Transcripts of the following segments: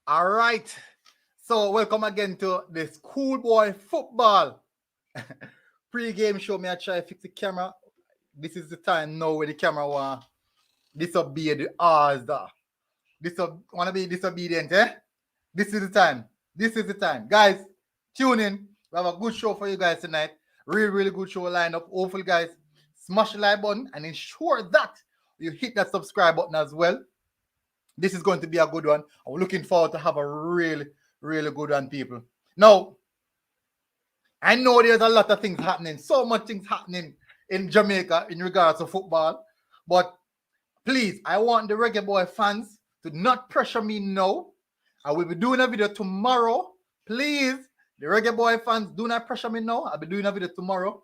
All right. So welcome again to the Schoolboy football pre-game show. Me I try to fix the camera. This is the time now where the camera want disobey the orders. Wanna be disobedient, eh? This is the time. This is the time. Guys, tune in. We have a good show for you guys tonight. Really good show lined up. Hopefully, guys, smash the like button and ensure that you hit that subscribe button as well. This is going to be a good one. I'm looking forward to have a really good one, people. Now, I know there's a lot of things happening, so much things happening in Jamaica in regards to football. But please, I want the Reggae Boy fans to not pressure me now. I will be doing a video tomorrow. Please, the Reggae Boy fans, do not pressure me now. I'll be doing a video tomorrow.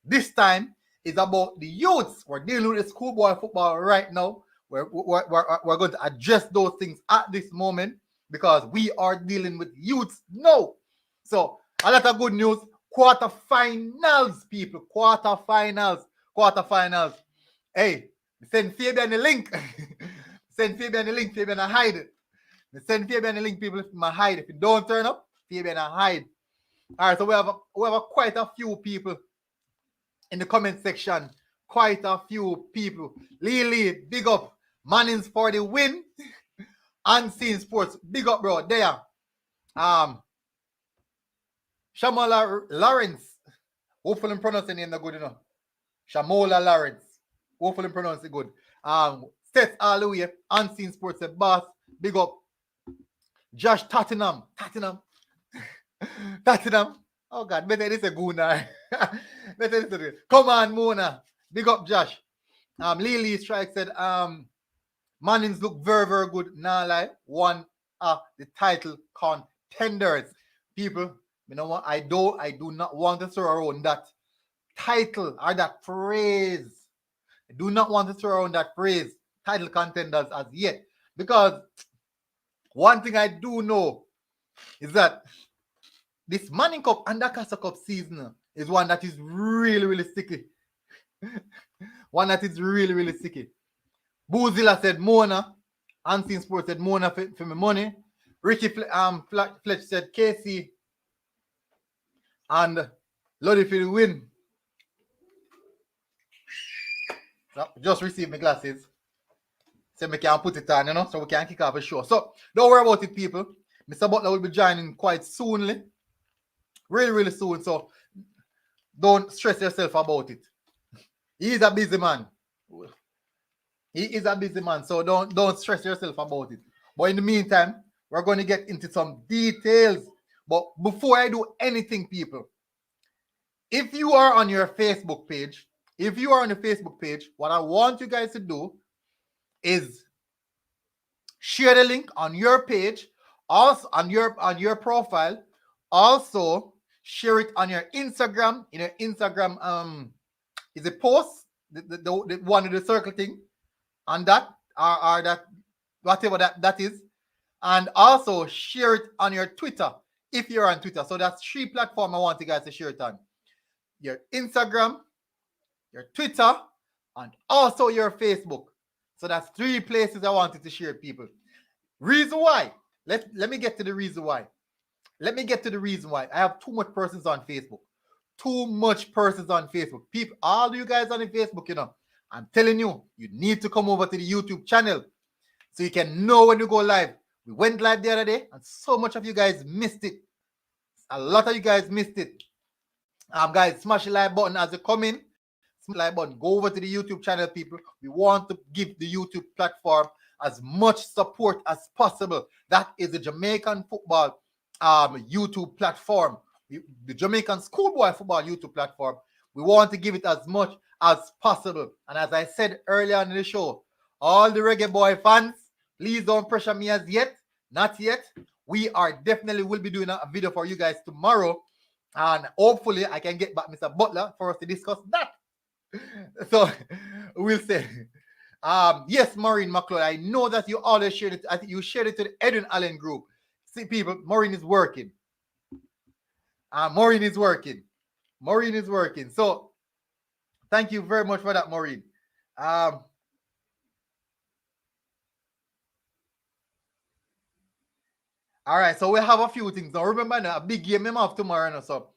This time is about the youths. We're dealing with the schoolboy football right now. We're going to address those things at this moment because we are dealing with youths now. So, a lot of good news. Quarterfinals, people. Quarterfinals. Hey, send Fabian the link. Send Fabian the link. Fabian I hide it. Send Fabian the link, people. If you hide. If you don't turn up, Fabian I hide. All right, so we have quite a few people in the comment section. Quite a few people. Lily, big up. Mannings for the win. Unseen Sports, big up, bro. There. Shamola Lawrence. Hopefully I'm pronouncing the name good enough. Shamola Lawrence. Hopefully I'm pronouncing it good. Seth Halloween, Unseen Sports, a boss. Big up. Josh Tottenham. Oh God, better this a good now. Better this a Come on, Mona. Big up, Josh. Lily Strike said, Mannings look very good. Now, like one of the title contenders. People, you know what? I do not want to throw around that title or that phrase. I do not want to throw around that phrase, title contenders, as yet. Because one thing I do know is that this Manning Cup and the Casa Cup season is one that is really sticky. One that is really sticky. Boozilla said Mona. Unseen Sports said Mona for my money. Ricky Fletch said Casey. And Lodi for the win. Just received my glasses. So we can put it on, you know, so we can kick off a show. So don't worry about it, people. Mr. Butler will be joining quite soonly. Really soon. So don't stress yourself about it. He is a busy man. So don't stress yourself about it. But in the meantime, we're going to get into some details. But before I do anything, people, if you are on your Facebook page, what I want you guys to do is share the link on your page, also on your profile, also share it on your Instagram. In your Instagram, is a post, the one with the circle thing, and that or that whatever that is, and also share it on your Twitter if you're on Twitter. So that's 3 platforms I want you guys to share it on: your Instagram, your Twitter, and also your Facebook. So that's 3 places I wanted to share, people. Reason why? Let me get to the reason why. I have too much persons on Facebook. People, all you guys on the Facebook, you know, I'm telling you, you need to come over to the YouTube channel so you can know when you go live. We went live the other day, and so much of you guys missed it. A lot of you guys missed it. Guys, smash the like button as you come in. Smash the like button. Go over to the YouTube channel, people. We want to give the YouTube platform as much support as possible. That is the Jamaican football YouTube platform. The Jamaican schoolboy football YouTube platform. We want to give it as much as possible. And as I said earlier in the show, all the Reggae Boy fans, please don't pressure me as yet. Not yet. We are definitely will be doing a video for you guys tomorrow. And hopefully I can get back Mr. Butler for us to discuss that. So we'll say. Yes, Maureen McLeod, I know that you always shared it. I think you shared it to the Edwin Allen group. See, people, Maureen is working. Maureen is working. So thank you very much for that, Maureen. All right, so we have a few things. Now remember now, a big game him have tomorrow now, so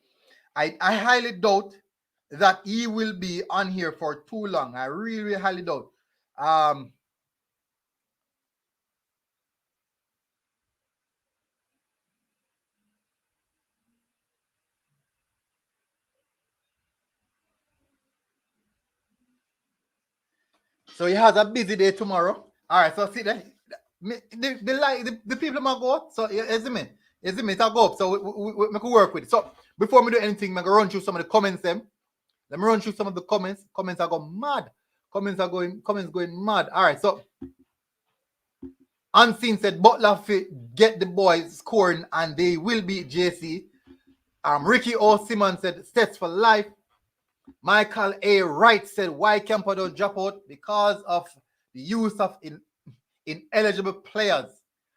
I highly doubt that he will be on here for too long. I really, really highly doubt. Um so he has a busy day tomorrow. All right, so see that the people might go up. So you see me, it go up. So we can work with it. So before we do anything, I'm gonna run through some of the comments. Let me run through some of the comments. Comments are going mad. Comments going mad. All right, so Unseen said Butler fit get the boys scoring and they will beat JC. Ricky O. Simmons said stats for life. Michael A. Wright said why Campo don't drop out because of the use of ineligible players.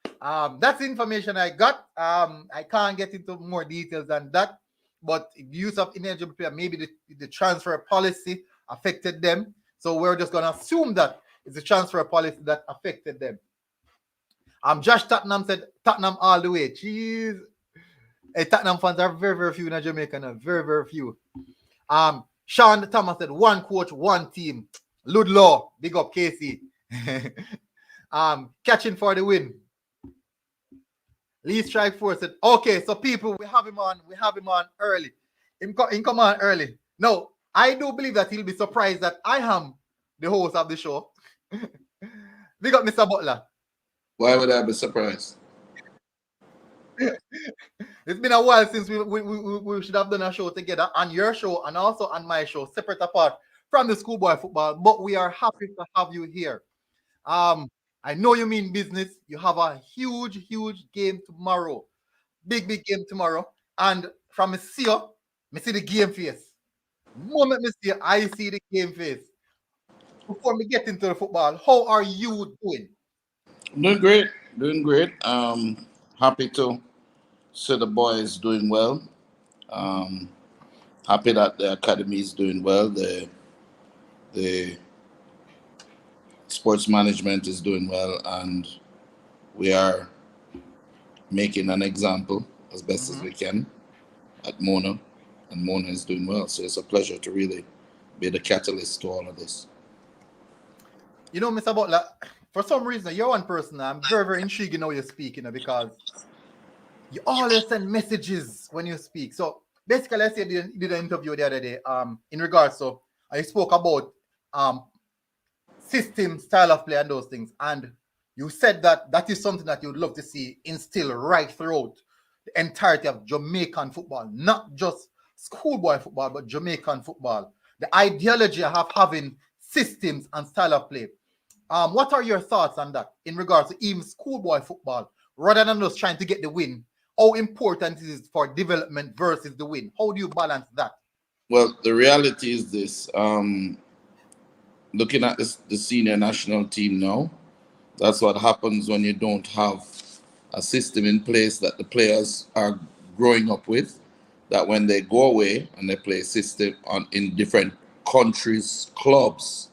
That's the information I got. I can't get into more details than that, but the use of ineligible players, maybe the transfer policy affected them. So we're just gonna assume that it's the transfer policy that affected them. Josh Tottenham said Tottenham all the way. Jeez. Hey, Tottenham fans are very, very few in Jamaica now. Very, very few. Sean Thomas said one coach, one team. Ludlow, big up Casey. Catching for the win. Lee Strike Force said, okay, so people, we have him on early. Him come on early. No, I do believe that he'll be surprised that I am the host of the show. Big up Mr. Butler. Why would I be surprised? It's been a while since we should have done a show together on your show and also on my show, separate apart from the schoolboy football. But we are happy to have you here. I know you mean business. You have a huge, huge game tomorrow. Big, big game tomorrow. And from see the game face. The moment me see you, I see the game face. Before we get into the football, how are you doing? I'm doing great. Doing great. Happy to see the boys doing well. Um, Happy that the academy is doing well. The sports management is doing well, and we are making an example as best as we can at Mona, and Mona is doing well. So it's a pleasure to really be the catalyst to all of this. You know, Mr. Butler, for some reason, you're one person I'm very, very intrigued in how you speak, because you always send messages when you speak. So basically, I said you did an interview the other day, in regards to, I spoke about system, style of play, and those things. And you said that that is something that you'd love to see instill right throughout the entirety of Jamaican football, not just schoolboy football, but Jamaican football. The ideology of having systems and style of play. What are your thoughts on that in regards to even schoolboy football, rather than just trying to get the win? How important it is for development versus the win? How do you balance that? Well, the reality is this. Looking at the senior national team now, that's what happens when you don't have a system in place that the players are growing up with. That when they go away and they play system in different countries, clubs,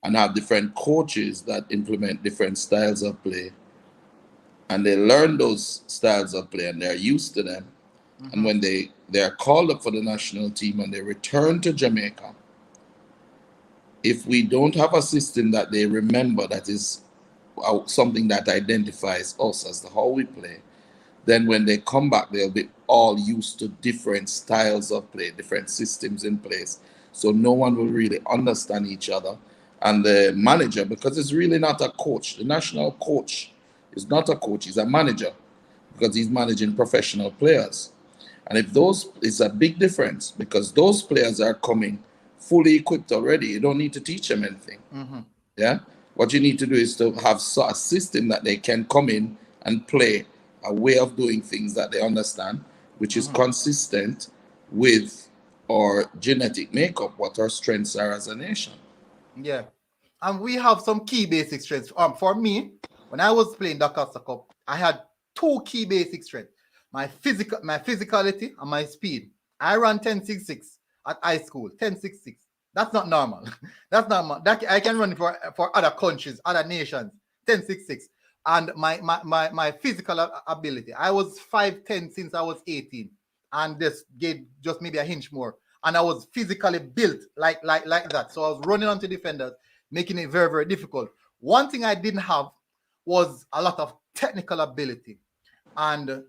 and have different coaches that implement different styles of play, and they learn those styles of play and they're used to them. And when they are called up for the national team and they return to Jamaica, if we don't have a system that they remember that is something that identifies us as to how we play, then when they come back, they'll be all used to different styles of play, different systems in place. So no one will really understand each other. And the manager, because it's really not a coach, the national coach is not a coach, he's a manager because he's managing professional players. And if those, it's a big difference because those players are coming fully equipped already. You don't need to teach them anything. Yeah. What you need to do is to have a system that they can come in and play a way of doing things that they understand, which is consistent with our genetic makeup, what our strengths are as a nation. Yeah. And we have some key basic strengths. For me, when I was playing the Costa Cup, I had two key basic strengths. My physicality and my speed. I ran 10.66 at high school. 10.66. That's not normal. That's not normal. That I can run for other countries, other nations. 10.66. and my physical ability. I was 5'10" since I was 18, and this gave just maybe a inch more. And I was physically built like that. So I was running onto defenders, making it very, very difficult. One thing I didn't have was a lot of technical ability, and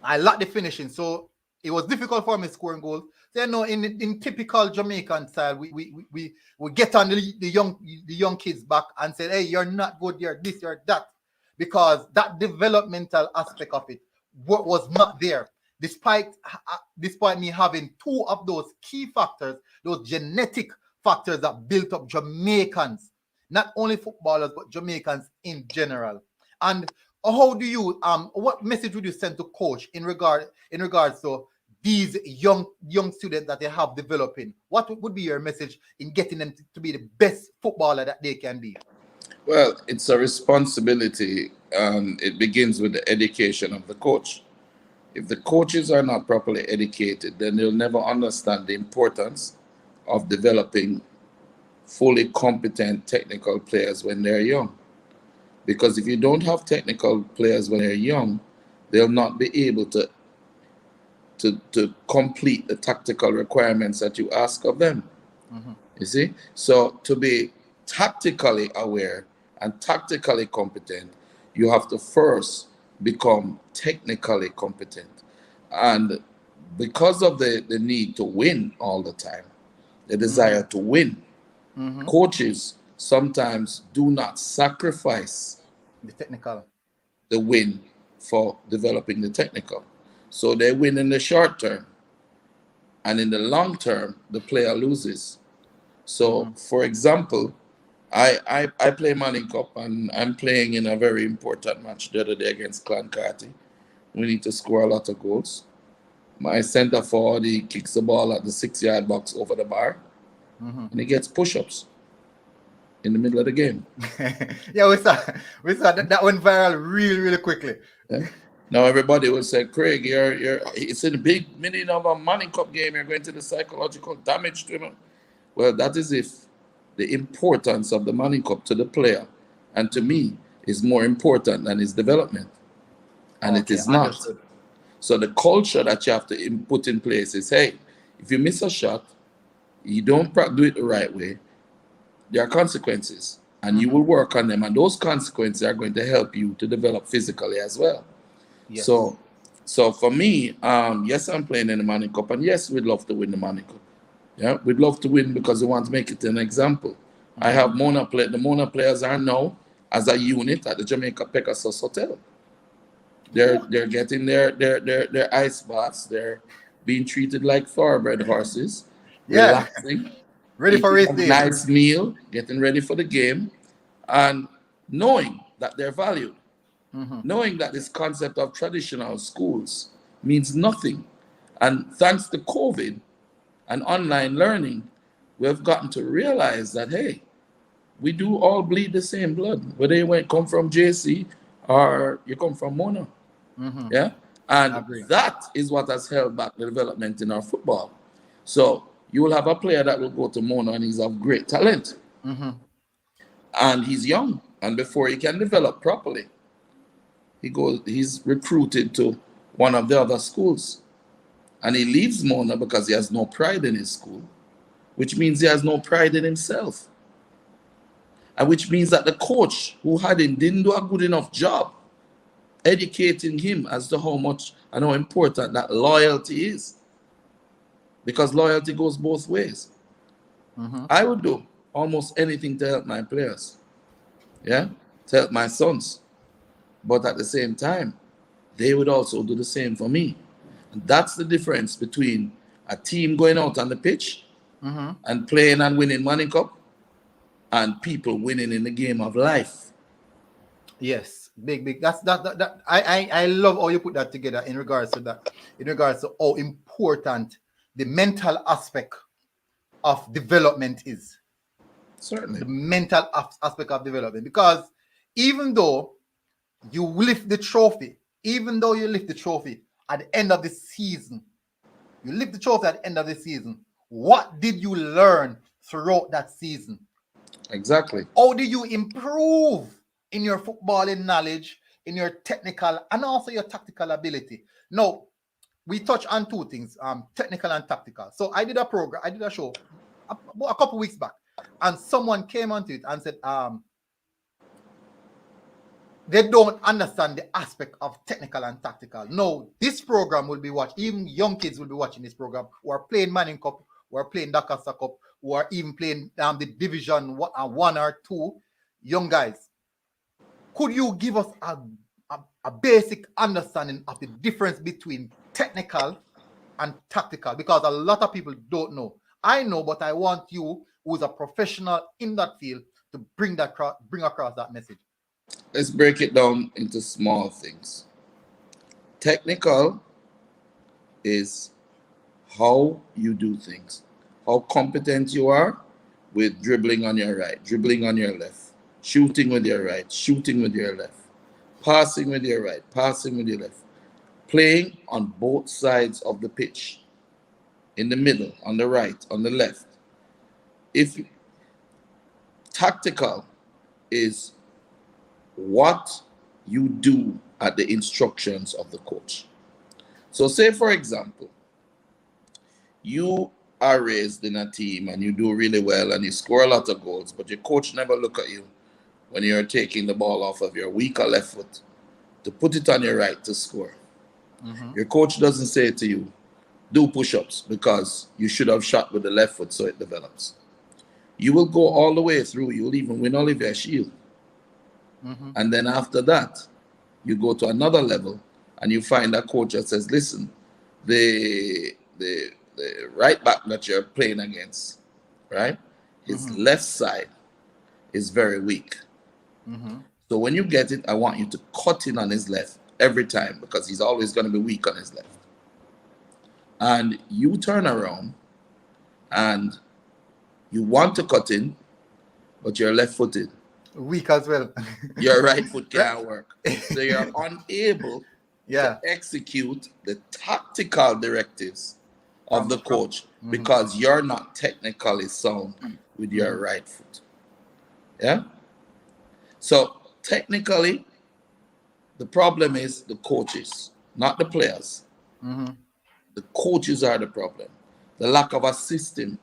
I lacked the finishing. So it was difficult for me scoring goals. So, in typical Jamaican style, we get on the young kids back and say, hey, you're not good, you're this, you're that, because that developmental aspect of it was not there. Despite me having two of those key factors, those genetic factors that built up Jamaicans, not only footballers but Jamaicans in general. And how do you what message would you send to coach in regards to these young students that they have developing? What would be your message in getting them to be the best footballer that they can be? Well, it's a responsibility, and it begins with the education of the coach. If the coaches are not properly educated, then they'll never understand the importance of developing fully competent technical players when they're young. Because if you don't have technical players when they're young, they'll not be able to complete the tactical requirements that you ask of them. Mm-hmm. You see? So to be tactically aware and tactically competent, you have to first become technically competent. And because of the need to win all the time, the desire to win, Mm-hmm. coaches sometimes do not sacrifice The technical. the win for developing the technical. So they win in the short term, and in the long term, the player loses. So, for example, I play Manning Cup, and I'm playing in a very important match the other day against Clancarty. We need to score a lot of goals. My center forward, he kicks the ball at the 6-yard box over the bar, Mm-hmm. and he gets push-ups in the middle of the game. Yeah, we saw that went viral really, really quickly. Yeah? Now everybody will say, Craig, you're it's in a big meaning of a Manning Cup game, you're going to the psychological damage to him. Well, that is if the importance of the Manning Cup to the player and to me is more important than his development. And it Okay, is not. understood. So the culture that you have to put in place is, hey, if you miss a shot, you don't do it the right way, there are consequences, and you will work on them, and those consequences are going to help you to develop physically as well. Yes. So for me, yes, I'm playing in the Manning Cup, and yes, we'd love to win the Manning Cup. Yeah, we'd love to win because we want to make it an example. I have the Mona players are now as a unit at the Jamaica Pegasus Hotel. They're getting their ice baths. They're being treated like thoroughbred horses, Yeah. relaxing, Ready for eating race a day. nice meal, getting ready for the game, and knowing that they're valued, knowing that this concept of traditional schools means nothing. And thanks to COVID and online learning, we have gotten to realize that, hey, we do all bleed the same blood, whether you come from JC or you come from Mona. Mm-hmm. Yeah. I And agree. that is what has held back the development in our football. So you will have a player that will go to Mona and he's of great talent. Mm-hmm. And he's young. And before he can develop properly, he's recruited to one of the other schools. And he leaves Mona because he has no pride in his school, which means he has no pride in himself. And which means that the coach who had him didn't do a good enough job educating him as to how much and how important that loyalty is. Because loyalty goes both ways. I would do almost anything to help my players, yeah, to help my sons. But at the same time, they would also do the same for me. And that's the difference between a team going out on the pitch and playing and winning Manning Cup and people winning in the game of life. Yes, big. That I love how you put that together in regards to that, in regards to how important the mental aspect of development is. Certainly. The mental aspect of development. Because even though you lift the trophy, at the end of the season, what did you learn throughout that season? Exactly. How do you improve in your footballing knowledge, in your technical and also your tactical ability. Now, we touch on two things, technical and tactical. So I did a show a couple weeks back, and someone came onto it and said, they don't understand the aspect of technical and tactical. No, this program will be watched. Even young kids will be watching this program who are playing Manning Cup, who are playing Dakasa Cup, who are even playing the Division 1 or 2. Young guys, could you give us a basic understanding of the difference between technical and tactical? Because a lot of people don't know. I know, but I want you, who's a professional in that field, to bring across that message. Let's break it down into small things. Technical is how you do things, how competent you are with dribbling on your right, dribbling on your left, shooting with your right, shooting with your left, passing with your right, passing with your left, playing on both sides of the pitch, in the middle, on the right, on the left. If tactical is what you do at the instructions of the coach. So say, for example, you are raised in a team and you do really well and you score a lot of goals, but your coach never look at you when you're taking the ball off of your weaker left foot to put it on your right to score. Mm-hmm. Your coach doesn't say to you, do push-ups because you should have shot with the left foot so it develops. You will go all the way through. You'll even win Olivier Shield. Mm-hmm. And then after that, you go to another level and you find a coach that says, listen, the right back that you're playing against, right, his left side is very weak. Mm-hmm. So when you get it, I want you to cut in on his left every time because he's always going to be weak on his left. And you turn around and you want to cut in, but you're left-footed. Weak as well. Your right foot can't work. So you're unable to execute the tactical directives of the coach because you're not technically sound with your right foot. Yeah? So technically, the problem is the coaches, not the players. Mm-hmm. The coaches are the problem. The lack of a system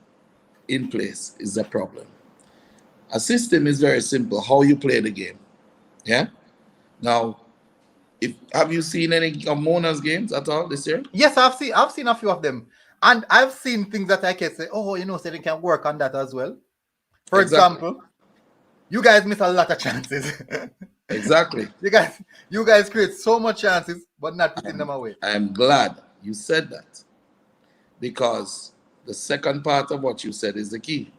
in place is the problem. A system is very simple, how you play the game. Yeah? Now, have you seen any of Mona's games at all this year? Yes, I've seen a few of them. And I've seen things that I can say, oh, so they can work on that as well. For example, you guys miss a lot of chances. Exactly. You guys create so much chances, but not putting them away. I'm glad you said that. Because the second part of what you said is the key.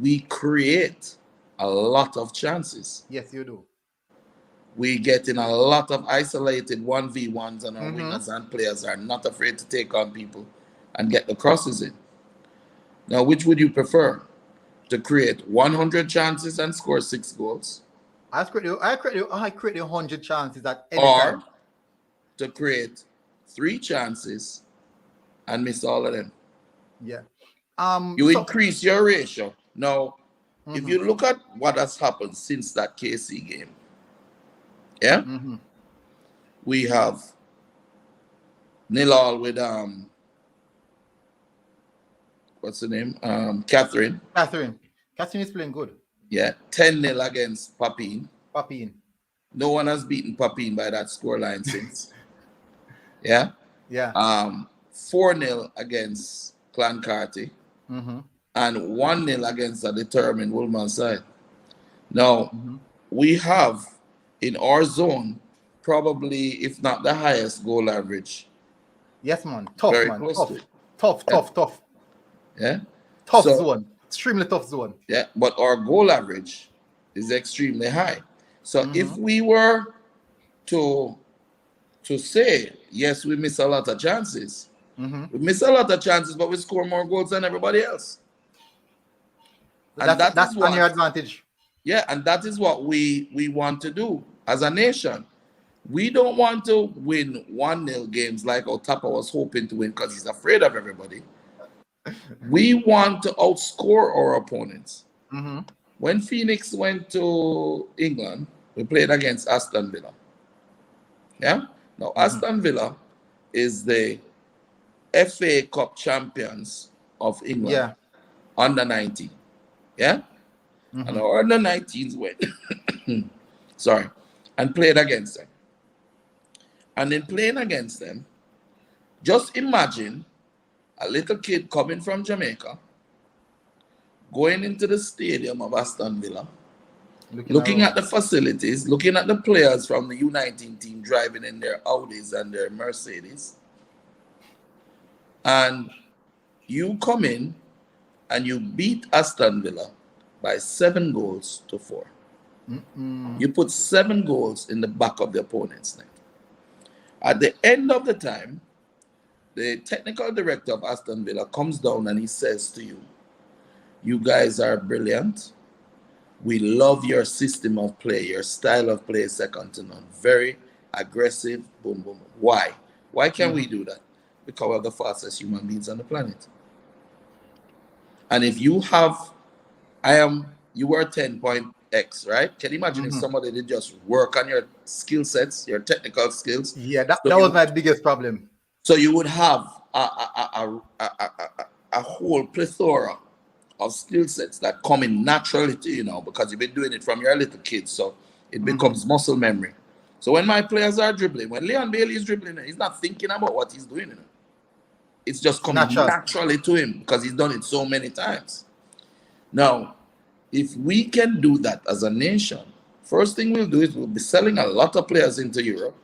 We create a lot of chances. Yes, you do. We get in a lot of isolated 1v1s and our wingers and players are not afraid to take on people and get the crosses in. Now, which would you prefer? To create 100 chances and score 6 goals? I create 100 chances at any time. Or to create 3 chances and miss all of them. Yeah. You increase your ratio. Now, if you look at what has happened since that KC game, yeah, we have 0-0 with what's the name? Catherine. Catherine is playing good. Yeah, 10-0 against Papine. No one has beaten Papine by that scoreline since. Yeah. Yeah. 4-0 against Clancarty. And 1-0 against a determined Woolman side. Now, we have in our zone probably, if not the highest goal average. Yes, man. Tough, very man. Tough. Tough. Yeah. Tough zone. Extremely tough zone. Yeah, but our goal average is extremely high. So if we were to say, yes, we miss a lot of chances. We miss a lot of chances, but we score more goals than everybody else. And that's on your advantage. Yeah, and that is what we want to do as a nation. We don't want to win 1-0 games like Otapa was hoping to win because he's afraid of everybody. We want to outscore our opponents. When Phoenix went to England, we played against Aston Villa. Yeah? Now, Aston Villa is the FA Cup champions of England, Yeah. under 19. Yeah? And our under 19s went, sorry, and played against them. And in playing against them, just imagine a little kid coming from Jamaica, going into the stadium of Aston Villa, looking at the facilities, looking at the players from the U19 team driving in their Audis and their Mercedes, and you come in and you beat Aston Villa by 7 goals to 4. You put 7 goals in the back of the opponent's net. At the end of the time, the technical director of Aston Villa comes down and he says to you, "You guys are brilliant. We love your system of play. Your style of play is second to none. Very aggressive, boom, boom, boom." Why? Why can we do that? Because we're the fastest human beings on the planet. And if you have, you were 10.x, right? Can you imagine if somebody did just work on your skill sets, your technical skills? Yeah, that was my biggest problem. So you would have a whole plethora of skill sets that come in naturally to you now because you've been doing it from your little kids. So it becomes muscle memory. So when my players are dribbling, when Leon Bailey is dribbling, he's not thinking about what he's doing. It's just coming naturally to him because he's done it so many times. Now, if we can do that as a nation, first thing we'll do is we'll be selling a lot of players into Europe.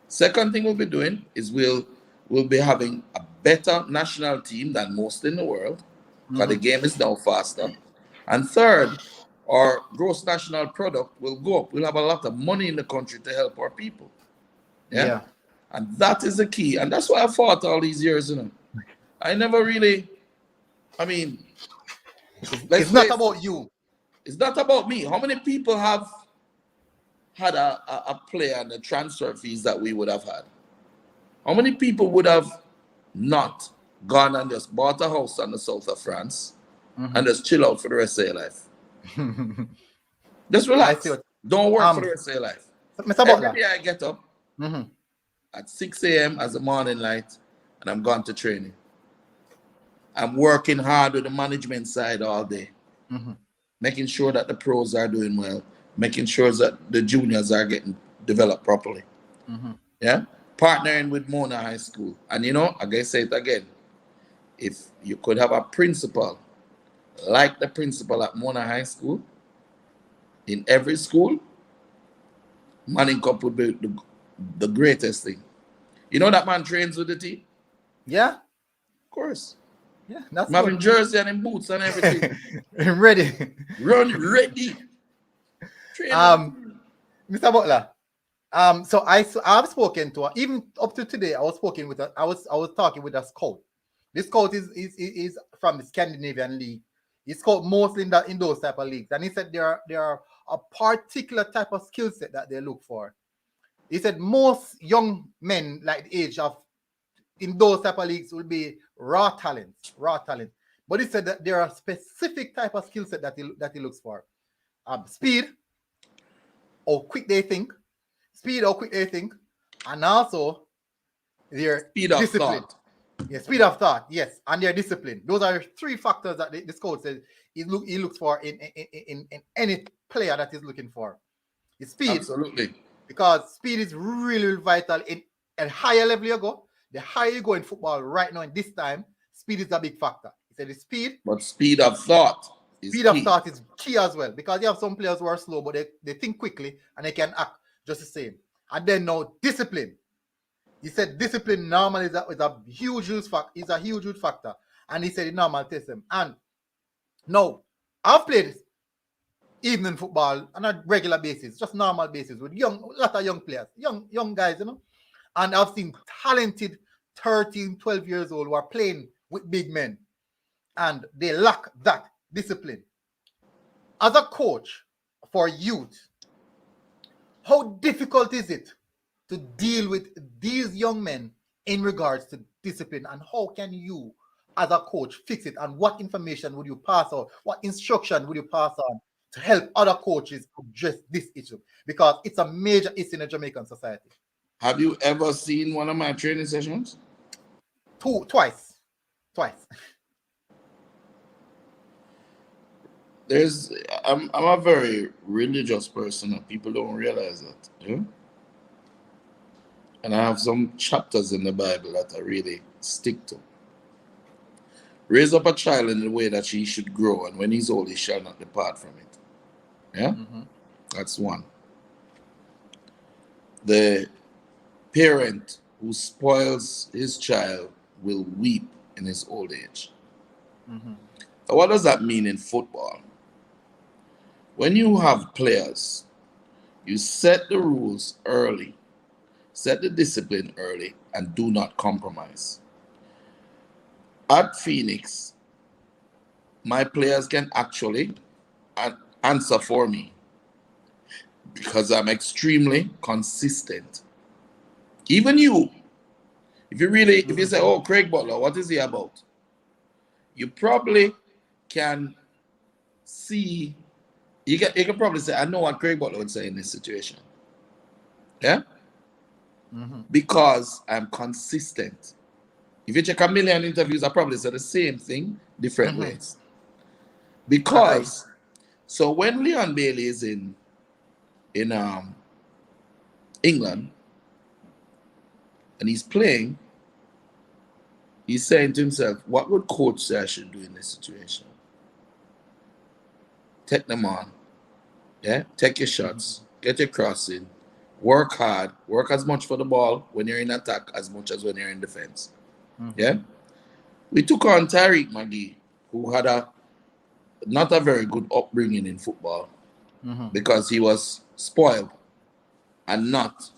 Second thing we'll be doing is we'll be having a better national team than most in the world because the game is now faster. And third, our gross national product will go up. We'll have a lot of money in the country to help our people. Yeah. And that is the key. And that's why I fought all these years. I never really, it's not about you. It's not about me. How many people have had a player and the transfer fees that we would have had? How many people would have not gone and just bought a house on the south of France and just chill out for the rest of your life? Just relax. Don't work for the rest of your life. Every day I get up at 6 a.m. as a morning light and I'm gone to training. I'm working hard with the management side all day, making sure that the pros are doing well, making sure that the juniors are getting developed properly. Yeah, partnering with Mona High School. And I gotta say it again, if you could have a principal like the principal at Mona High School in every school, Manning Cup would be the greatest thing. You know that man trains with the team? Yeah. Of course. Yeah, that's I'm having jersey and in boots and everything. Ready. Ready. Mr. Butler. So I've spoken to her. Even up to today, I was talking with a scout. This scout is from the Scandinavian League. He scout mostly in those type of leagues. And he said there are a particular type of skill set that they look for. He said most young men like the age of in those type of leagues will be raw talent. But he said that there are specific type of skill set that he looks for. Speed, how quick they think, and also their speed of discipline. Thought. Yeah, speed of thought, yes, and their discipline. Those are 3 factors that the scout says he looks for in any player that he's looking for. His speed. Absolutely. Because speed is really vital at higher level you go. The higher you go in football right now in this time, speed is a big factor. He said the speed. But speed of thought is speed of thought is key as well. Because you have some players who are slow, but they think quickly and they can act just the same. And then now discipline. He said discipline normally is a huge factor. And he said it normally tests them. And now I've played evening football on a regular basis, just normal basis with a lot of young players, young guys, And I've seen talented 13, 12 years old who are playing with big men and they lack that discipline. As a coach for youth, how difficult is it to deal with these young men in regards to discipline, and how can you as a coach fix it, and what information would you pass on? What instruction would you pass on to help other coaches address this issue? Because it's a major issue in the Jamaican society. Have you ever seen one of my training sessions? Twice. I'm a very religious person, and people don't realize that. Yeah? And I have some chapters in the Bible that I really stick to. Raise up a child in the way that he should grow, and when he's old, he shall not depart from it. Yeah? Mm-hmm. That's one. The parent who spoils his child will weep in his old age. Mm-hmm. So what does that mean in football? When you have players, you set the rules early, set the discipline early, and do not compromise. At Phoenix, my players can actually answer for me because I'm extremely consistent. Even you, if you say, oh, Craig Butler, what is he about? You probably can see, you can probably say, I know what Craig Butler would say in this situation. Yeah? Mm-hmm. Because I'm consistent. If you check a million interviews, I probably say the same thing, different ways. Because, so when Leon Bailey is in England and he's playing, he's saying to himself, what would coach say I should do in this situation? Take them on. Yeah? Take your shots. Get your crossing. Work hard. Work as much for the ball when you're in attack as much as when you're in defense. Yeah? We took on Tyreek McGee, who had not a very good upbringing in football because he was spoiled and not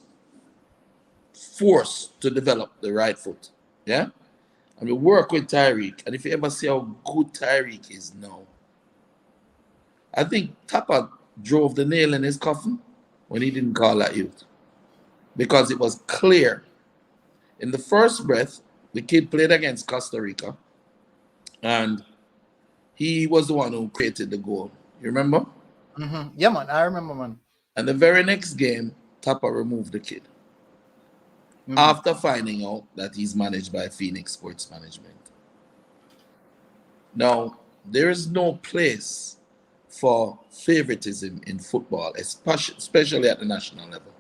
forced to develop the right foot. Yeah? And we work with Tyreek. And if you ever see how good Tyreek is now, I think Tapper drove the nail in his coffin when he didn't call that youth. Because it was clear. In the first breath, the kid played against Costa Rica. And he was the one who created the goal. You remember? Yeah, man. I remember, man. And the very next game, Tapper removed the kid. After finding out that he's managed by Phoenix Sports Management. Now, there is no place for favoritism in football, especially at the national level.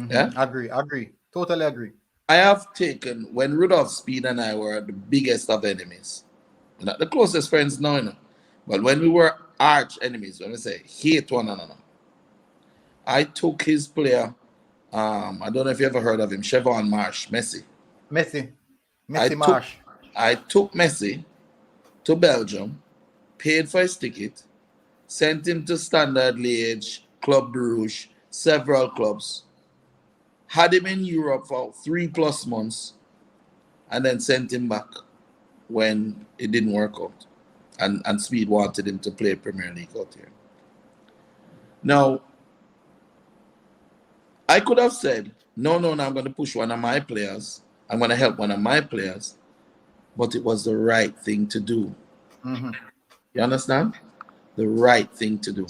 Yeah? Agree. Totally agree. I have taken, when Rudolph Speed and I were the biggest of enemies, we're not the closest friends now, you know, but when we were arch enemies, when we say hate one another, I took his player, I don't know if you ever heard of him, Chevron Marsh, Messi. Marsh. I took Messi to Belgium, paid for his ticket, sent him to Standard Liège, Club Bruges, several clubs, had him in Europe for 3+ months, and then sent him back when it didn't work out. And Speed wanted him to play Premier League out here. Now, I could have said, no, I'm going to push one of my players. I'm going to help one of my players. But it was the right thing to do. You understand? The right thing to do.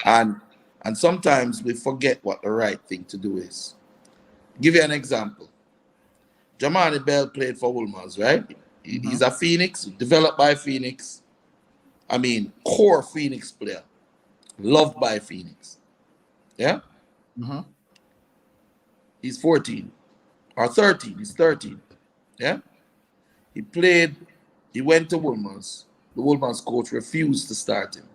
And sometimes we forget what the right thing to do is. Give you an example. Jamani Bell played for Wolmer's, right? He's a Phoenix, developed by Phoenix. I mean, core Phoenix player. Loved by Phoenix. Yeah? He's 14. Or 13. He's 13. Yeah? He went to Wolmer's. The Wolmer's coach refused to start him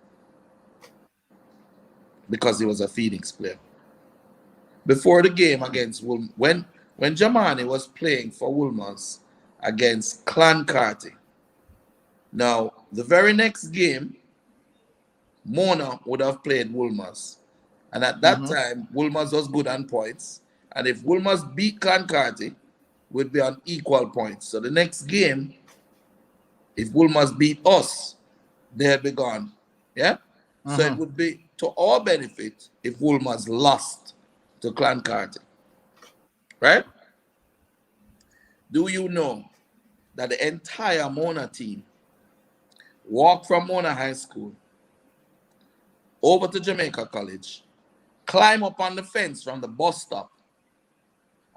because he was a Phoenix player. Before the game against Wolmer's, when Jamani was playing for Wolmer's against Clancarty, now the very next game, Mona would have played Wolmer's. And at that time, Wolmer's was good on points. And if Wolmer's beat Clancarty, would be on equal points. So the next game, if Wolmer's beat us, they'd be gone. Yeah? So it would be to our benefit if Wolmer's lost to Clancarty. Right? Do you know that the entire Mona team walked from Mona High School over to Jamaica College, climb up on the fence from the bus stop,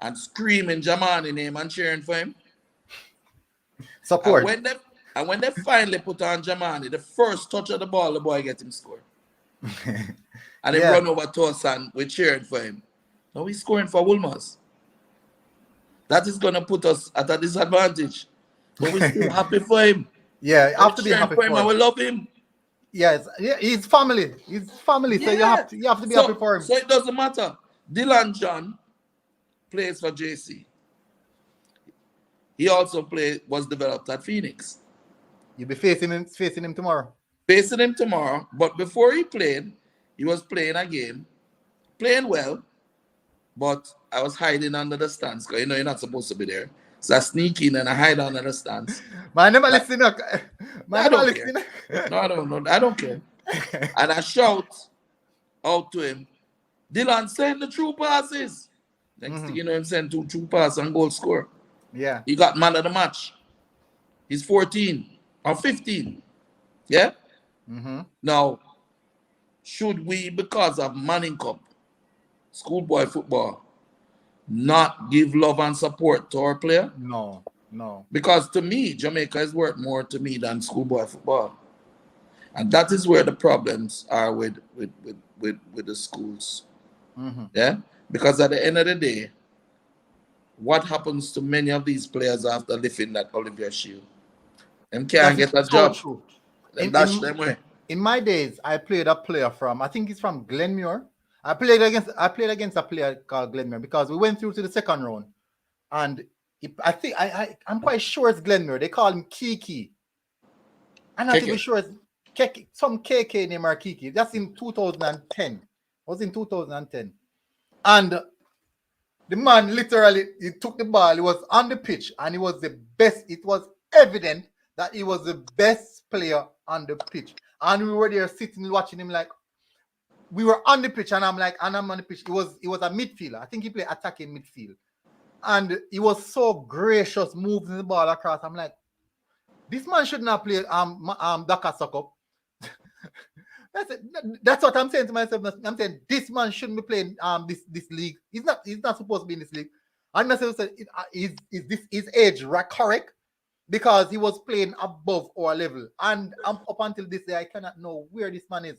and screaming Jamani name and cheering for him. Support. And when they finally put on Jamani, the first touch of the ball, the boy get him score. And they run over to us and we cheered for him. Now he's scoring for Wolmer's. That is going to put us at a disadvantage. But we're still happy for him. Yeah, you have to be happy for him. And we love him. Yes, he's family. He's family, so you have to be happy for him. So it doesn't matter. Dylan John plays for JC. He also was developed at Phoenix. You'll be facing him tomorrow. Facing him tomorrow, but before he played, he was playing a game, playing well, but I was hiding under the stands because you're not supposed to be there. So I sneak in and I hide under the stands. Man, I never listen. I don't care. No, I don't know. I don't care. And I shout out to him, Dylan, send the true passes. Next thing you know, him send two true passes and goal score. Yeah. He got man of the match. He's 14 or 15. Yeah? Now, should we, because of Manning Cup, schoolboy football, not give love and support to our player? No. Because to me, Jamaica is worth more to me than schoolboy football. And that is where the problems are with the schools. Yeah? Because at the end of the day, what happens to many of these players after lifting that Olivier Shield? Them can't get a job. True. In my days, I played a player from, I think he's from Glenmuir. I played against a player called Glenmuir because we went through to the second round. And I'm quite sure it's Glenmuir. They call him Kiki. I'm not even sure it's some KK name or Kiki. That's in 2010. It was in 2010. And the man literally, he took the ball, he was on the pitch, and he was the best. It was evident that he was the best player on the pitch. And we were there sitting watching him like, we were on the pitch, and I'm on the pitch. He was a midfielder. I think he played attacking midfield. And he was so gracious moving the ball across. I'm like, this man should not play Daka Suck. That's what I'm saying to myself. I'm saying this man shouldn't be playing this league. He's not supposed to be in this league. And myself said, is his age correct? Because he was playing above our level. And up until this day, I cannot know where this man is.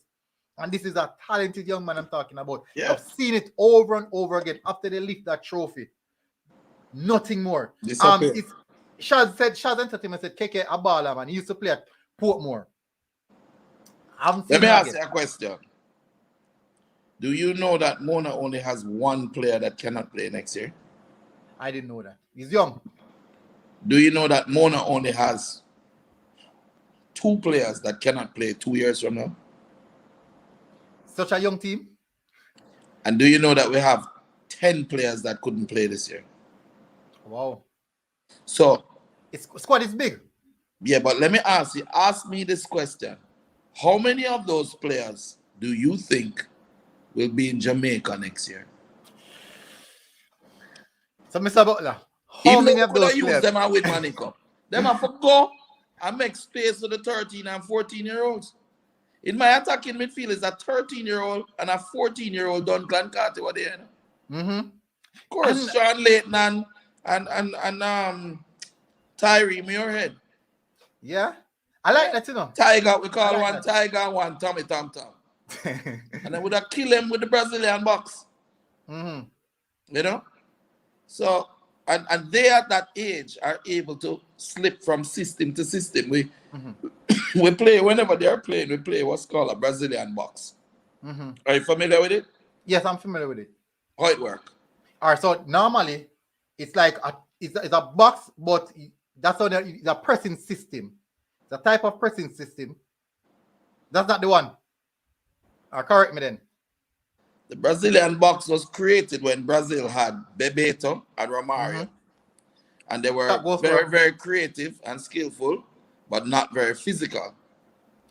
And this is a talented young man I'm talking about. Yeah. I've seen it over and over again after they lift that trophy. Nothing more. Shaz Entertainment said, KK Abala, man. He used to play at Portmore. Let me ask you a question. Do you know that Mona only has one player that cannot play next year? I didn't know that. He's young. Do you know that Mona only has 2 players that cannot play 2 years from now? Such a young team. And do you know that we have 10 players that couldn't play this year? Wow. So squad is big. Yeah, but let me ask me this question. How many of those players do you think will be in Jamaica next year? So, Mr. Butler, how many of those players? Use them out with Manning Cup. Them have to go and make space for the 13 and 14-year-olds. In my attacking midfield is a 13-year-old and a 14-year-old Duncan Carter over there. Of course, Sean Leighton and Tyree Muirhead. Yeah. I like that, you know. Tiger, we call one Tiger and one Tommy Tom Tom. And then we'd have kill him with the Brazilian box. You know? So, and they at that age are able to slip from system to system. We play, whenever they're playing, we play what's called a Brazilian box. Are you familiar with it? Yes, I'm familiar with it. How it work? All right, so normally it's like it's a box, but that's how it's a pressing system. The type of pressing system. That's not the one. Correct me then. The Brazilian box was created when Brazil had Bebeto and Romario. And they were very, very creative and skillful, but not very physical.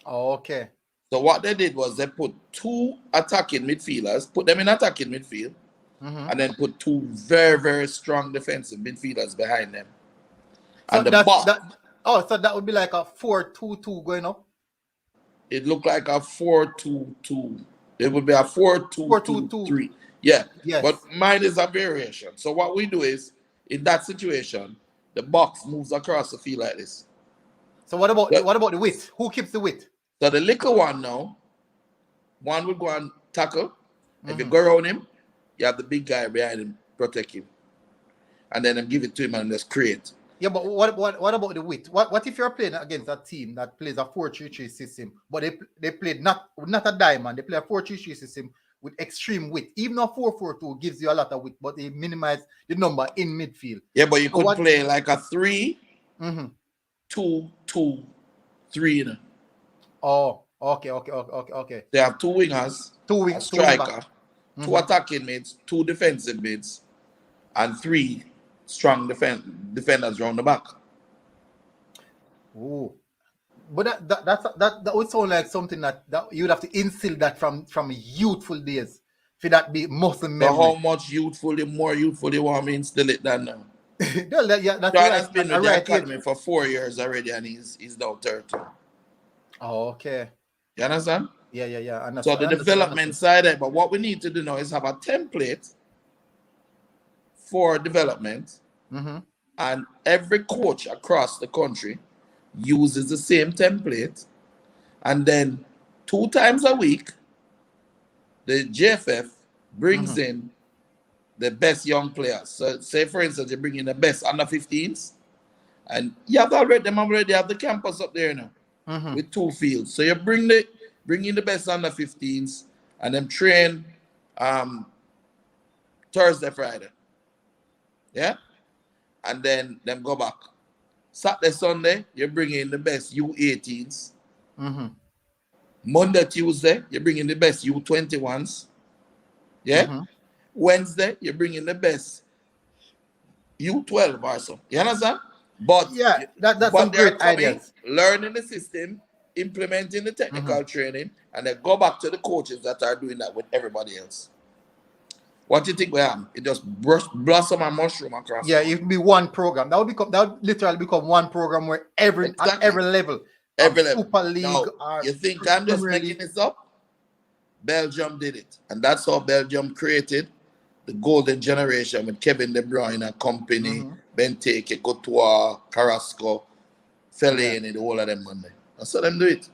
Oh, okay. So what they did was they put 2 attacking midfielders, put them in attacking midfield, and then put 2 very, very strong defensive midfielders behind them. And the box, so that would be like a 4-2-2 going up. it looked like a 4-2-2. It would be a 4-2-2-3. Yeah. Yes. But mine is a variation. So what we do is, in that situation, the box moves across the field like this. So what about the width? Who keeps the width? So the little one now, one would go and tackle. If you go around him, you have the big guy behind him, protect him. And then give it to him and just create. Yeah, but what about the width? What if you're playing against a team that plays a 4-3-3 system, but they played not a diamond, they play a 4-3-3 system with extreme width. Even a 4-4-2 gives you a lot of width, but they minimize the number in midfield. Yeah, but you could play like a 3, 2, 2, 3. You know? Oh, okay. They have 2 wingers, a striker, 2 attacking mids, 2 defensive mids, and 3 strong defenders around the back. Oh, but that would sound like something that you'd have to instill that from youthful days for that be muscle memory. So how much more youthful you want me to instill it than now? That's John has been with the academy for 4 years already, and he's now 30. Oh, okay. You understand? Yeah. So the development side, but what we need to do now is have a template for development, and every coach across the country uses the same template, and then 2 times a week the JFF brings in the best young players. So say for instance you bring in the best under 15s, and you have already have the campus up there now with 2 fields. So you bring in the best under 15s and them train Thursday, Friday. Yeah? And then them go back. Saturday, Sunday, you bring in the best U18s. Monday, Tuesday, you bring in the best U21s. Yeah? Wednesday, you bring in the best U12 also. You understand? But yeah, that's some great ideas. Learning the system, implementing the technical training, and then go back to the coaches that are doing that with everybody else. What do you think we have? It just blossom and mushroom across. Yeah, it would be one program. That would literally become one program where at every level. Super League. Now, you think I'm just making this up? Belgium did it. And that's how Belgium created the golden generation with Kevin De Bruyne and company, Benteke, Courtois, Carrasco, Fellaini, the whole of them Monday. That's how them do it.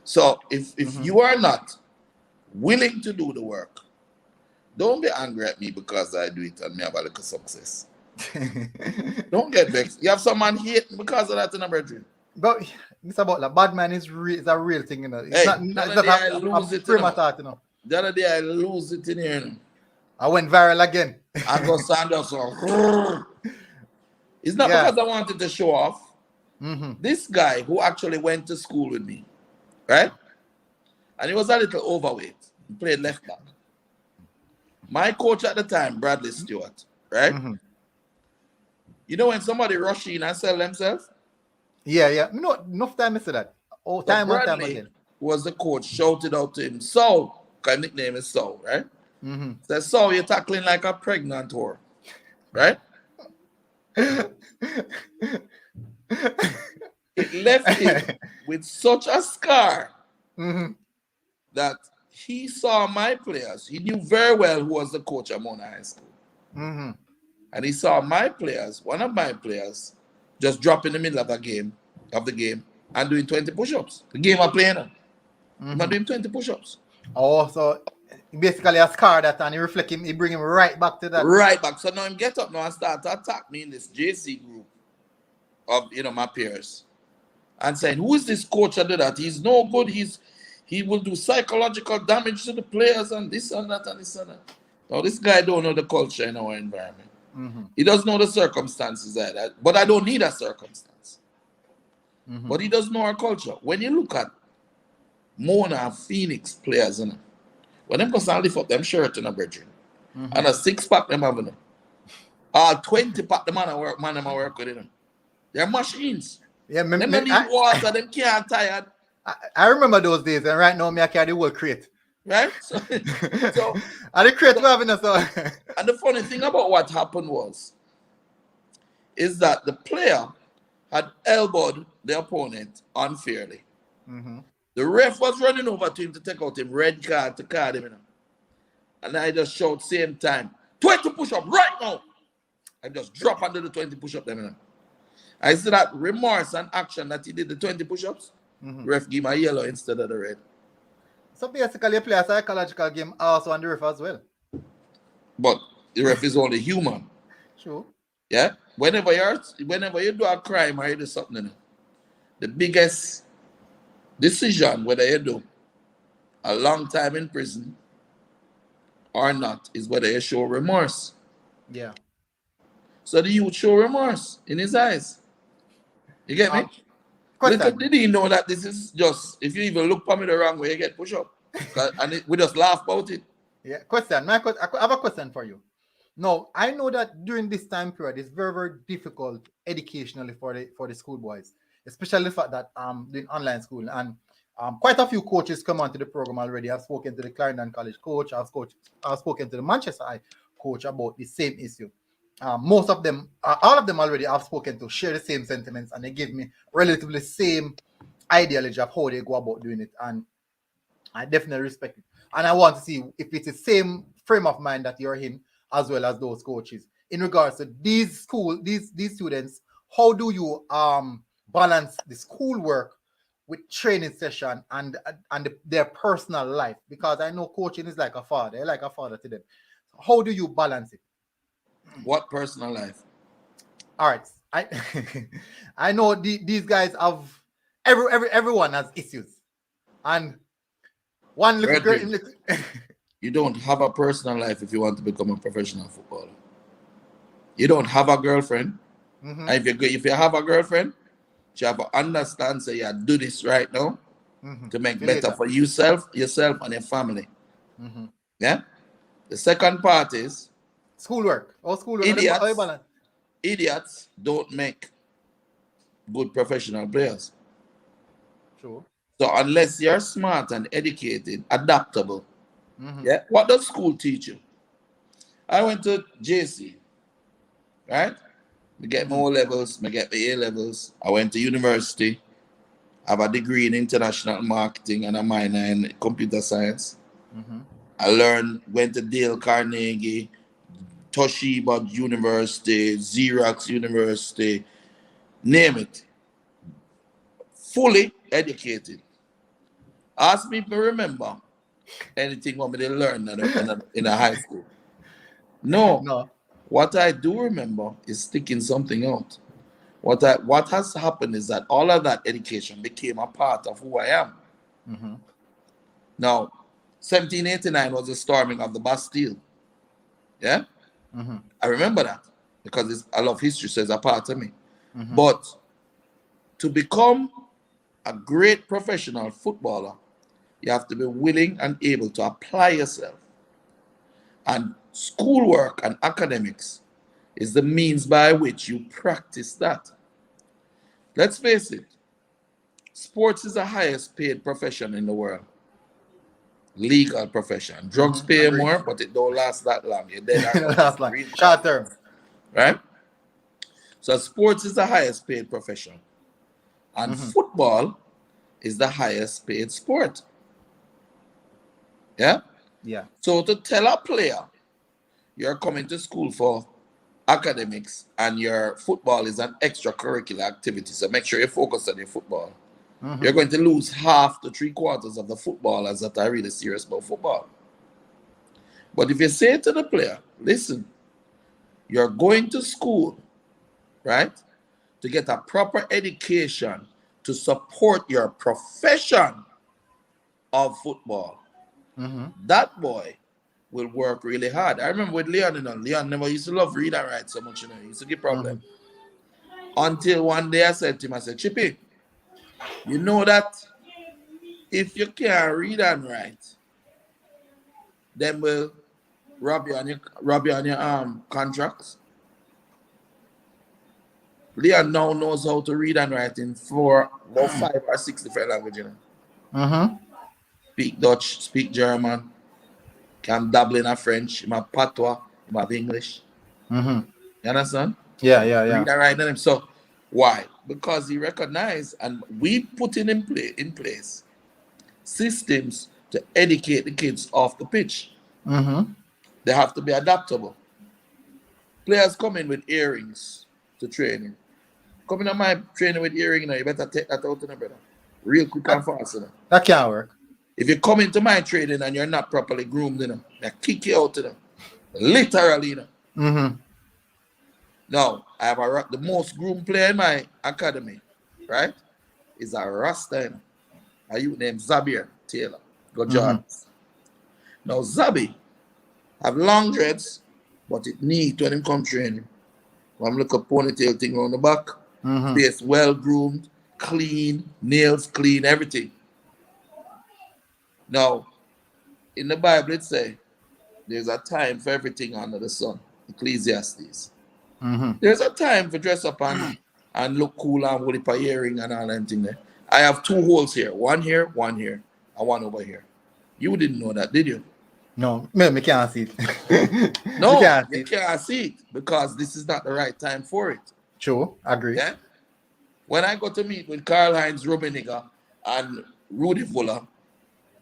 So if you are not willing to do the work, don't be angry at me because I do it and me have a little success. Don't get vexed. You have someone hate because of that in a bedroom. But Mr. Butler, bad man is a real thing, you know. It's not a frame of thought, you know. The other day I lose it in here. You know. I went viral again. I go stand up so. It's not because I wanted to show off. This guy who actually went to school with me, right? And he was a little overweight. He played left back. My coach at the time, Bradley Stewart, right? You know when somebody rush in and sell themselves? Yeah. No, enough time I said that. Oh, time and time again. Was the coach, shouted out to him, "So," because nickname is So, right? Says, "So, you're tackling like a pregnant whore," right? It left him with such a scar that he saw my players. He knew very well who was the coach at Mona High School. And he saw my players, one of my players, just drop in the middle of the game, and doing 20 push-ups. The game I'm playing on. I'm doing 20 push-ups. Oh, so basically a scar that, and he bring him right back to that. Right back. So now him get up now and start to attack me in this JC group of my peers. And saying, who is this coach that do that? He's no good. He will do psychological damage to the players and this and that and this and that. Now this guy don't know the culture in our environment. He doesn't know the circumstances like that. But I don't need a circumstance. But he doesn't know our culture. When you look at Mona and Phoenix players, when them go and lift up them shirt in a brethren, and a 6-pack them having them, or 20-pack the man I work with them. They're machines. Yeah, them don't need water, them can't tired. I remember those days, and right now I carry the whole crate. Right? So and the crate having us. And the funny thing about what happened was, is that the player had elbowed the opponent unfairly. Mm-hmm. The ref was running over to him to take out him red card to card him. And I just showed same time, 20 push-up right now. I just drop under the 20 push-up them. I see that remorse and action that he did the 20 push-ups. Ref give him a yellow instead of the red. So basically you play a psychological game also on the ref as well. But the ref is only human. True. Yeah? Whenever you do a crime or you do something, the biggest decision whether you do a long time in prison or not is whether you show remorse. Yeah. So the youth show remorse in his eyes. You get me? Little did he know that this is just, if you even look for me the wrong way, you get push up. And we just laugh about it. Yeah. Question. I have a question for you. Now, I know that during this time period, it's very, very difficult educationally for the schoolboys, especially the fact that doing online school. And quite a few coaches come onto the program already. I've spoken to the Clarendon College coach. I've spoken to the Manchester High coach about the same issue. Most of them, all of them already I've spoken to share the same sentiments, and they give me relatively same ideology of how they go about doing it. And I definitely respect it. And I want to see if it's the same frame of mind that you're in, as well as those coaches. In regards to these students, how do you balance the schoolwork with training session and their personal life? Because I know coaching is like a father. They're like a father to them. How do you balance it? What personal life? All right. I know these guys have everyone has issues. And one little girl you don't have a personal life if you want to become a professional footballer. You don't have a girlfriend. And if you have a girlfriend, you have to understand, say, you do this right now to make better for yourself and your family. Yeah? The second part is schoolwork. Idiots don't make good professional players. True. So unless you're smart and educated, adaptable, yeah. What does school teach you? I went to JC, right? I get my O levels, I get my A levels. I went to university. I have a degree in international marketing and a minor in computer science. I went to Dale Carnegie, Toshiba University, Xerox University, name it. Fully educated. Ask me if I remember anything what me learn in a high school. No. What I do remember is sticking something out. What has happened is that all of that education became a part of who I am. Now, 1789 was the storming of the Bastille. Yeah? I remember that because I love history, so it's a part of me. But to become a great professional footballer, you have to be willing and able to apply yourself. And schoolwork and academics is the means by which you practice that. Let's face it, sports is the highest paid profession in the world. Legal profession. Drugs pay more, but it don't last that long. You're dead short term. Right? So sports is the highest paid profession. And football is the highest paid sport. Yeah? Yeah. So to tell a player you're coming to school for academics and your football is an extracurricular activity, so make sure you focus on your football. You're going to lose half to 3/4 of the footballers that are really serious about football. But if you say to the player, listen, you're going to school, right, to get a proper education to support your profession of football, that boy will work really hard. I remember with Leon, Leon never used to love read and write so much, he used to get problem. Until one day I said to him, I said, Chippy, you know that if you can't read and write, then we'll rob you on your contracts. Leon now knows how to read and write in about 5 or 6 different languages. Speak Dutch, speak German, can dabble in a French, in my patois, in my English. You understand? Yeah. Read and write them. So why? Because he recognized and we put in place systems to educate the kids off the pitch. Mm-hmm. They have to be adaptable. Players come in with earrings to training. Coming on my training with earring, you better take that out, brother. Real quick and fast, That can't work. If you come into my training and you're not properly groomed, they kick you out, Literally, Mm-hmm. Now, I have the most groomed player in my academy, right? Is a Rasta, a youth named Zabir Taylor. Go Jordans. Now, Zabi have long dreads, but it neat when him come training. One look a ponytail thing on the back, face well groomed, clean, nails clean, everything. Now, in the Bible it say there's a time for everything under the sun. Ecclesiastes. There's a time for dress up and look cool and with a earring and all that thing there. I have 2 holes here, one here, and one over here. You didn't know that, did you? No, me can't see it. No, you can't see it because this is not the right time for it. True, agree. Yeah. When I go to meet with Karl-Heinz Rummenigge and Rudy Fuller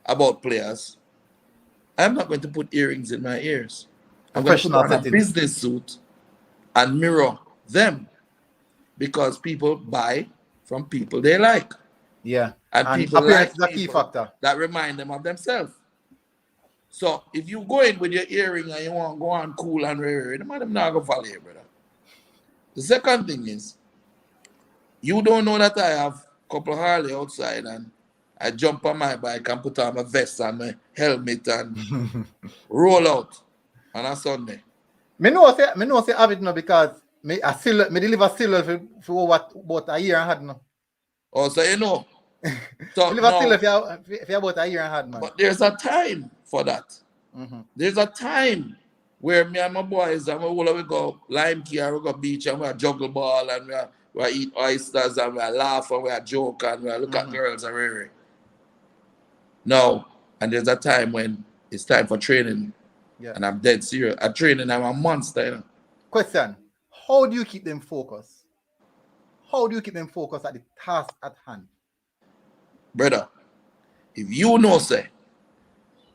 about players, I'm not going to put earrings in my ears. I'm going to put on a business suit and mirror them because people buy from people they like. Yeah. And people like the key factor that remind them of themselves. So if you go in with your earring and you want to go on cool and rare, the man not going to follow you, brother. The second thing is, you don't know that I have a couple of Harley outside and I jump on my bike and put on my vest and my helmet and roll out on a Sunday. Me know say have it now because me deliver still for about a year and a half now. Oh, so you know. So deliver still if you about a year and a half, man. But there's a time for that. There's a time where me and my boys and we go lime key and we go beach and we juggle ball and we eat oysters and we laugh and we joke and we look at girls and rare. No, and there's a time when it's time for training. Yeah. And I'm dead serious. At training, I'm a monster. Question: how do you keep them focused? How do you keep them focused at the task at hand? Brother, if you know, say,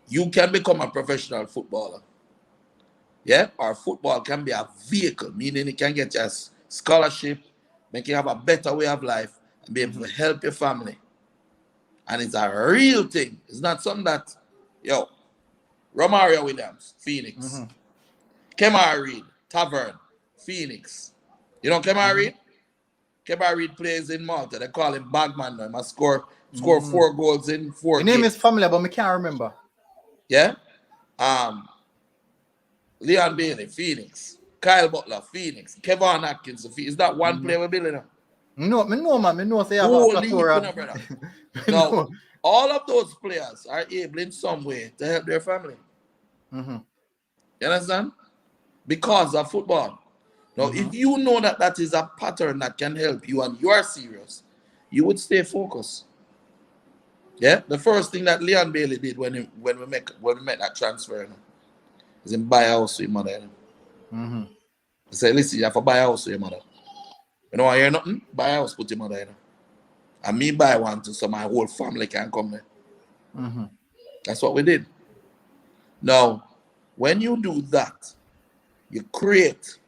you can become a professional footballer. Yeah? Or football can be a vehicle, meaning it can get you a scholarship, make you have a better way of life, and be able to help your family. And it's a real thing. It's not something that, Romario Williams, Phoenix. Kemar Reed, Tavern, Phoenix. You know Kemar Reed? Kemar Reed plays in Malta. They call him Bagman. He must score 4 goals in 4 games. His name is familiar, but I can't remember. Yeah? Leon Bailey, Phoenix. Kyle Butler, Phoenix. Kevin Atkins, Phoenix. Is that one player we're building up? No, man. I know say have a plethora. Brother. Now, all of those players are able in some way to help their family. You understand? Because of football. Now, if you know that is a pattern that can help you and you are serious, you would stay focused. Yeah? The first thing that Leon Bailey did when we met that transfer is him buy a house with your mother. He said, listen, you have to buy a house with your mother. You don't want to hear nothing? Buy a house, put your mother in. And me buy one too, so my whole family can come there. That's what we did. Now, when you do that, you create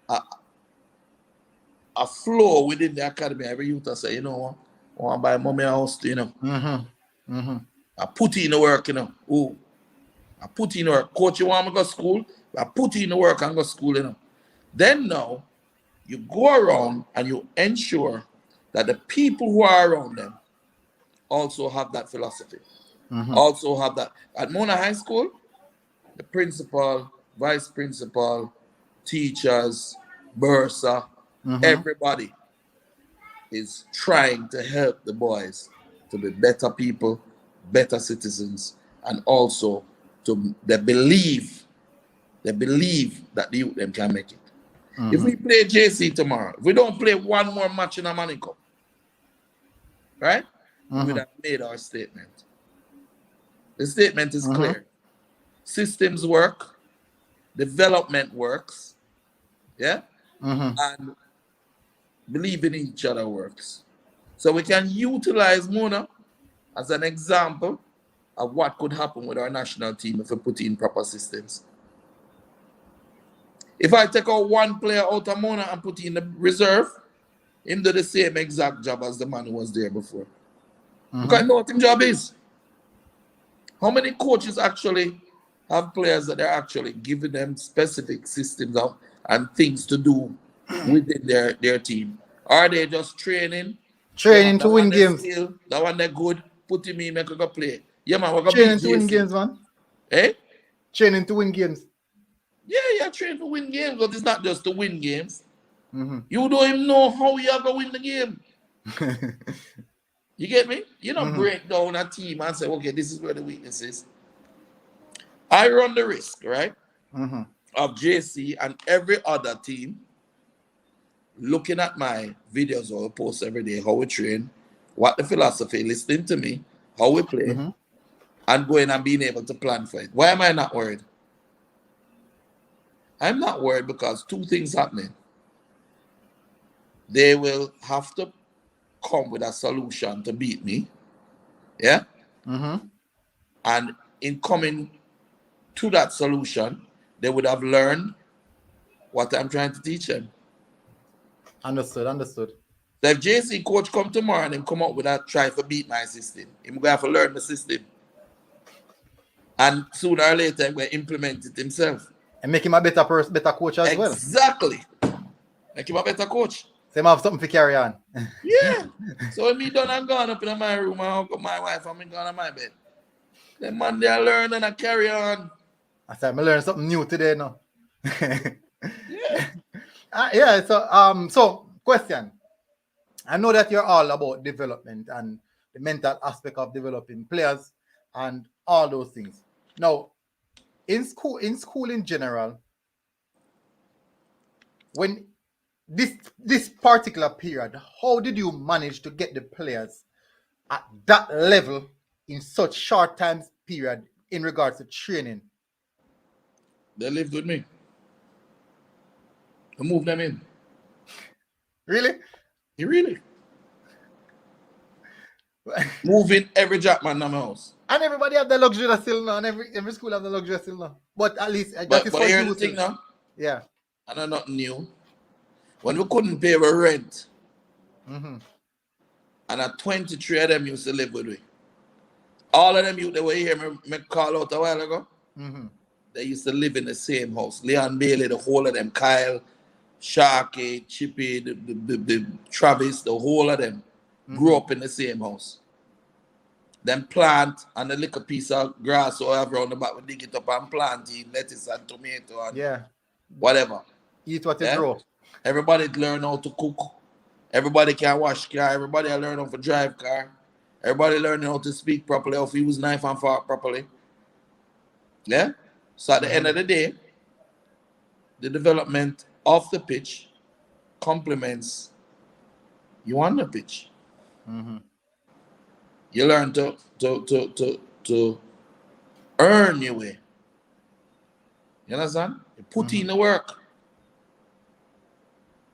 a flow within the academy. Every youth will say, you know what? I want to buy mommy a house too, I put in the work, I put in the work. Coach, you want me to go to school? I put in the work and go to school, Then now, you go around and you ensure that the people who are around them also have that philosophy. Also have that. At Mona High School, the principal, vice principal, teachers, Bursa, everybody is trying to help the boys to be better people, better citizens, and also they believe that the youth them can make it. If we play JC tomorrow, if we don't play one more match in a Money Cup, right? We would have made our statement. The statement is clear. Systems work, development works, yeah? and believing in each other works. So we can utilize Mona as an example of what could happen with our national team if we put in proper systems. If I take out one player out of Mona and put in the reserve, him do the same exact job as the man who was there before. Because I know what his job is. How many coaches actually have players that are actually giving them specific systems and things to do within their team? Are they just training? Yeah, man, Training to that win one they games. skill, that one they good, put him in, make a go play. Yeah, man, we're going to Training beat to win JC. games, man. Eh? Training to win games. Yeah, train to win games, but it's not just to win games. You don't even know how you're going to win the game. You get me? You don't break down a team and say, okay, this is where the weakness is. I run the risk, right, of JC and every other team looking at my videos or posts every day, how we train, what the philosophy, listening to me, how we play, and going and being able to plan for it. Why am I not worried? I'm not worried because two things happening. They will have to come with a solution to beat me. Yeah? And in coming to that solution, they would have learned what I'm trying to teach them. Understood. So if JC coach come tomorrow and him come up with that try to beat my system, he's going to have to learn the system. And sooner or later, he's going to implement it himself. And make him a better coach as well. Exactly. Make him a better coach. So him have something to carry on. Yeah. So when me done and gone up in my room, I hook up my wife and me gone on my bed. The man they learn and I carry on. I said, I learned something new today now. Yeah. So question. I know that you're all about development and the mental aspect of developing players and all those things. Now, in school in general, when this particular period, how did you manage to get the players at that level in such short time period in regards to training? They lived with me. I moved them in. Really? Really? Moving every Jackman in my house. And everybody have the luxury still now, and every school have the luxury still now. But at least But here's the thing now. Yeah. And I'm not new. When we couldn't pay our rent, and at 23 of them used to live with me. All of them you they were here me call out a while ago. They used to live in the same house. Leon Bailey, the whole of them, Kyle, Sharky, Chippy, the Travis, the whole of them grew up in the same house. Then plant and a little piece of grass or whatever on the back, we dig it up and plant in lettuce and tomato and whatever. Eat what you grow. Everybody learn how to cook. Everybody can wash car. Everybody learn how to drive car. Everybody learn how to speak properly, how to use knife and fork properly. Yeah? So at the end of the day, the development off the pitch complements you on the pitch. You learn to earn your way. You understand? You put in the work.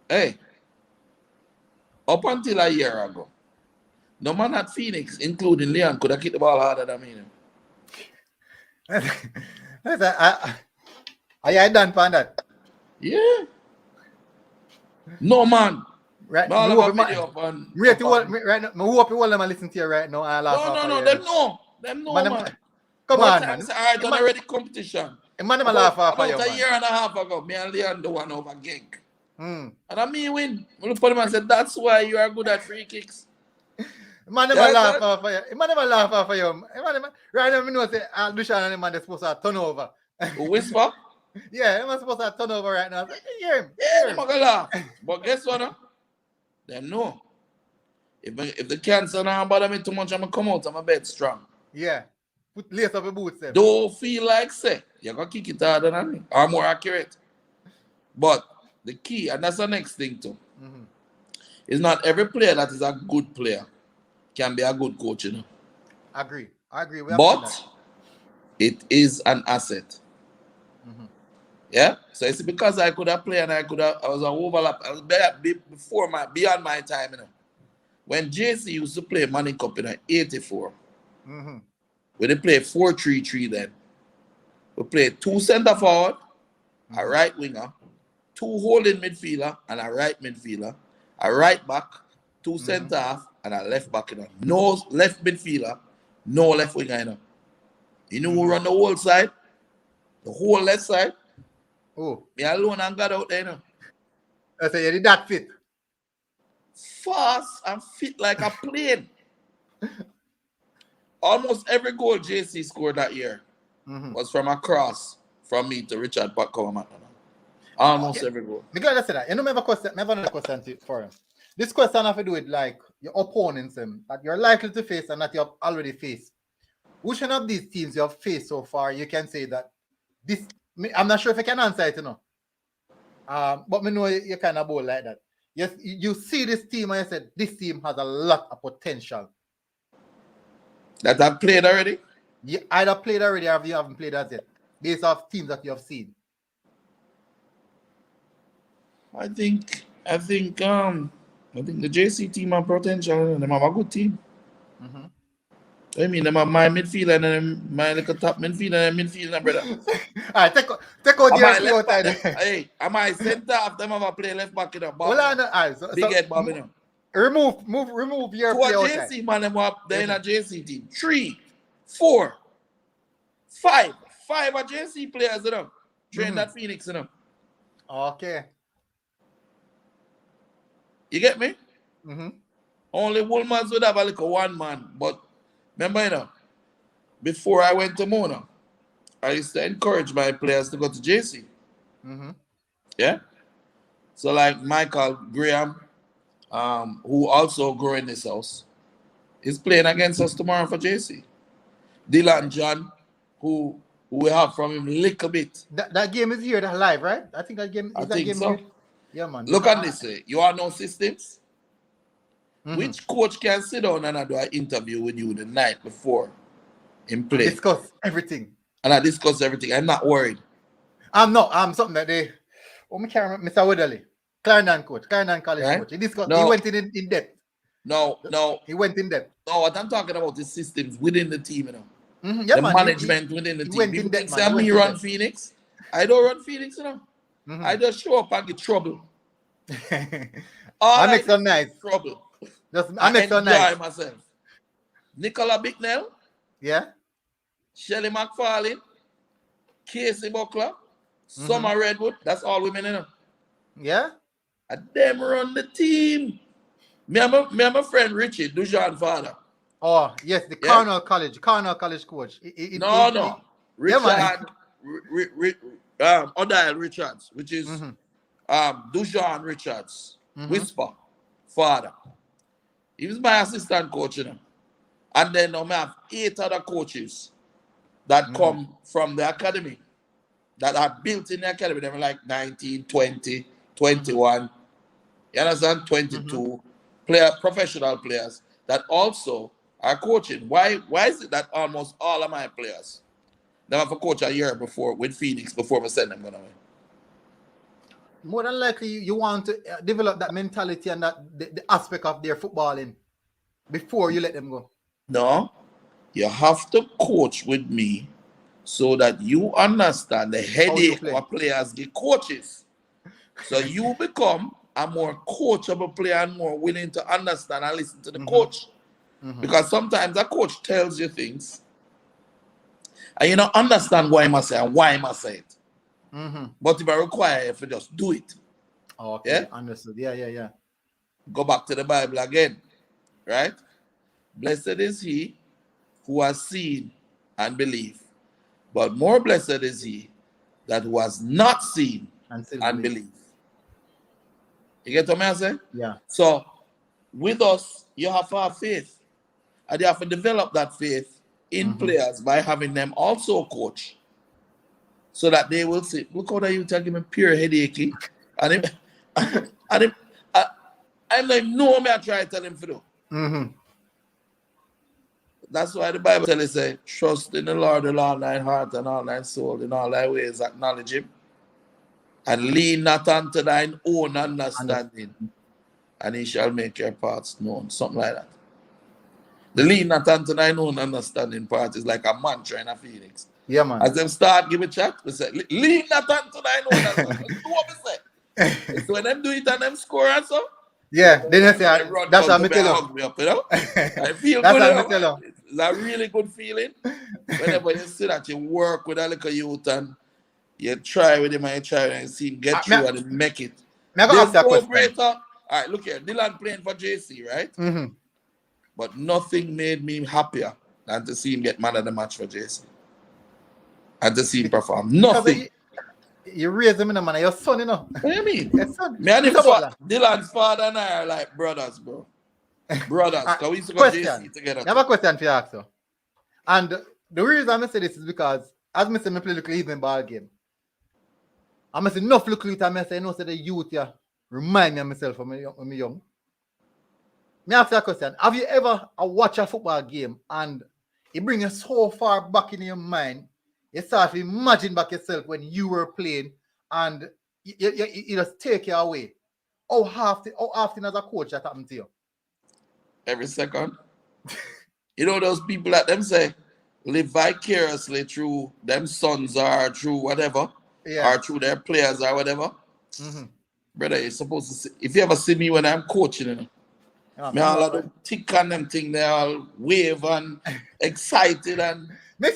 Hey, up until a year ago, no man at Phoenix, including Leon, could have kicked the ball harder than me. Are you done for that? Yeah. No man. Right. No, I hope you all them listen to you right now. No, them know. Them know, man. Come on, man. I done already competition. About a year and a half ago, me and Leon the one over Genk. And I me win. I look at him and said, that's why you are good at free kicks. Man never laugh off for you. Man never laugh off for you. Right now, I know say Dushan and the man is supposed to turn over. Whisper? Yeah, I'm supposed to turn over right now. I hear him. Yeah, I'm gonna laugh. But guess what? Them know. If the cancer now bother me too much, I'm gonna come out of my bed strong. Yeah. Put lace up your boots. Don't feel like say you're gonna kick it harder than me. Or more accurate. But the key, and that's the next thing too, is not every player that is a good player can be a good coach, you know. Agree. But it is an asset. Yeah. So it's because I could have played and I was an overlap. I was beyond my time, When JC used to play Money Cup in 84, Mm-hmm. we did play 4-3-3 then. We played 2 centre forward, a right winger, 2 holding midfielder and a right midfielder, a right back, 2 centre half and a left back, No left midfielder, no left winger, You know who run the whole side? The whole left side? Oh. Me alone and got out there, I say you did that fit. Fast and fit like a plane. Almost every goal JC scored that year was from a cross from me to Richard Pacoma. Almost every goal. Because I said that, I have another question for him. This question have to do with like your opponents that you're likely to face and that you have already faced. Which one of these teams you have faced so far, you can say that this, I'm not sure if I can answer it, but me know you kind of bold like that. Yes, you see this team and you said this team has a lot of potential. That I've played already? You either played already or you haven't played as yet, based off teams that you have seen. I think the JC team have potential and they have a good team. I mean, them have my midfielder and then my little top midfielder and midfielder, brother. Alright, take out the out there. Hey, am I centre half them have a play left back in the Well, big head Bob, remove your play to a outside. JC man, them up there in a JC team. 3, 4, 5. 5 are JC players, Train that Phoenix, Okay. You get me? Only Woolmans would have a little one man. But remember, before I went to Mona, I used to encourage my players to go to JC. Yeah? So like Michael Graham, who also grew in this house, is playing against us tomorrow for JC. Dylan John, who we have from him a little bit. That game is here, that live, right? I think that game I think so. Here? Yeah, man. Look at this. You all know systems? Which coach can sit down and do an interview with you the night before in play? Discuss everything. And I discuss everything. I'm not worried. I'm something that they. Oh, me can't remember. Mr. Wedderly, Clarendon College coach. He went in depth. No. He went in depth. No, what I'm talking about is systems within the team, Yeah, the man, management within the team. Went People in depth, think me run Phoenix. I don't run Phoenix, I just show up and get trouble. I make some nice trouble. I make some nice. Enjoy myself. Nicola Bicknell. Yeah. Shelly McFarlane. Casey Buckler. Summer Redwood. That's all women, Yeah. And them run the team. Me and my friend Richie, Dujan father. Oh, yes, the Cornell College coach. No. Richard, Odile Richards, which is Dujan Richards, Whisper, father. He was my assistant coach, And then I have 8 other coaches that come from the academy, that are built in the academy. They were like 19, 20, 21, you understand? 22 professional players that also are coaching. Why is it that almost all of my players, they have a coach a year before with Phoenix before we send them going away? More than likely, you want to develop that mentality and that the aspect of their footballing before you let them go. No, you have to coach with me so that you understand the headache of players get coaches. So you become a more coachable player and more willing to understand and listen to the coach. Because sometimes a coach tells you things and you don't understand why I must say and why I must say it. But if I require you to just do it. Okay, yeah? Understood. Yeah. Go back to the Bible again, right? Blessed is he who has seen and believed, but more blessed is he that who has not seen and believed. You get what I'm saying? Yeah. So with us, you have to have faith. And you have to develop that faith in players by having them also coach. So that they will say, look how you tell him a pure headache. And I'm like, no, I try to tell him to do. That's why the Bible tells us, trust in the Lord with all thine heart and all thine soul, in all thy ways, acknowledge him. And lean not unto thine own understanding, and he shall make your paths known. Something like that. The lean not unto thine own understanding part is like a mantra in a Phoenix. Yeah, man. As them start give a chat, we say, lean not unto thine own understanding. Do what we say. So when them do it and them score and so, yeah, then you say, that's how I tell you. Hug me up, you know? I feel that's good. How I tell you. It's a really good feeling. Whenever you see that you work with a little youth and you try with him and you try and see him get through and make it. There's no greater. All right, look here. Dylan playing for JC, right? Mm-hmm. But nothing made me happier than to see him get man of the match for JC. And to see him perform. Nothing. You raise him in a man, your son, you know. What do you mean? Your son. Me and Dylan's father and I are like brothers, bro. Brothers. Because we used to go JC together. I have a question for you, Axel. And the reason I say this is because as I say, I play look evening ball game. I say enough look at me say, no, say the youth here remind me of myself when I'm young. Me ask you a question. Have you ever watched a football game and it brings you so far back in your mind, you start to imagine back yourself when you were playing and you just take you away? How often as a coach that happened to you? Every second. You know those people that them say live vicariously through them sons or through whatever, or through their players or whatever. Mm-hmm. Brother, you're supposed to see, if you ever see me when I'm coaching, you know, me all of them tick on them thing, they all wave and excited and. I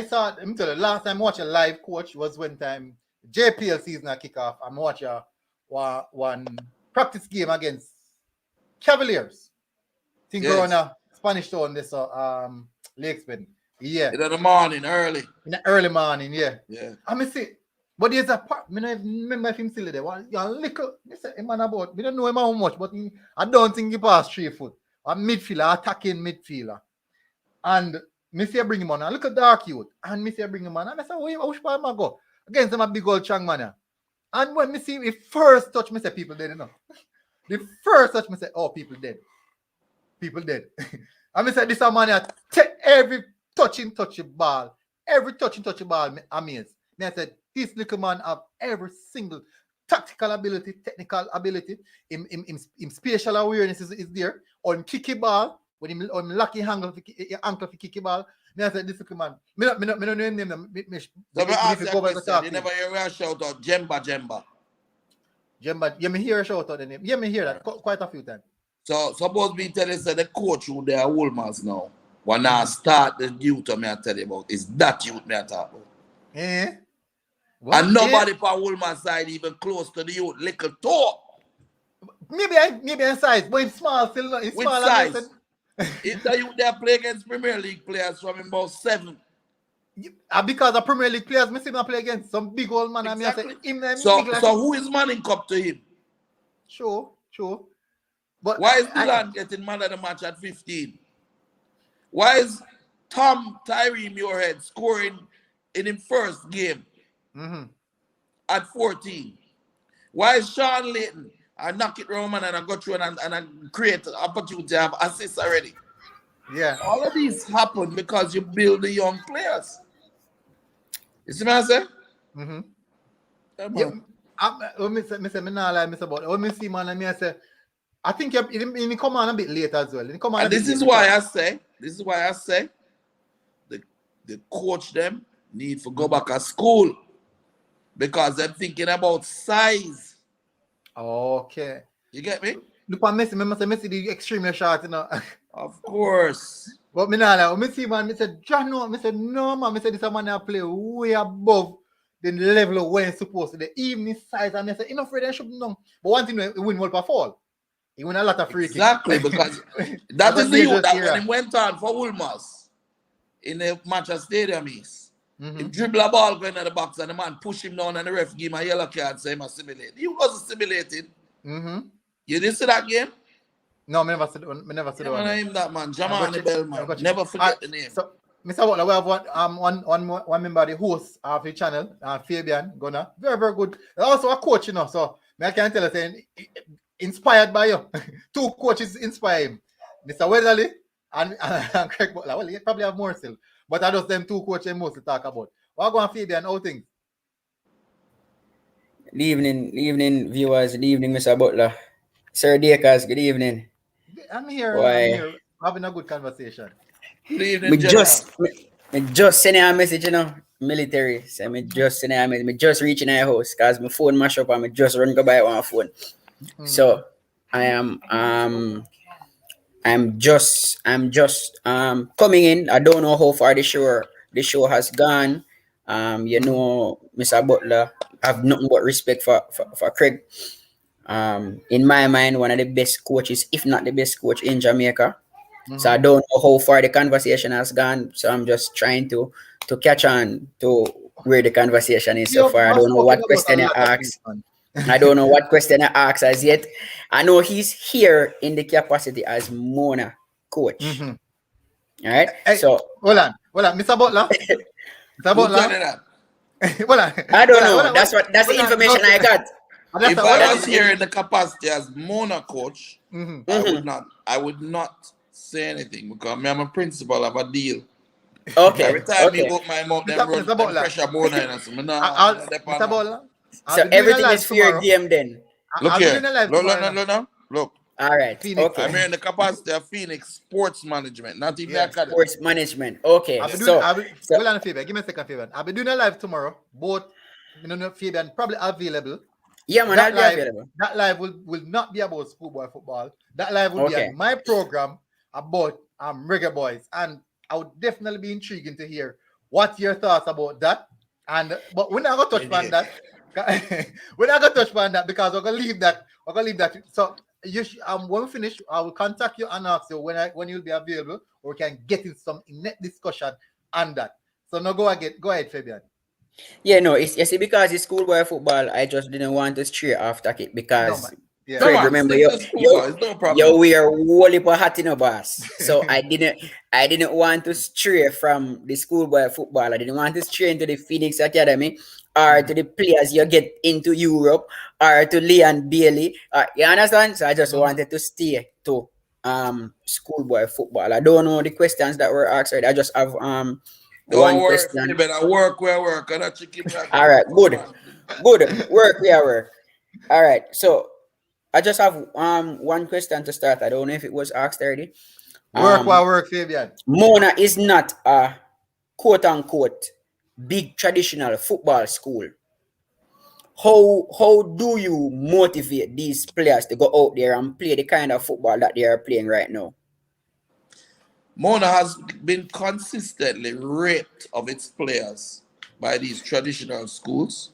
saw them tell you, last time I watched a live coach was when time JPL season kick off. I'm watching one practice game against Cavaliers. Think we're on a Spanish town this Lake Spin. Yeah. In the morning, early. In the early morning, yeah. Yeah. I mean see, but there's a part, I don't remember if him still there. One little, I say man about, we don't know him how much, but I don't think he passed 3 foot. A midfielder, attacking midfielder. And me say bring him on. I look at dark youth. And me say bring him on. And I say, which part am I go? Against him a big old chang man. And when me see it first touch, me say people dead, you know. The first touch, me say, oh, people dead. People dead. And me say this a man take every touch the ball. Every touch the ball, me amazed. Me I said, this little man have every single tactical ability, technical ability, in spatial awareness is there. On kicky ball, when him lucky ankle for kicky ball, me I said, this little man. Me don't know him name. So me ask you a question. You never hear a shout out Jemba. Jemba, yeah, me hear a shout out the name. Yeah, me hear that quite a few times. So suppose me tell you say the coach who they are Woolmans now. When I start the youth me I tell you about, is that youth me I talk about. Eh? And nobody from Woolman's side even close to the youth. Little talk. Maybe in size, but in small still not. Which size? If the youth they play against Premier League players from about 7. Because the Premier League players, me see them play against some big old man. Exactly. So who is manning up to him? Sure. But why is Dylan getting man of the match at 15? Why is Tyree Muirhead scoring in his first game at 14? Why is Sean Layton? I knock it Roman and I go through and I create an opportunity to have assists already. Yeah. All of these happen because you build the young players. You see what I say? Mm-hmm. When me see man, I say, I think he come on a bit late as well. And this is why I say, the coach them need to go back to school because they're thinking about size. Okay. You get me? Look at Messi. Messi the extremely short, you know. Of course. But me now, me see man, me say, John, no, me say, no man, me say this man now play way above the level of where he's supposed to. The evening size, and me say, enough for them should know. But one thing, he win World fall. He win a lot of free kicks. Exactly, because that is the youth that when he went on for Woolmers in the Manchester Stadium East. He dribble a ball going at the box and the man push him down and the ref give him a yellow card say him assimilate. He wasn't assimilating. You didn't see that game? No, I never see that one. Never name that man. Jamani Bellman. Never forget the name. So, Mr. Butler, we have one member, the host of the channel, Fabian Gunner. Very, very good. Also a coach, you know. So I can tell you, saying, inspired by you. 2 coaches inspire him. Mr. Weatherly and Craig Butler. Well, he probably have more still. But I just them 2 coaches mostly talk about. What go on Fabian, how things? evening, viewers. Good evening, Mr. Butler. Sir Dakers, good evening. I'm Why? here having a good conversation. Good Me evening, General. just, me just sending a message, military. So me just sending a message. Me just reaching our house because my phone mash up and me just run go buy one phone. Mm-hmm. So I am I'm just coming in. I don't know how far the show has gone. Mm-hmm. Mr. Butler, I have nothing but respect for Craig. In my mind, one of the best coaches, if not the best coach in Jamaica. So Mm-hmm. I don't know how far the conversation has gone. So I'm just trying to catch on to where the conversation is so You far. I must don't know spoken what about a question you lot of things, asked. man. I don't know what question I asked as yet. I know he's here in the capacity as Mona coach. Mm-hmm. All right. Hey, So hold on, Mr. Butler. Mr. Who tell Butler. you that? hold on, I don't know. hold That's the on. information I got. That's If hold I on. That was is here in the capacity as Mona coach, Mm-hmm. I would not say anything because I'm a principal of a deal. Every okay. time you Okay. open my mouth, them run Mr. them Butler. pressure Mona and I say, I'll, no depend Mr. on. Butler. I'll So be doing a everything is live fair tomorrow. game then. Look I'll be here. doing a live Look, tomorrow. look, look, look. Look. All right. Phoenix. Okay. I'm here in the capacity of Phoenix Sports Management, not even the Yeah. academy. Sports management. Okay. I'll be doing. So I'll be. so Hold on, Fabian. Give me a second, Fabian. I'll be doing a live tomorrow. Both, Fabian probably available. yeah, man, That I'll be live, available. that live will not be about schoolboy football. That live will be Okay. on my program about Reggae Boyz, and I would definitely be intriguing to hear what your thoughts about that. And but we're not gonna touch Yeah. on that. we're not gonna touch on that because we're gonna leave that. We're gonna leave that. So when we finish, I will contact you and ask you when you'll be available, or we can get in some in-net discussion on that. So now go ahead, Fabian. Yeah, no, it's you see because it's schoolboy football, I just didn't want to stray off topic No because man. Yeah. Come Craig, on, remember stick to schoolboys, no problem. you wear whole heap of hat in a boss. So I didn't want to stray from the schoolboy football. I didn't want to stray into the Phoenix Academy or to Mhm. the players you get into Europe or to Leon Bailey. You understand? So I just Mhm. wanted to stay to schoolboy football. I don't know the questions that were asked. Right? I just have Don't one worry, question. Philip. I work where I work. And that chicken breast. All right, Come good, on. good work. We are work. All right, so I just have one question to start. I don't know if it was asked already. Work Um, while work, Fabian. Mona is not a quote unquote big traditional football school. How do you motivate these players to go out there and play the kind of football that they are playing right now? Mona has been consistently raped of its players by these traditional schools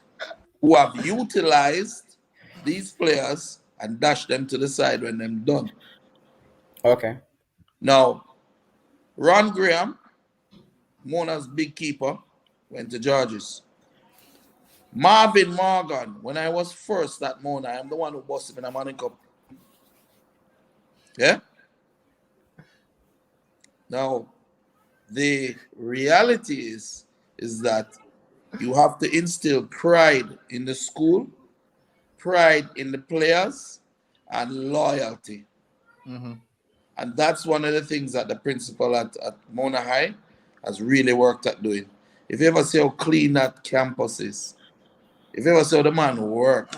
who have utilized these players and dashed them to the side when they're done. Okay. Now, Ron Graham, Mona's big keeper, went to Georges. Marvin Morgan, when I was first at Mona, I'm the one who busted him in a Money Cup. Yeah? Now, the reality is that you have to instill pride in the school, pride in the players, and loyalty. Mm-hmm. And that's one of the things that the principal at Mona High has really worked at doing. If you ever see how clean that campus is, if you ever see how the man work,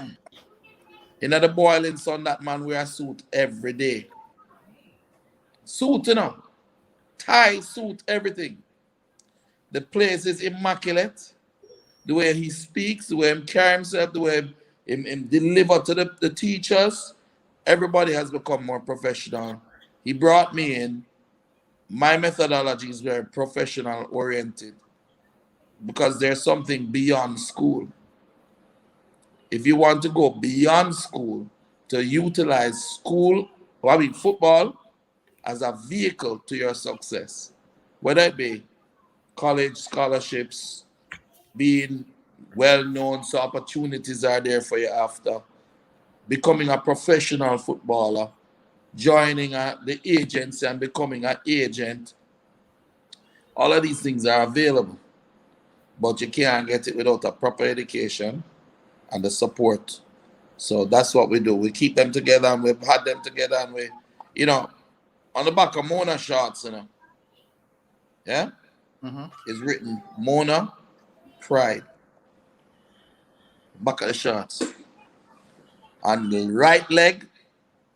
in the boiling sun, that man wear a suit every day. Suit, tie, suit, everything. The place is immaculate. The way he speaks, the way he carry himself, the way he deliver to the teachers, everybody has become more professional. He brought me in. My methodology is very professional oriented because there's something beyond school. If you want to go beyond school to utilize school, football as a vehicle to your success, whether it be college scholarships, being well known so opportunities are there for you after, becoming a professional footballer, joining the agency and becoming an agent, all of these things are available. But you can't get it without a proper education and the support. So that's what we do. We keep them together and we've had them together and on the back of Mona shorts, yeah, Mm-hmm. is written Mona Pride. Back of the shorts. And the right leg,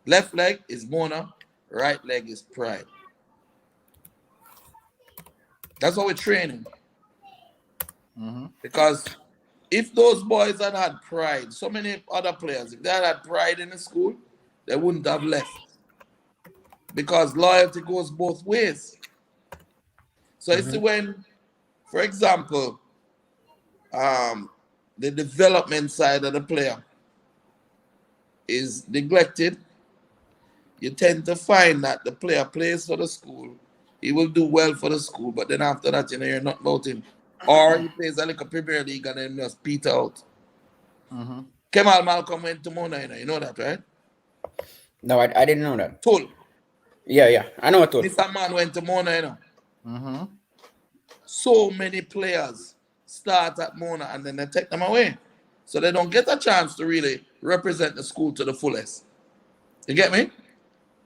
left leg is Mona, right leg is Pride. That's how we're training. Because if those boys had pride, so many other players, if they had pride in the school, they wouldn't have left. Because loyalty goes both ways. So you see when, for example, the development side of the player is neglected, you tend to find that the player plays for the school, he will do well for the school, but then after that, you're not about him. Or he plays a little Premier League and then just peter out. Kemal Malcolm went to Mona, you know that, right? No, I didn't know that. Tull. Yeah, I know Tull. Mr. Man went to Mona, you know. So many players start at Mona and then they take them away. So they don't get a chance to really represent the school to the fullest. You get me?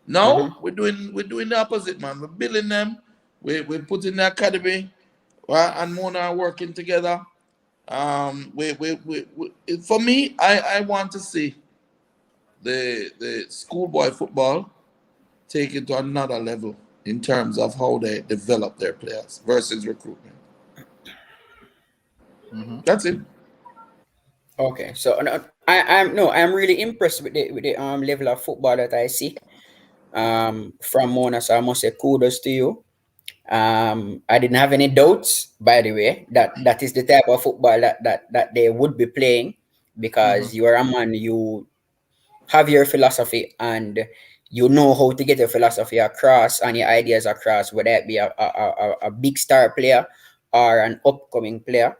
Now we're doing the opposite, man. We're building them. We're putting the academy and Mona are working together. For me, I want to see the schoolboy football take it to another level in terms of how they develop their players versus recruitment. That's it. Okay, so I'm really impressed with the level of football that I see from Mona. So I must say kudos to you. I didn't have any doubts, by the way, that is the type of football that they would be playing, because you are a man, you have your philosophy and you know how to get your philosophy across and your ideas across, whether it be a big star player or an upcoming player.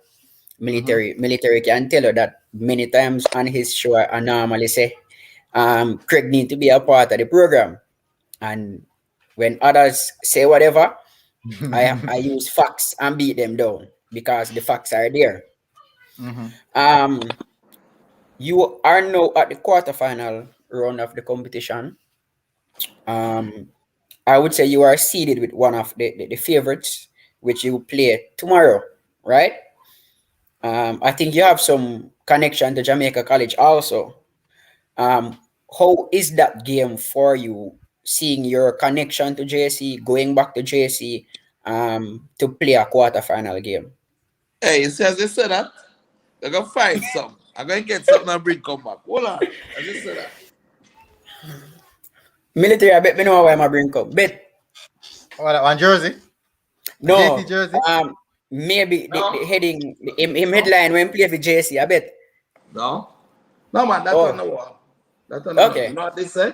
Military can tell you that many times on his show. I normally say, Craig need to be a part of the program, and when others say whatever, I use facts and beat them down because the facts are there. You are now at the quarterfinal round of the competition. I would say you are seeded with one of the favorites, which you play tomorrow, right? I think you have some connection to Jamaica College also. How is that game for you? Seeing your connection to JC, going back to JC, to play a quarterfinal game. Hey, you see, as you said that, they're going to find some. I'm going to get something and bring come back. Hold on. As you said that. Military, I bet me know why I'm bring up. Bet. What, one jersey? No. JC jersey? Maybe the heading, him headline when play for JC, I bet. No, man, that's on the wall. That's on the wall. You know what they say?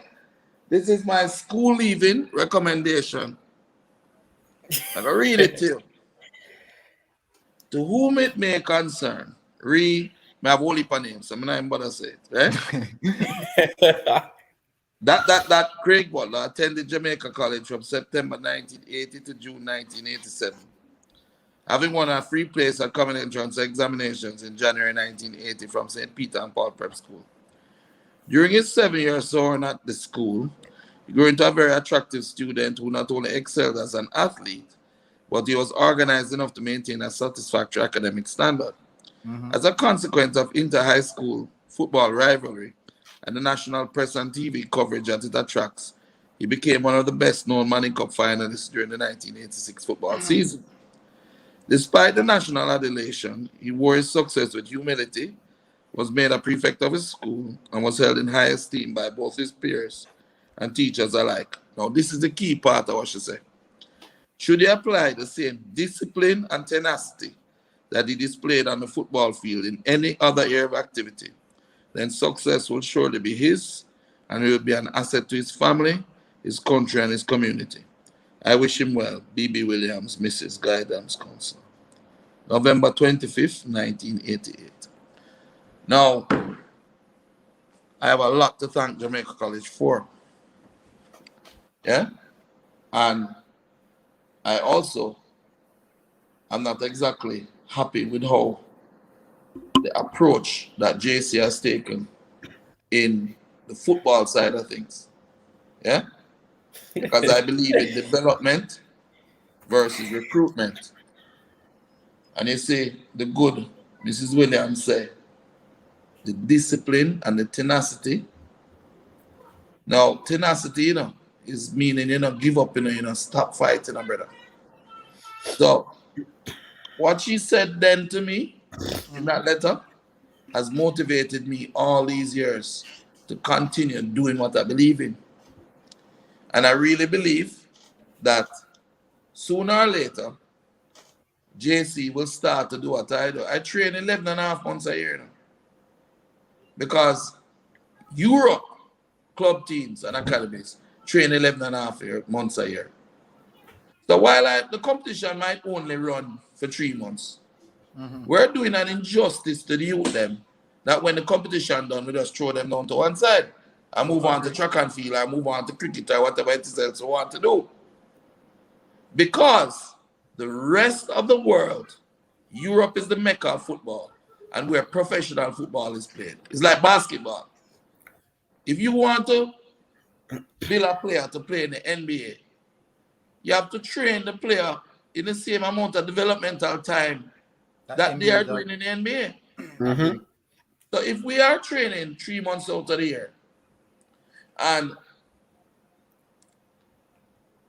This is my school leaving recommendation. I'm going to read it to you. To whom it may concern, may have only per name, so I'm not even bother say it, right? that Craig Butler attended Jamaica College from September 1980 to June 1987. Having won a free place at common entrance examinations in January 1980 from St. Peter and Paul Prep School. During his 7 years sojourn at the school, he grew into a very attractive student who not only excelled as an athlete, but he was organized enough to maintain a satisfactory academic standard. As a consequence of inter-high school football rivalry and the national press and TV coverage that it attracts, he became one of the best-known Manning Cup finalists during the 1986 football season. Despite the national adulation, he wore his success with humility, was made a prefect of his school, and was held in high esteem by both his peers and teachers alike. Now, this is the key part of what she said. Should he apply the same discipline and tenacity that he displayed on the football field in any other area of activity, then success will surely be his, and he will be an asset to his family, his country, and his community. I wish him well. B.B. Williams, Mrs. Guidance Counselor. November 25th, 1988. Now, I have a lot to thank Jamaica College for. Yeah? And I also am not exactly happy with how the approach that JC has taken in the football side of things. Yeah? Because I believe in development versus recruitment. And you see, the good Mrs. Williams said, the discipline and the tenacity Now, tenacity, is meaning, give up, stop fighting, brother. So, what she said then to me in that letter has motivated me all these years to continue doing what I believe in. And I really believe that sooner or later, JC will start to do what I do. I train 11 and a half months a year now. Because Europe club teams and academies train 11 and a half months a year. So while the competition might only run for 3 months, we're doing an injustice to the youth them that when the competition done, we just throw them down to one side and move on to track and field and move on to cricket or whatever it is else we want to do. Because the rest of the world, Europe is the mecca of football and where professional football is played. It's like basketball. If you want to build a player to play in the NBA, you have to train the player in the same amount of developmental time that they are doing in the NBA. Mm-hmm. So if we are training 3 months out of the year and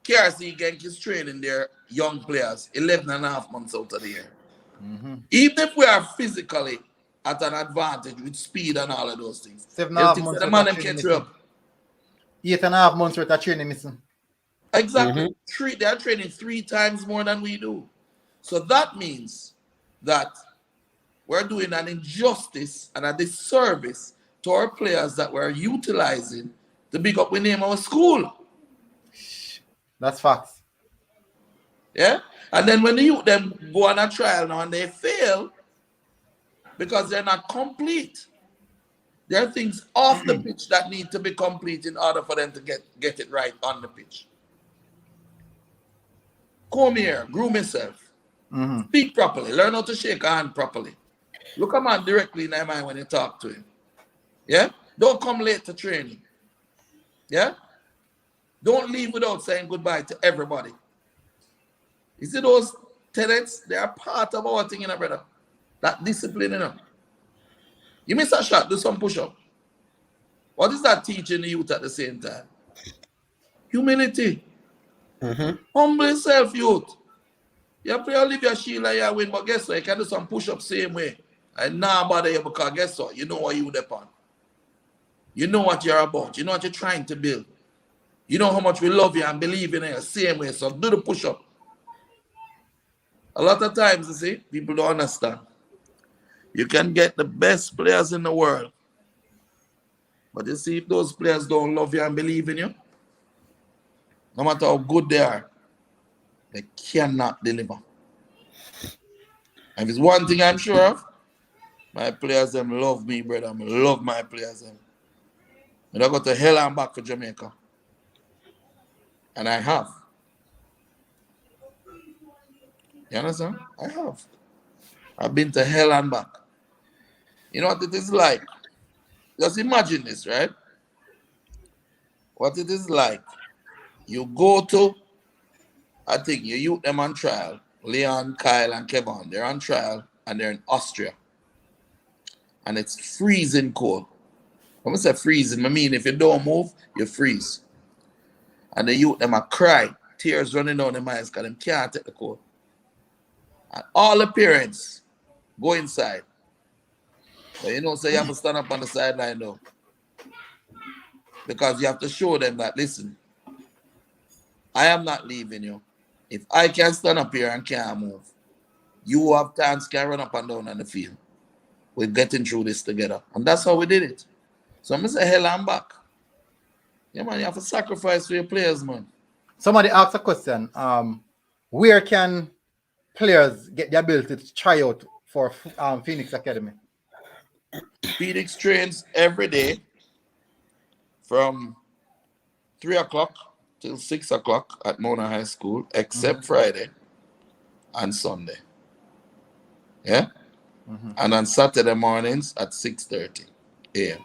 KRC Genk is training their young players 11 and a half months out of the year, even if we are physically at an advantage with speed and all of those things, 7.5 months. The man them catch you up. 8.5 months worth of training missing. Exactly. They are training 3 times more than we do. So that means that we're doing an injustice and a disservice to our players that we're utilizing to big up the name of our school. That's facts. Yeah? And then when the youth them go on a trial now and they fail because they're not complete. There are things off the pitch that need to be complete in order for them to get it right on the pitch. Come here, groom yourself. Speak properly. Learn how to shake a hand properly. Look a man directly in their mind when you talk to him. Yeah? Don't come late to training. Yeah? Don't leave without saying goodbye to everybody. You see those tenets? They are part of our thing, brother. That discipline, You miss a shot, do some push-up. What is that teaching the youth at the same time? Humility. Humble yourself, youth. You play Olivia Sheila, you win, but guess what? You can do some push-ups same way. And now bother you because guess what? You know what you're upon. You know what you're about. You know what you're trying to build. You know how much we love you and believe in you the same way. So do the push-up. A lot of times, you see, people don't understand. You can get the best players in the world. But you see, if those players don't love you and believe in you, no matter how good they are, they cannot deliver. And if it's one thing I'm sure of, my players them love me, brother. I love my players them. And I go to hell and back for Jamaica. And I have. You understand? I have. I've been to hell and back. You know what it is like? Just imagine this, right? What it is like. You go to, I think you youth them on trial. Leon, Kyle, and Kevin, they're on trial and they're in Austria. And it's freezing cold. When I say freezing, I mean if you don't move, you freeze. And the youth them a cry, tears running down their eyes because they can't take the cold. And all the parents go inside. But so you have to stand up on the sideline though. Because you have to show them that, listen, I am not leaving you. If I can stand up here and can't move, you have times can run up and down on the field. We're getting through this together. And that's how we did it. So I'm going to say, hell, I'm back. Yeah, man, you have to sacrifice for your players, man. Somebody asked a question. Where can players get the ability to try out for Phoenix Academy? Phoenix trains every day from 3 o'clock till 6 o'clock at Mona High School, except Friday and Sunday. Yeah? And on Saturday mornings at 6:30 a.m.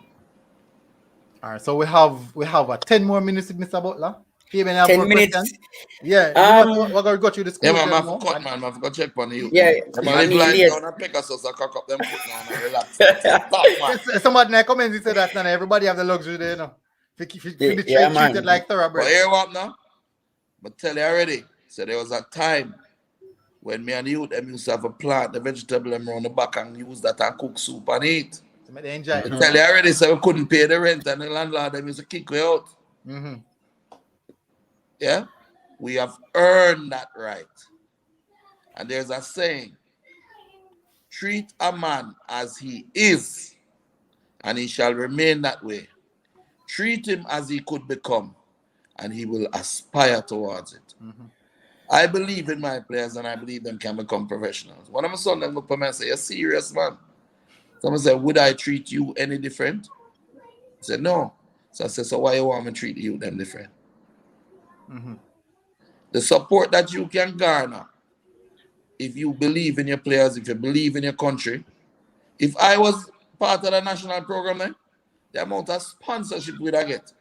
All right, so we have 10 more minutes with Mr. Butler. 10 minutes. Question. Yeah, we're going to go through the school. Yeah, man, I forgot, man. I forgot to check on you. Yeah, man. Lying down and Pegasus, I cock up them foot now and relax. Stop, man. Somebody in the comments said that now everybody have the luxury there, If you Yeah, be yeah, treated man. like But thoroughbred. hear what now? But tell you already. So there was a time when me and the youth them used to have a plant, the vegetable them around the back and use that and cook soup and eat. So make they enjoy I it. tell you already, so we couldn't pay the rent and the landlord them used to kick we out. Mm-hmm. Yeah? We have earned that right. And there's a saying, treat a man as he is, and he shall remain that way. Treat him as he could become, and he will aspire towards it. Mm-hmm. I believe in my players, and I believe them can become professionals. One of my son them look at me and say, "You're serious, man." Someone said, "Would I treat you any different?" I said, "No." So I said, "So why you want me to treat you them different?" Mm-hmm. The support that you can garner, if you believe in your players, if you believe in your country. If I was part of the national program, then the amount of sponsorship we'd get.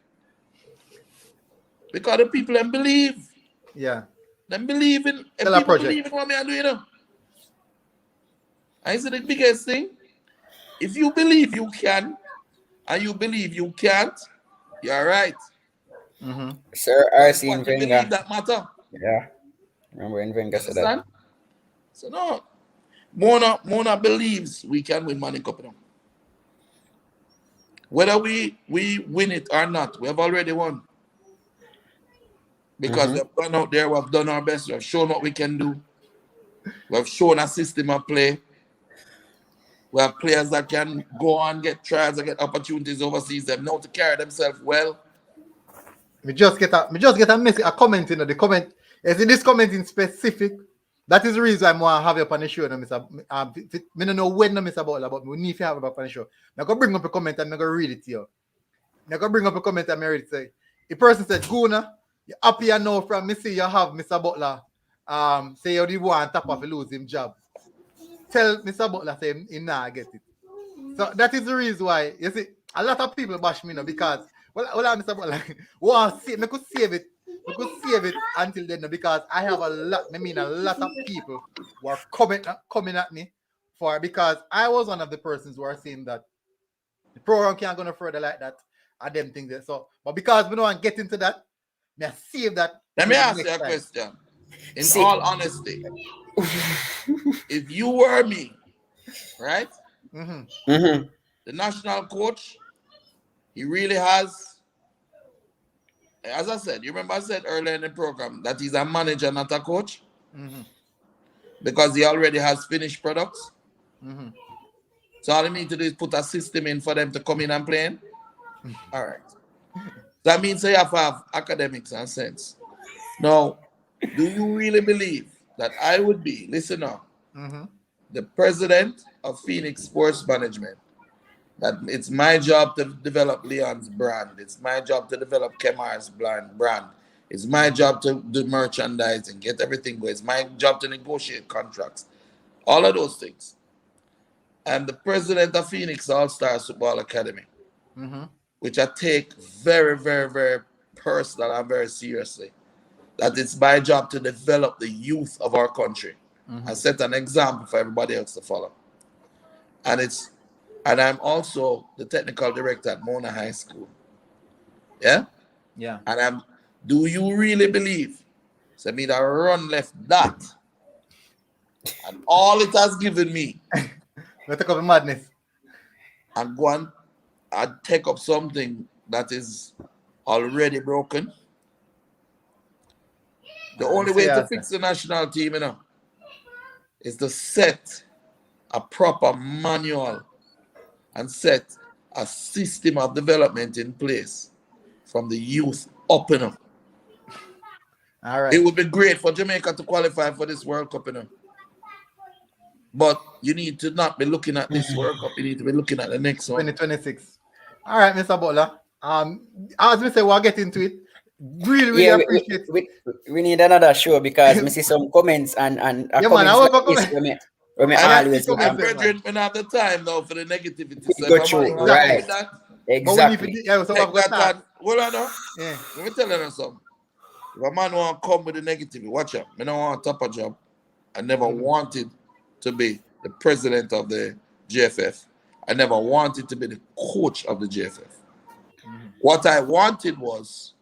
Because the people them believe. Yeah. Them believe in, and Tell a people project. believe in what me I do, you know. I say the biggest thing, if you believe you can, and you believe you can't, you're right. Mm-hmm. Sir But it's Arsene what you believe Wenger. that matter. Yeah. Remember when Wenger said that? Understand? So no. Mona believes we can win Money Cup. You know. Whether we win it or not, we have already won. Because we have gone out there, we have done our best, we have shown what we can do. We have shown a system of play. We have players that can go on, get trials, and get opportunities overseas. Them know to carry themselves well. Me just get a message, a comment in the comment. You see this comment in specific. That is the reason I'm want to have you up on the show, no, Mr. Me don't know when, no, Mr. Butler, but we need to have you up on the show. I'm going to bring up a comment and I'm going to read it to you. I'm going to bring up a comment and I'm read it to you. The person said, Guna, you're happy I know from me see you have Mr. Butler say you're the one top of lose him job. Tell Mr. Butler say he nah get it. So that is the reason why, you see, a lot of people bash me now because, well, Mr. Butler, I could save it. I could save it until then because I have a lot of people who are coming at me because I was one of the persons who are saying that the program can't go no further like that and them things there. So, but because we don't want to get into that, I save that. Let me till the ask you next a time. question. In See. all honesty, if you were me, right? Mm-hmm. The national coach, he really has, as I said, you remember I said earlier in the program that he's a manager, not a coach, Mm-hmm. because he already has finished products. Mm-hmm. So all he need to do is put a system in for them to come in and play in. All right. That means you have to have academics and sense. Now, do you really believe that I would be, listen now, Mm-hmm. the president of Phoenix Sports Management, that it's my job to develop Leon's brand. It's my job to develop Kemar's brand. It's my job to do merchandising, get everything going. It's my job to negotiate contracts. All of those things. I'm the president of Phoenix All-Stars Football Academy, Mm-hmm. which I take very, very, very personal and very seriously. That it's my job to develop the youth of our country and set an example for everybody else to follow. And I'm also the technical director at Mona High School. Yeah? Yeah. And do you really believe? So me that run left that. And all it has given me, Let's talk about madness. and go and I'd take up something that is already broken. The only way to fix the national team, is to set a proper manual and set a system of development in place from the youth up. All right. It would be great for Jamaica to qualify for this World Cup, But you need to not be looking at this World Cup. You need to be looking at the next one. 2026. All right, Mr. Butler. As we say, we'll get into it. Really appreciate it. We need another show because we see some comments and Yeah, man, I comments will like this when we I always see I'm comments, brethren, we don't have the time now for the negativity. So go if a man through, want to right. do that, Exactly. So take we've got that that. Well, I know. Yeah. Let me tell you something. If a man want to come with the negativity, watch out. I don't want to top a job. I never wanted to be the president of the GFF. I never wanted to be the coach of the GFF. What I wanted was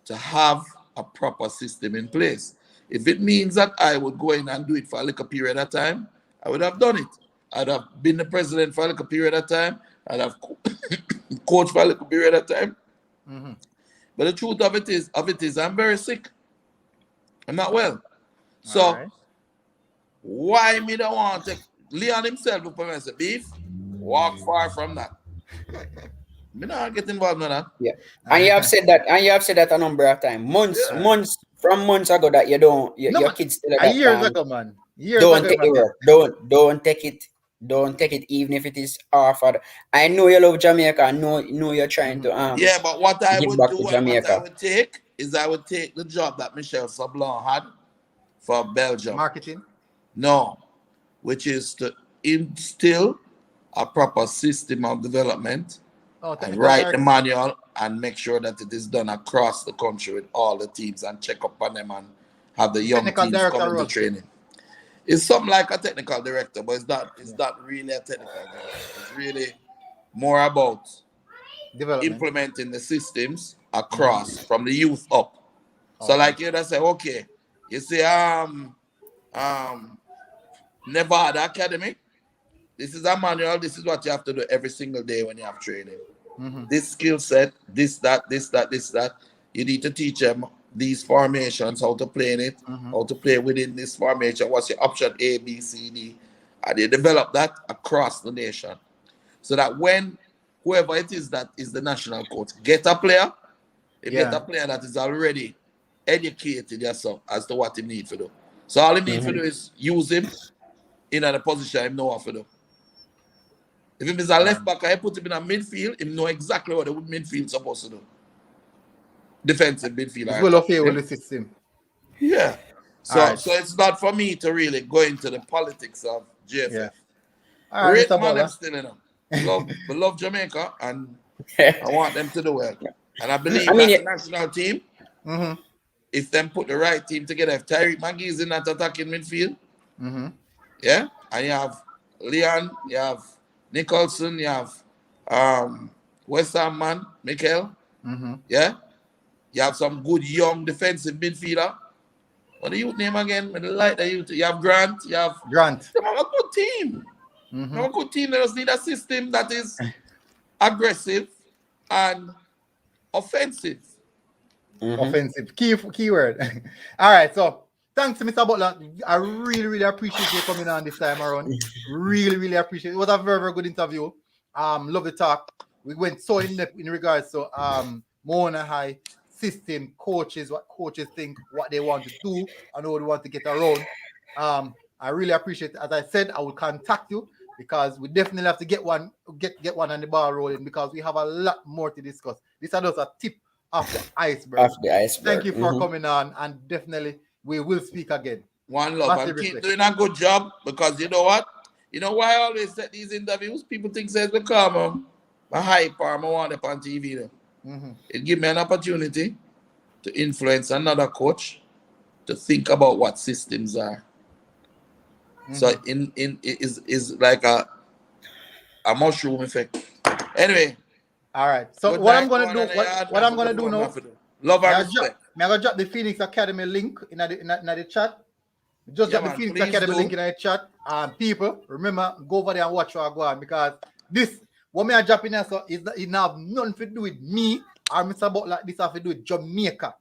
to have a proper system in place. If it means that I would go in and do it for a little period of time, I would have done it. I'd have been the president for a little period of time. I'd have coached for a little period of time. Mm-hmm. But the truth of it is, I'm very sick. I'm not well. So Alright. why me don't want to? Leon himself will put me and say, Beef, walk far from that. Me not get involved in that. Yeah. And you have said that a number of times. Months ago that you don't your man, kids still at that years time. ago, man. Years Don't ago, take man. the work. Don't take it. Don't take it even if it is offered. I know you love Jamaica. I know you're trying to Yeah, but what I give would back do to and what I Jamaica. would take is I would take the job that Michel Sablon had for Belgium. Marketing. No, which is to instill a proper system of development Oh, and technical write the director. manual and make sure that it is done across the country with all the teams and check up on them and have the young Technical teams director come into role. training. It's something like a technical director, but it's not really a technical director. It's really more about Development. implementing the systems across from the youth up. So Okay. like you just say, okay, you see Nevada Academy. This is a manual. This is what you have to do every single day when you have training. Mm-hmm. This skill set, this, that. You need to teach them these formations, how to play in it, how to play within this formation, what's your option A, B, C, D. And they develop that across the nation. So that when whoever it is that is the national coach get a player, they get a player that is already educated yourself as to what he needs to do. So all he needs to do is use him in a position he know what to do. If he is a left back, I put him in a midfield, he know exactly what the midfield is supposed to do. Defensive midfield. It's well okay with the system. Yeah. So Alright. so it's not for me to really go into the politics of JFF. Yeah. All right, Great Mr. man, Butler. I'm still in them. We love Jamaica and I want them to do well. And I believe that the national team, if them put the right team together, if Tyreek Magee is in that attacking midfield, yeah, and you have Leon, you have Nicholson, you have West Ham man, Mikel, yeah, you have some good young defensive midfielder. What the youth name again? I like the youth. You have Grant, you have Grant. They have a good team. They have a good team. They just need a system that is aggressive and offensive. Offensive. Keyword. All right. So thanks to Mr. Butler. I really appreciate you coming on this time around. Really appreciate it. It was a very good interview. Love the talk. We went so in depth in regards to Mona High system, coaches, what coaches think, what they want to do, and how they want to get around. I really appreciate it. As I said, I will contact you because we definitely have to get one on the ball rolling because we have a lot more to discuss. This is just a tip of the iceberg. Thank you for coming on, and definitely we will speak again. One love. And keep doing a good job because you know what? You know why I always set these interviews? People think says become a hype or I want it on TV. Though. It gives me an opportunity to influence another coach to think about what systems are. So it is like a mushroom effect. Anyway. All right. So what I'm gonna do, what I'm gonna do now? Love and respect. I'm gonna drop the Phoenix Academy link in the chat. Just drop the Phoenix Academy link in the chat. People, remember, go over there and watch what I go on because this what me I drop in there so it have nothing to do with me or Mr. Butler. This have to do with Jamaica.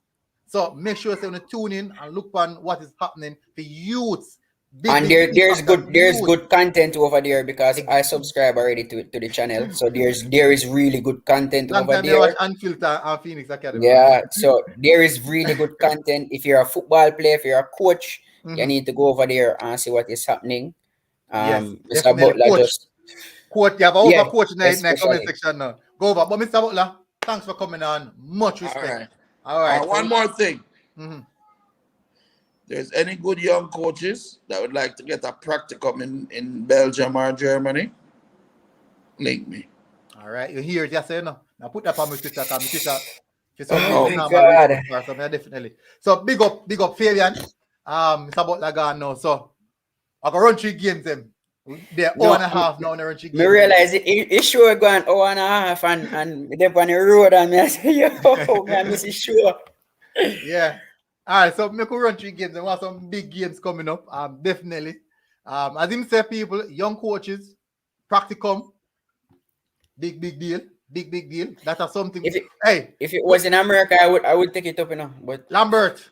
So make sure you tune in and look on what is happening for youths. There's good content over there because I subscribe already to the channel. So there is really good content over there. Watch Unfiltered and Phoenix Academy. Yeah, so there is really good content. If you're a football player, if you're a coach, you need to go over there and see what is happening. Mr. Butler just quote. You have a coach in the comment section now. Go over. But Mr. Butler, thanks for coming on. Much respect. All right. One more thing. There's any good young coaches that would like to get a practicum in Belgium or Germany, link me. All right, you hear it, just say no. Now put that on my Twitter. Definitely. So big up Fabian. It's about Lagan now. So I can run 3 games them. They're No, 1.5 now in the Reggae me game. realize it sure going 1.5 and they're on the road and me I say, yo, me I miss it sure. Yeah. All right, so make we run 3 games. There are some big games coming up. Definitely. As him say, people, young coaches, practicum, big deal. Big deal. That is something. If it Go- was in America, I would take it up, But Lambert.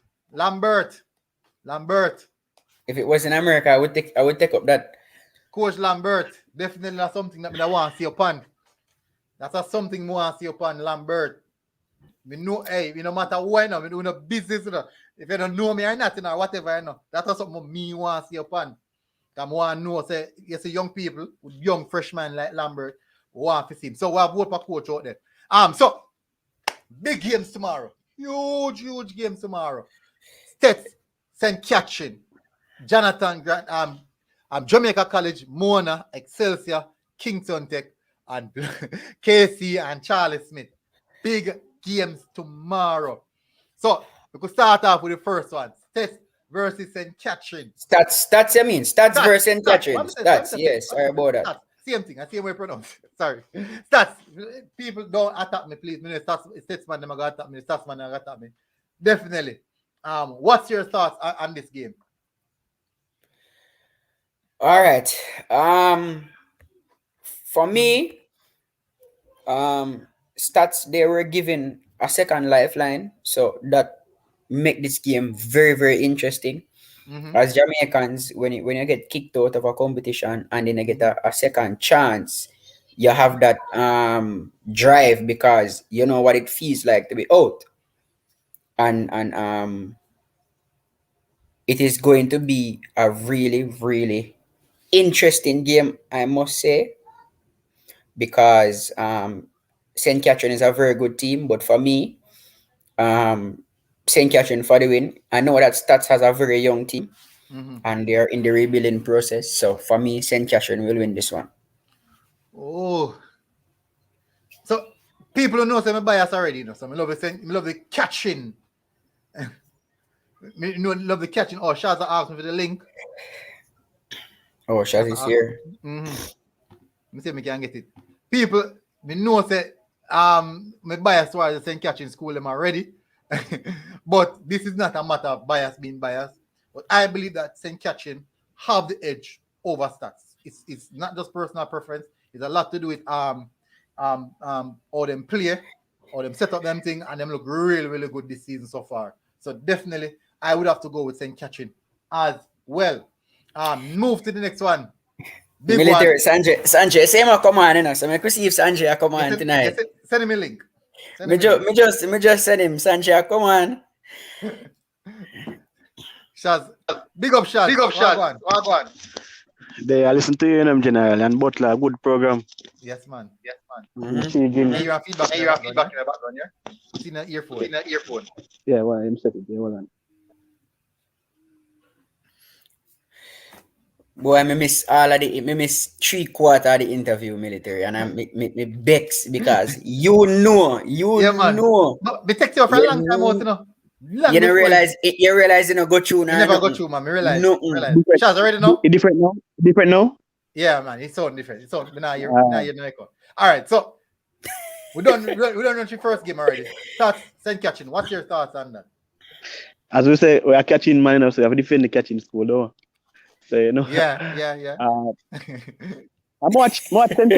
if it was in America, I would take up that. Coach Lambert. Definitely that's something that I want to see upon. That's something more want to see upon Lambert. Me know, no matter what, we do no business, If you don't know me or nothing or whatever, That's something me want to see upon. I want to know, say, you see young people, young freshman like Lambert, want to see him. So we have vote for coach out there. So big games tomorrow. Huge games tomorrow. State, St. Catherine, Jonathan Grant, Jamaica College, Mona, Excelsior, Kingston Tech, and KC and Charlie Smith. Big games tomorrow. So we could start off with the first one. State versus St. Catherine. Stats, I mean. Stats versus St. Catherine. Stats, yes. Sorry about that. Stats. Same thing. I see way pronounce. Sorry. Stats. People don't attack me, please. Statesman, them gonna attack me. Statsman, gonna attack me. Definitely. What's your thoughts on this game? All right. For me, Stats, they were given a second lifeline, so that make this game very, very interesting. As Jamaicans, when you get kicked out of a competition and then you get a second chance, you have that drive because you know what it feels like to be out. And it is going to be a really, really interesting game, I must say, because St. Catherine is a very good team, but for me, St. Catherine for the win. I know that Stats has a very young team and they're in the rebuilding process. So for me, St. Catherine will win this one. Oh. So people don't know say my bias already, So I love the catching. Love the catching. Oh, Shaza asked me for the link. Oh, Shaz is here. Let me see if I can get it. People, me know say my bias towards the St. Catherine school them already. But this is not a matter of bias being biased. But I believe that St. Catherine have the edge over Stats. It's not just personal preference. It's a lot to do with how them play, or them set up them thing, and them look really, really good this season so far. So definitely, I would have to go with St. Catherine as well. Move to the next one. Big Military, one. Sanjay, say my come on, so I could see if Sanjay come on tonight. Send him a link. Me just send him, Sanjay, come on. Shaz, big up Shaz. Wagwan. They listen to you in them general and Butler, good program. Yes, man. Mm-hmm. You have feedback in the background, yeah? It's in an earphone. Yeah, well, I'm set it. Yeah, well done. Boy, I miss all of the, me miss 3/4 of the interview, military, and I me vex because you know. But me take you for a long time out, You don't realize you know go through now. You never go through, man. Me realize. No. Shaz, already know? It different now? Different now? Yeah, man. It's so different. It's so all right, so we don't run the first game already. Thoughts, St. Catherine. What's your thoughts on that? As we say, we are catching man enough, so we have to defend the catching school though. So Yeah. I'm watch St.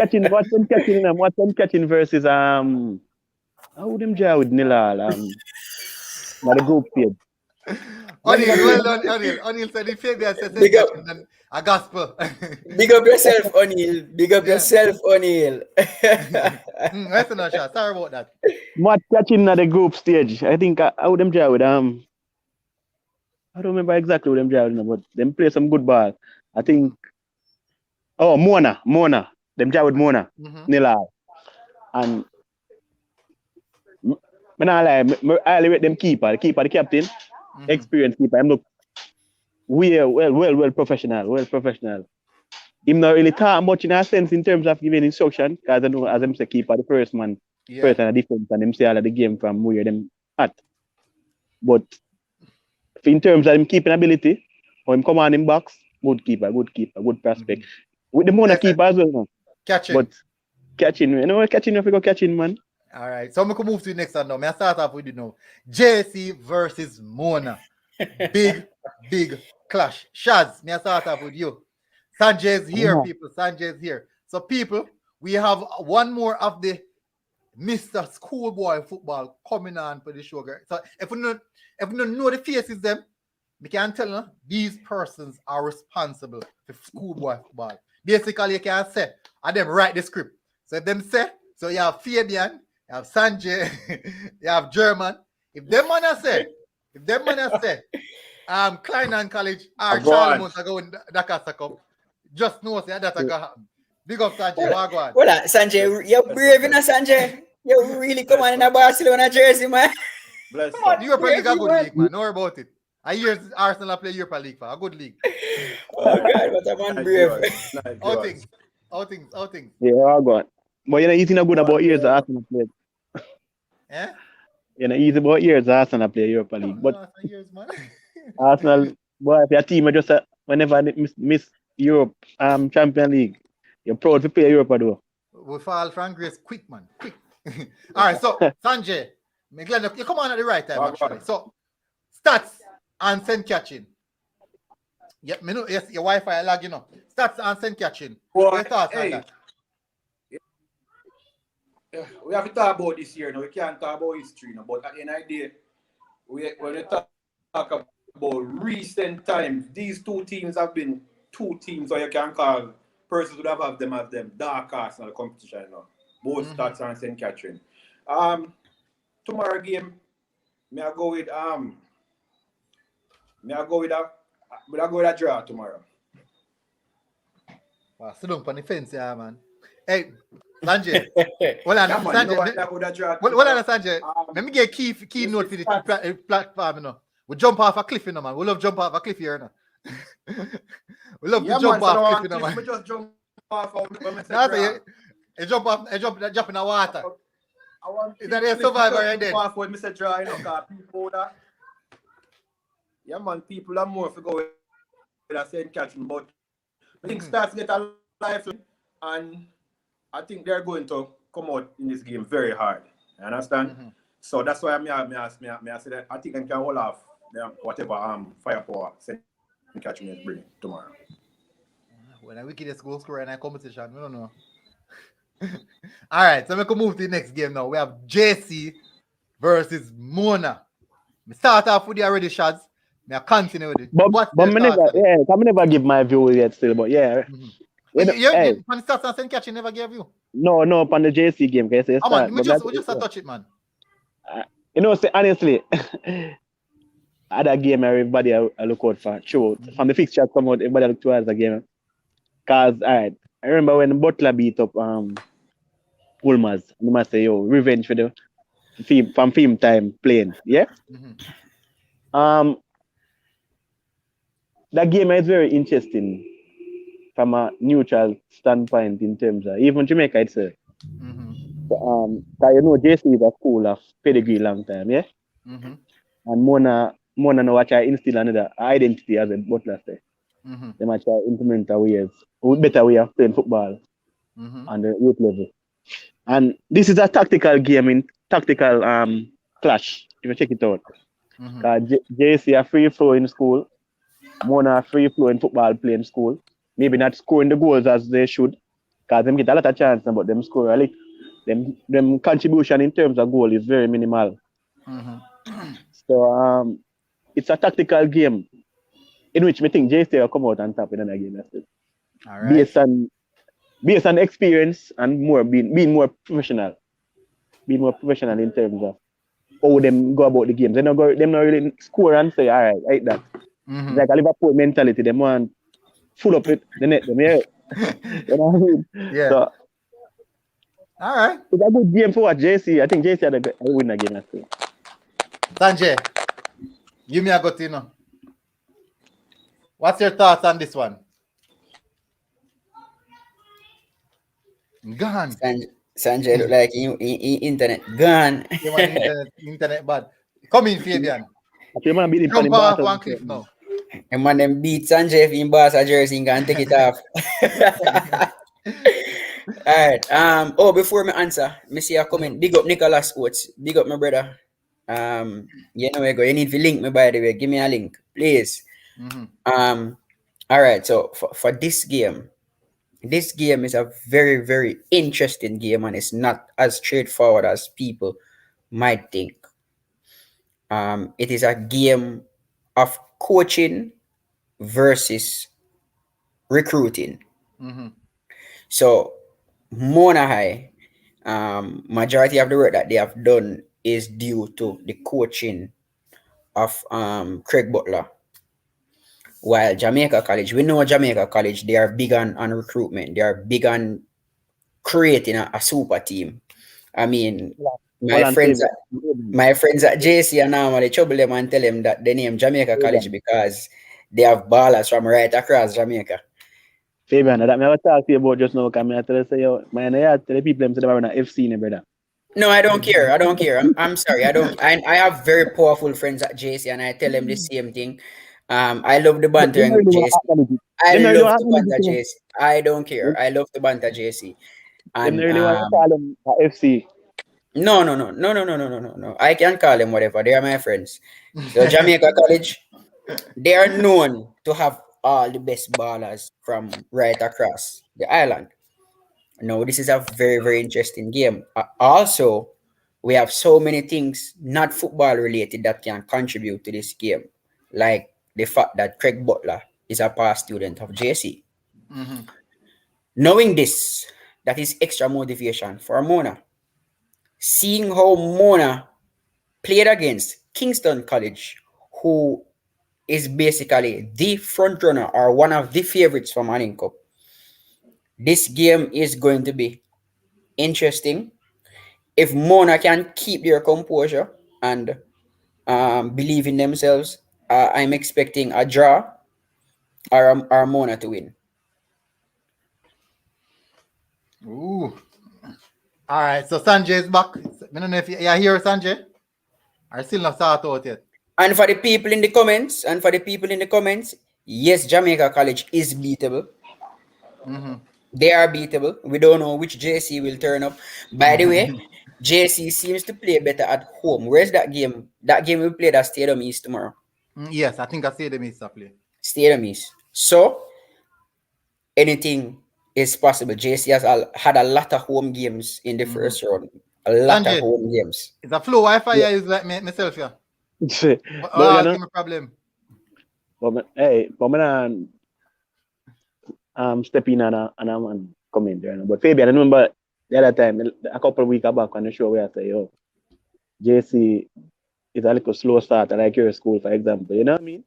Catherine versus how would them jar with Nilal by the group page. O'Neil said if you said St. Catherine, then a gospel. Big up yourself, O'Neil. O'Neil. That's not shot. Sorry about that. Watch catching at the group stage. I think how them jar with I don't remember exactly what them jar with, but them play some good ball. I think Mona. Them jar with Mona. Nilal. And I rate them keeper, the captain, experienced keeper. I'm look well professional. Him not really talk much in a sense in terms of giving instruction, because I know as them say keeper, the first man, first and a defense, and them say all of the game from where them at. But in terms of him keeping ability, or him come on in box, good keeper, good prospect. With the Mona Yes, keeper as well, no? Catching. But catching, catching, if you go catching, man. All right. So I'm going to move to the next one now. I start off with you now. JC versus Mona. Big clash. Shaz, I start off with you. Sanjay's here, people. Sanjay's here. So, people, we have one more of the Mr. Schoolboy football coming on for the show. Girl. So if we don't know the faces them, we can tell you these persons are responsible for Schoolboy football. Basically, you can say, and them write the script. So if them say, so you have Fabian, you have Sanjay, you have German. If them man say, Klein and College or Charlemont are going Dakar Cup, just know say that's going to happen. Big up Sanjay, Wagwan. Well, Sanjay, you're brave enough, Sanjay. You really come on in a Barcelona jersey, man. Bless Come on, Europa League a good man. league, man. Don't worry about it. I hear Arsenal play Europa League for a good league. Oh God, what a man brave. All things. Yeah, I got. But you know, easy not good about years that Arsenal played. Eh? You know, easy about years that Arsenal play Europa League. But Years, man. Arsenal, boy, if your team are just whenever they miss Europe Champion League, you're proud to play Europa though. We fall from grace quick, man. Quick. All right, so Sanjay, I'm glad you come on at the right time, actually. So stats and send catching. Yeah, me know, yes, your Wi-Fi lag, you know. Stats and send catching. Well, What your thoughts on hey, that? we have to talk about this year now. We can't talk about history now. But at the end of the day, when we talk about recent times, these two teams have been two teams where you can call persons would have them as them dark horse in the competition now. Both stats and St. Catherine. Tomorrow game, may I go with a draw tomorrow. Wow, sit down on the fence, yeah, man. Hey, Sanjay. Hold on, Yeah, man, Sanjay. you know what, I would have draw Hold on, Sanjay. Um, Let me get a keynote for the platform, you know. We jump off a cliff, you know, man. We love jump off a cliff here, you know. We love to jump off cliff, you know, man. We just jump off when we say That's draw. it. You jump in the water. I want Is that a survivor right there? off when we say draw, you know, because people that, yeah, man, people are more for go with that St. Catherine, but I think Stars get a lifeline, and I think they're going to come out in this game very hard. You understand? So that's why I say that I think I can hold off them whatever firepower St. Catherine is bringing tomorrow. When I wickedest goal scorer in a competition, we don't know. All right, so we can move to the next game now. We have JC versus Mona. We start off with the already shots. I continue with it. But What's me your never, thoughts on it? I never give my view yet still, but yeah. But You know, hey, on the stats and St. Catherine never gave you. no, on the JC game, can I say Oh, start? man, we just touch it, man. You know, say, honestly, other game everybody I look out for. Sure, from the fixture come out, everybody look towards the game. Cause I remember when Butler beat up Ulmaz, they must say, yo, revenge for the film time playing. Yeah? That game is very interesting from a neutral standpoint in terms of even Jamaica itself. Cause you know JC is a school of pedigree long time, yeah? And Mona know what I instill another identity as a Butler say. They might try implement a better way of playing football on the youth level. And this is a tactical game in tactical clash, if you check it out. JC a free flow in school, Mona a free flow in football playing school. Maybe not scoring the goals as they should, because them get a lot of chance, but them score a little. Them contribution in terms of goal is very minimal. So it's a tactical game in which I think JC will come out on top in another game. All right. Based on experience and more being more professional. Being more professional in terms of how them go about the games. Them not really score and say, all right, like that. It's like a Liverpool mentality. Them want full up it, the net. Them, yeah. You know what I mean? Yeah. So, all right. it's a good game for what JC. I think JC had a win the game. Sanjay, give me a go, you know. What's your thoughts on this one? Gone. Sanjay look like internet gone. You want internet bad. Come in, Fabian. Okay, man, beat him Jump from off the one cliff now. And man, them beat Sanjay if in boss a jersey and take it off. All right. Oh, before me answer, me see a comment. Big up Nicholas Oates. Big up my brother. You know where go. You need to link me, by the way. Give me a link, please. All right. So for this game is a very, very interesting game, and it's not as straightforward as people might think. It is a game of coaching versus recruiting. So Mona High, majority of the work that they have done is due to the coaching of Craig Butler. While Jamaica College, we know Jamaica College, they are big on recruitment. They are big on creating a super team. I mean, my friends at JC are normally trouble them and tell them that they name Jamaica College because they have ballers from right across Jamaica. Fabian, that I was talking to you about just now, come here to say, yo, man, I tell the people them say they are on a FC, brother. No, I don't care. I'm sorry. I have very powerful friends at JC and I tell them the same thing. I love the banter in JC. I love the banter JC. I don't care. I love the banter JC. And really want to call them FC. No. I can call them whatever. They are my friends. So Jamaica College, they are known to have all the best ballers from right across the island. No, this is a very, very interesting game. Also, we have so many things not football related that can contribute to this game, like the fact that Craig Butler is a past student of JC. Knowing this, that is extra motivation for Mona. Seeing how Mona played against Kingston College, who is basically the front runner or one of the favorites for Manning Cup. This game is going to be interesting. If Mona can keep their composure and believe in themselves, I'm expecting a draw or Mona to win. Ooh. All right, so Sanjay is back. I don't know if you hear Sanjay. I still not start out yet. And for the people in the comments, yes, Jamaica College is beatable. They are beatable. We don't know which JC will turn up. By the way, JC seems to play better at home. Where's that game? That game we played at Stadium East tomorrow. Yes, I think I Stadium East to play. Stadium East. So, anything is possible. JC has had a lot of home games in the first round. A lot Sanjay, of home games. It's a flow Wi-Fi I use like myself here. But Give me a problem. But step in and I'm comment there. But Fabian, I remember the other time, a couple of weeks back on the show where I say, yo, JC is a little slow start like your school, for example. You know what I mean?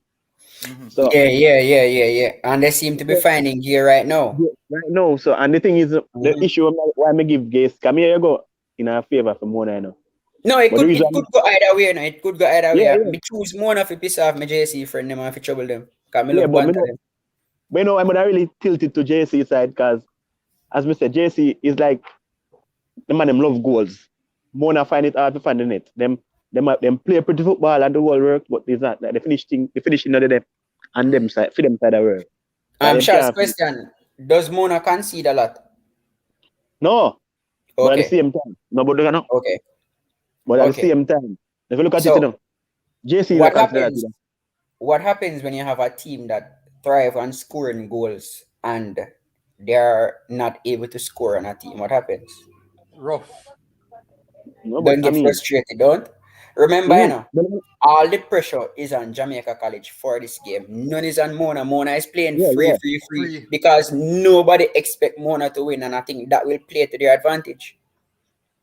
So Yeah. And they seem to be finding here right now. Right now. So, and the thing is, the issue why I give Gaze, come here, you go in a favor for Mona, you know. No, it could go either way. No, it could go either way. Yeah. Me choose Mona for piss off my JC friend them and for trouble them. Cause me love But them. you know, I'm not really tilted to JC side because, as I said, JC is like the man them love goals. Mona find it hard to find the net. Them play pretty football and the whole work, but it's not like the finishing of them and them side for them side of work. Charles, question: does Mona concede a lot? No. Okay. But at the same time, no, but no. Okay. But at the same time, if you look at it, you know, JC what happens when you have a team that thrive on scoring goals and they are not able to score on a team? What happens? Rough. No, don't get frustrated, don't. Remember, you know, all the pressure is on Jamaica College for this game. None is on Mona. Mona is playing free because nobody expect Mona to win, and I think that will play to their advantage.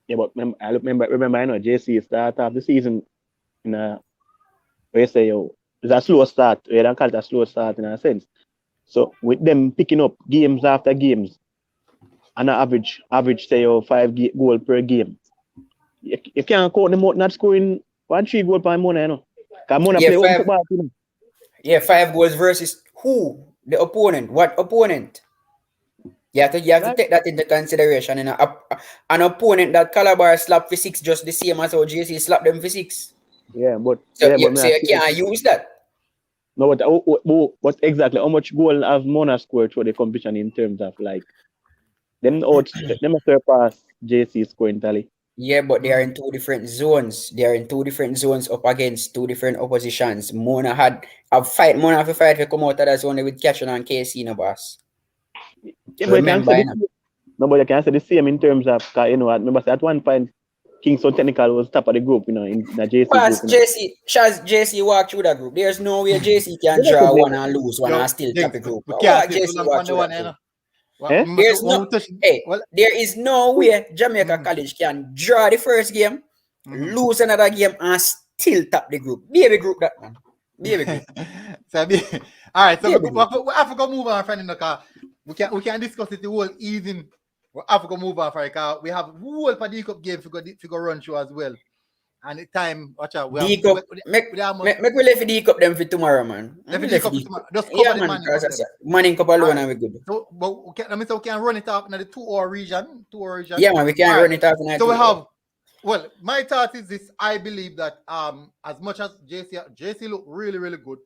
Yeah, but remember, I know JC start off the season in a where you say, yo, it's a slow start. We don't call it a slow start in a sense. So with them picking up games after games, on an average say, yo, 5 goals per game. You can't count them out not scoring 1-3 goals per Mona, you know. Because Mona play one football team. Yeah, 5 goals versus who? The opponent. What opponent? You have to take that into consideration. And an opponent that Calabar slapped for 6 just the same as how JC slapped them for 6. Yeah, but so you can't use that. No, what exactly? How much goal have Mona scored for the competition in terms of like them surpass JC scoring tally? Yeah, but they are in two different zones. They are in two different zones up against two different oppositions. Mona had a fight. Mona have a fight to come out of that zone with Catching and KC, no boss. Yeah, but you can Remember, say you the know. same. No, but you can say the same in terms of I remember at one point Kingston Technical was top of the group, in the JC group, Boss, JC walk through that group. There's no way JC can draw Definitely. one and lose one and still top Jinx, the group. we can't What stay too JC long walk on the through one, that you group? know. Well, Eh? There's no well, there is no way Jamaica College can draw the first game, lose another game, and still top the group. Baby group that man. Baby group. so all right, so Baby we group. have to go move on, friend, in the car. We can discuss it the whole evening. We have to go move on for it, car. We have whole for the cup game to go run through as well. And the time, watch out. We have, D cup. Make we left the D cup them for tomorrow, man. Let me Left cup the tomorrow. Just cover Yeah, the man. Manning Because Cup that's them. Manning Cup alone Alright. and we good. So, but let me say we can run it up in the 2 hour region. 2 hour region. Yeah, man. We can Alright. run it off in So we have. Well, my thought is this. I believe that as much as JC look really, really good,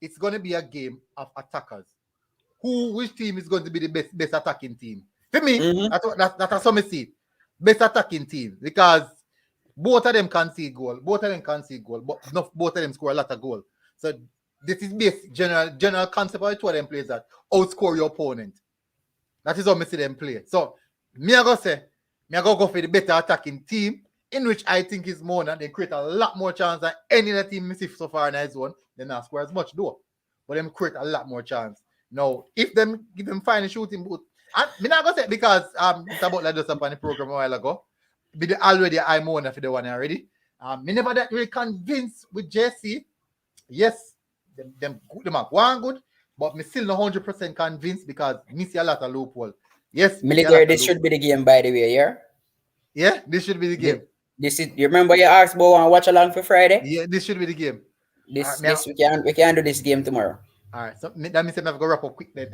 it's going to be a game of attackers. Which team is going to be the best attacking team? For me, that's how I see it. Best attacking team, because both of them concede goal. But both of them score a lot of goal. So this is basic general concept of two of them plays that outscore your opponent. That is how I see them play. So me I go for the better attacking team, in which I think is Mona. They create a lot more chance than any other team miss so far in his one. They not score as much though, but them create a lot more chance. Now, if them give them fine shooting boot, and me not gonna say because Mr. Butler just up on the program a while ago. Be already I'm Mona for the one already. Me never that really convinced with JC. Yes, them are one good, but me still not 100% convinced because me see a lot of loophole. Yes, Military, this should be the game, by the way, yeah? Yeah, this should be the game. This is. You remember you asked about and watch along for Friday? Yeah, this should be the game. This we can do this game tomorrow. All right, so that means I'm going to wrap up quick then.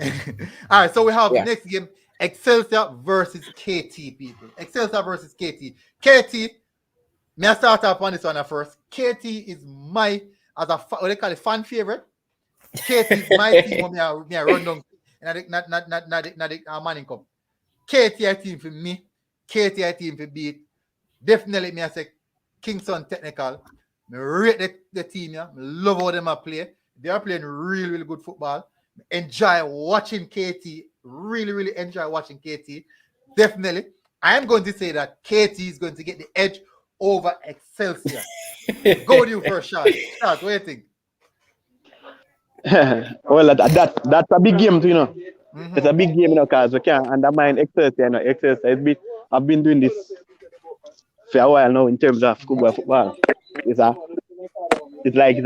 All right, so we have next game, Excelsior versus KT, people. Excelsior versus KT. KT, may I start up on this one first? KT is my, as a, what they call it, fan favorite. KT is my team when I run down, not the Manning Cup. KT I team for me. KT I team for beat. Definitely me I say Kingston Technical. I rate the team, yeah. I love how them play. They are playing really, really good football. Enjoy watching KT. Really, really enjoy watching KT. Definitely. I am going to say that KT is going to get the edge over Excelsior. Go with you first, Shaz. Shaz, what do you think? Well, that's a big game, It's a big game, because we can't undermine Excelsior. Excelsior I've been doing this for a while now in terms of schoolboy football. It's a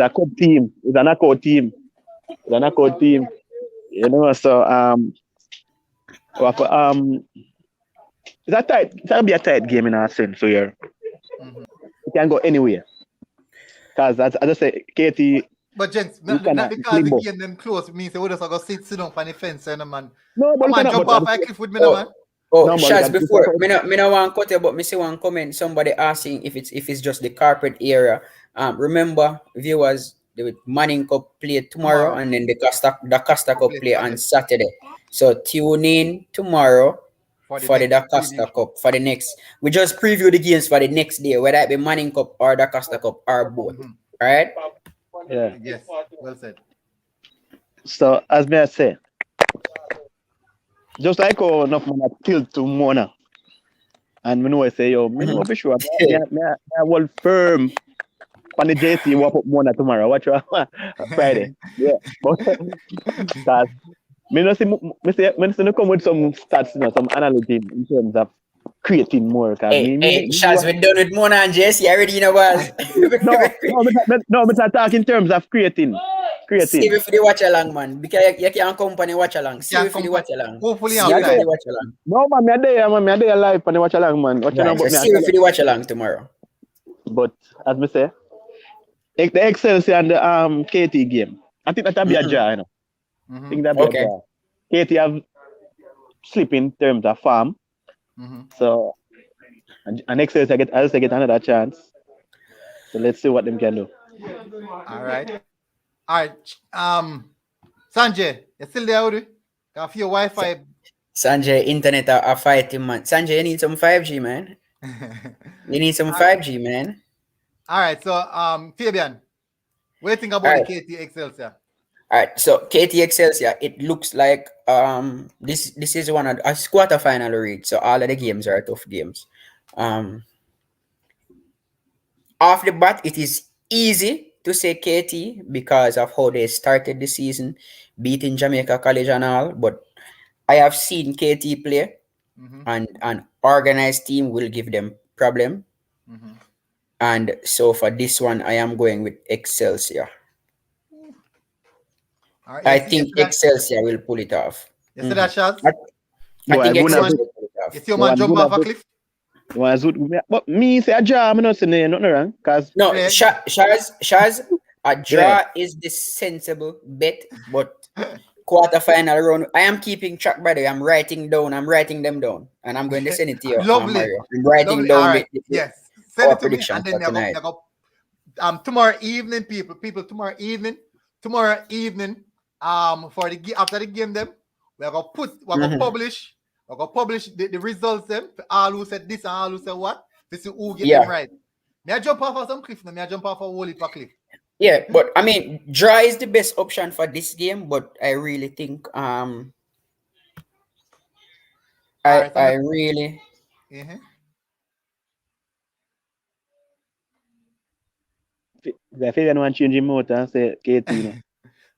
cup team. It's a knockout team. So it's gonna be a tight game in a sense. So it can go anywhere. Because as I say, KT. But gents, not because the game them close means they would just go sit down on the fence, man. No, but man, jump off a cliff with me, man. Shaz, before me no want cut you, but me see one comment. Somebody asking if it's just the carpet area. Remember, viewers, the Manning Cup play tomorrow, and then the Costa Cup play on Saturday. So tune in tomorrow for the Da Costa Cup for the next. We just preview the games for the next day, whether it be Manning Cup or Da Costa Cup or both. All right? Yeah. Yes. Well said. So as me I say, just like how enough man tilt to Mona, and me know I say, me know for sure. I will firm on the JC walk up Mona tomorrow. Watch Friday. Yeah. But that me no come with some stats, some analogy in terms of creating more. Shaz, we done with Mona and JC already, boss. No, but I talk in terms of creating. See if you watch along, man. Because you can't company watch along. See if you watch along. Hopefully, watch along. No, man, me a day live and watch along, man. See if you watch along tomorrow. But as me say, the Excelsior and the KT game, I think that'll be a draw, I think that'll be a draw. KT have slipped in terms of farm. So, and Excelsior get another chance. So let's see what them can do. All right. All right. Sanjay, you still there, Uri? Got your Wi-Fi. Sanjay, internet are fighting, man. Sanjay, you need some 5G, man. You need some 5G, man. All right. So, Fabian, what do you think about All right. the KT Excelsior? All right, so KT Excelsior, it looks like this is one of a quarterfinal read, so all of the games are tough games. Off the bat, it is easy to say KT because of how they started the season, beating Jamaica College and all. But I have seen KT play, and an organized team will give them problem. And so for this one, I am going with Excelsior. All right. I think Excelsior will pull it off. You see that, Shaz? I think Excelsior will pull it off. You see your man jump off a cliff? But me say a draw, I'm not saying nothing wrong. Cause no, Shaz, a draw is the sensible bet, but quarterfinal round, I am keeping track, by the way. I'm writing them down, and I'm going to send it to you. Lovely. Mario. I'm writing down right. yes. Send it to prediction me, and then tonight. Tomorrow evening, people, tomorrow evening, for the after the game, them we're gonna publish the results them for all who said this and all who said what. This is who get them right. May I jump off of some cliff? May I jump off a whole heap of cliff? Yeah, but I mean, draw is the best option for this game, but I really think I really. If anyone change him out and say KT, you know.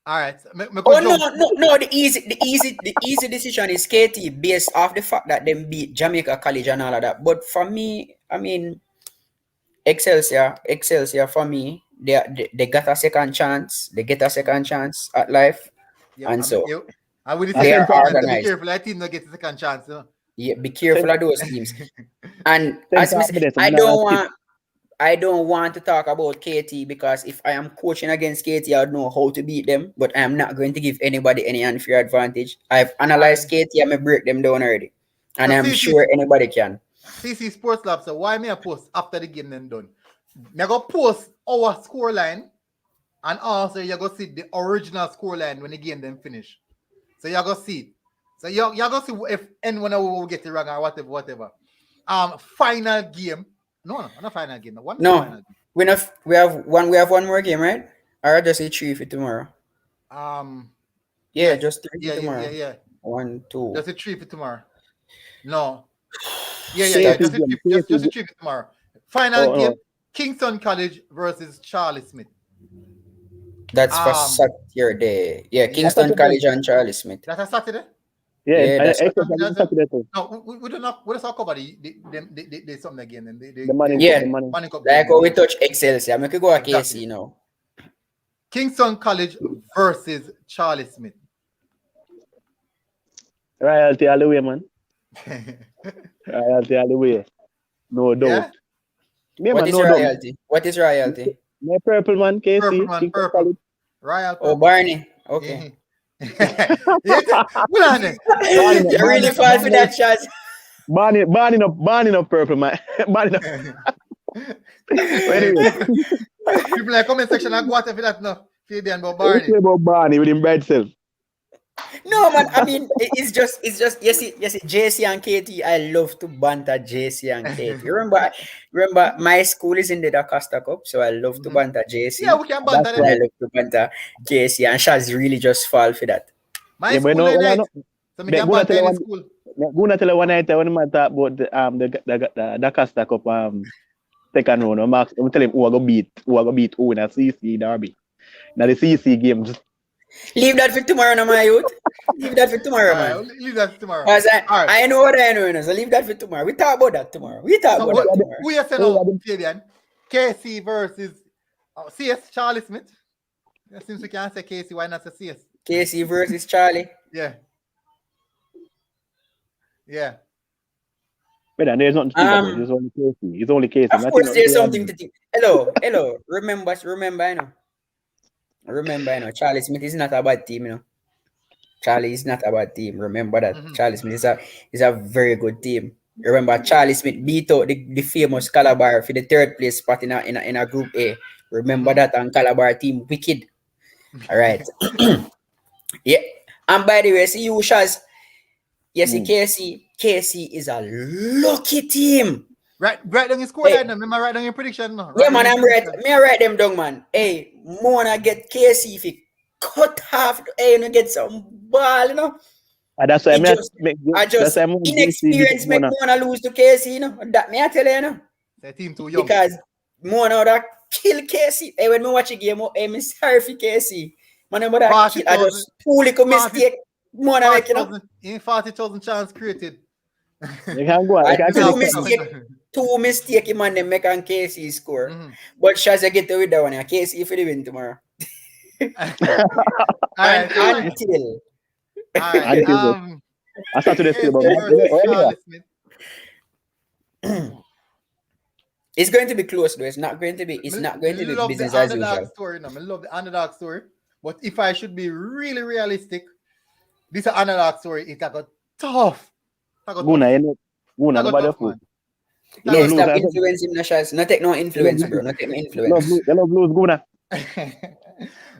All right. No. The easy decision is KT based off the fact that they beat Jamaica College and all of that. But for me, I mean, Excelsior for me, they got a second chance. They get a second chance at life, and so they are organized. Be careful, that team not get a second chance. No? Yeah, be careful of those teams. And as I don't want to talk about KT because if I am coaching against KT, I know how to beat them, but I am not going to give anybody any unfair advantage. I've analyzed KT and I break them down already. And so I'm sure anybody can. CC Sports Lab, so why me a post after the game then done? Me go post our scoreline and also you go see the original scoreline when the game then finish. So you go see. So you go see if anyone will get it wrong or whatever. Final game. No, not final game. Final game. We have one more game, right? Or just a 3 for tomorrow. Just 3 for tomorrow. Yeah. 1, 2. Just a 3 for tomorrow. No. Yeah. Just a 3 for tomorrow. Final game. Kingston College versus Charlie Smith. That's for Saturday. Yeah, Kingston College and Charlie Smith. That's a Saturday? Yeah, that's Saturday too. No, we don't talk about the something again. The money. Cup. Like how we touch Excelsior. I could go at KC now. Kingston College versus Charlie Smith. Royalty all the way, man. Royalty all the way. No doubt. Yeah? What is royalty? My purple man, KC. Purple. Royal. Oh, Barney. Okay. You really fall for that shot. Barney up purple, man. Barney up. Anyway. People in the comment section and go out for that now. Fabian about Barney. About Barney with him bright self. No, man. I mean, it's just. Yes, JC and KT. I love to banter JC and KT. Remember, my school is in the Costa Cup, so I love to banter JC. Yeah, we can banter them. I love to banter JC, and Shaz really just fall for that. My school night. So me can banter in school. I'm gonna tell you one night when I talk about the Costa Cup second round. I'm telling him who I go beat who in a CC derby. Now the CC games. Leave that for tomorrow, no, my youth. Leave that for tomorrow, man. Leave that for tomorrow. I know what I know, so leave that for tomorrow. We talk about that tomorrow. Who you say now, Fabian? KC versus CS, Charlie Smith. Since we can't say KC, why not say CS? KC versus Charlie. Yeah. But there's nothing to think about. It's only KC. It's only KC. Of course, there's something to think. Hello. Remember, I know. Charlie Smith is not a bad team, you know. Charlie is not a bad team. Remember that. Charlie Smith is a very good team. Remember, Charlie Smith beat out the famous Calabar for the third place spot in a Group A. Remember that, and Calabar team wicked. All right. Yeah. And by the way, see you, Shaz. Yes, see KC is a lucky team. Write down your score Hey. line. Remember, write down your prediction. No? Yeah, Write down man, your I'm right. prediction. Me, I write them down, man. Hey, Mona get KC if he cut half. Hey, you get some ball, you know. And that's why It just, I that's just why I'm inexperience make Mona lose to KC, you know. That me I tell you, you know. The team too young. Because Mona that kill KC. Hey, when me watch a game, hey, me sorry for KC. Man, but that kill, I just pull it a mistake. Mona make, you know. 40,000 chance created. You can go. You can two mistake, man, they make on KC score. But Shaz, you get with that one. KC if you win tomorrow. Until. I start to the It's going to be close though. It's not going to be business as usual. Story, no? I love the underdog story. But if I should be really realistic, this underdog story is like a tough. Stop influencing Nashas. Not take no influence, bro. Not take no influence. Love blues, Guna.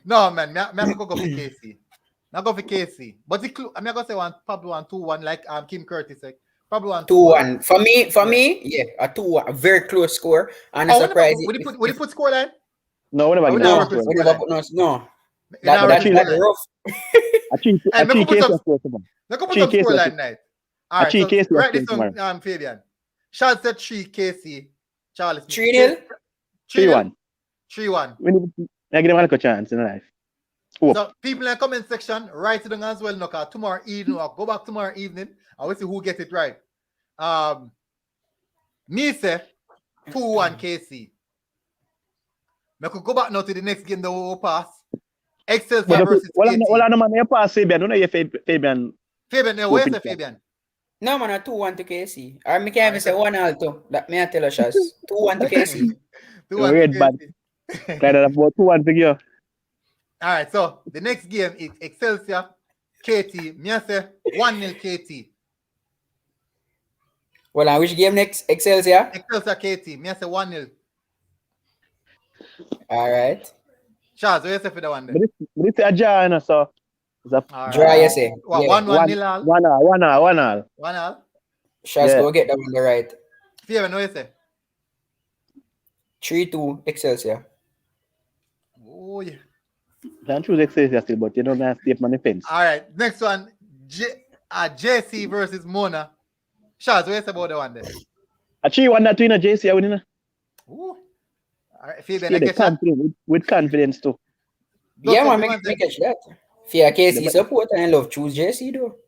No, man. I'm go for KC. Not go for KC. But I'm going to say probably 1-2-1, like Kim Curtis said. Probably 2-1. For me, yeah, a 2-1, a very close score. And a surprise. Would you put score line? No, we never put no. That's rough. Let's put some score line night. All right, so write this on, Fabian. Shad said 3 KC. Charles. 3-0? 3-1. 3-1. I give them a chance in life. So people in the comment section, write it down as well. No, tomorrow evening, or go back tomorrow evening, and we'll see who gets it right. Me say 2-1 KC. I could go back now to the next game that we will pass. Excelsior versus KT. Well, no, man, you pass Fabian. Don't know you Fabian. Fabian, where's the Fabian? No, man, a 2-1 to KC. Or me can't even say 1-0 too. That me I tell us, 2-1 to KC. 2-1 to KC. Kind of about 2-1 to you. All right, so the next game is Excelsior, KT. Me I say 1-0 KT. Well, and which game next? Excelsior? Excelsior KT. Me I say 1-0. All right. Charles, what you say for the one there? But it's a draw, you know, so. Draw, you say. 1-1 1-1. Charles, go get that one the right. Fabian, what you say? 3-2 Excelsior. Oh, yeah. Can't choose Excelsior still, but you don't have to step on the fence. All right, next one. JC versus Mona. Charles, what you say about the one there? A 3-1 that winner, JC, I win. All right, Fabian, with confidence too. Yeah, man, make catch that. Fear KC support and love choose JC though.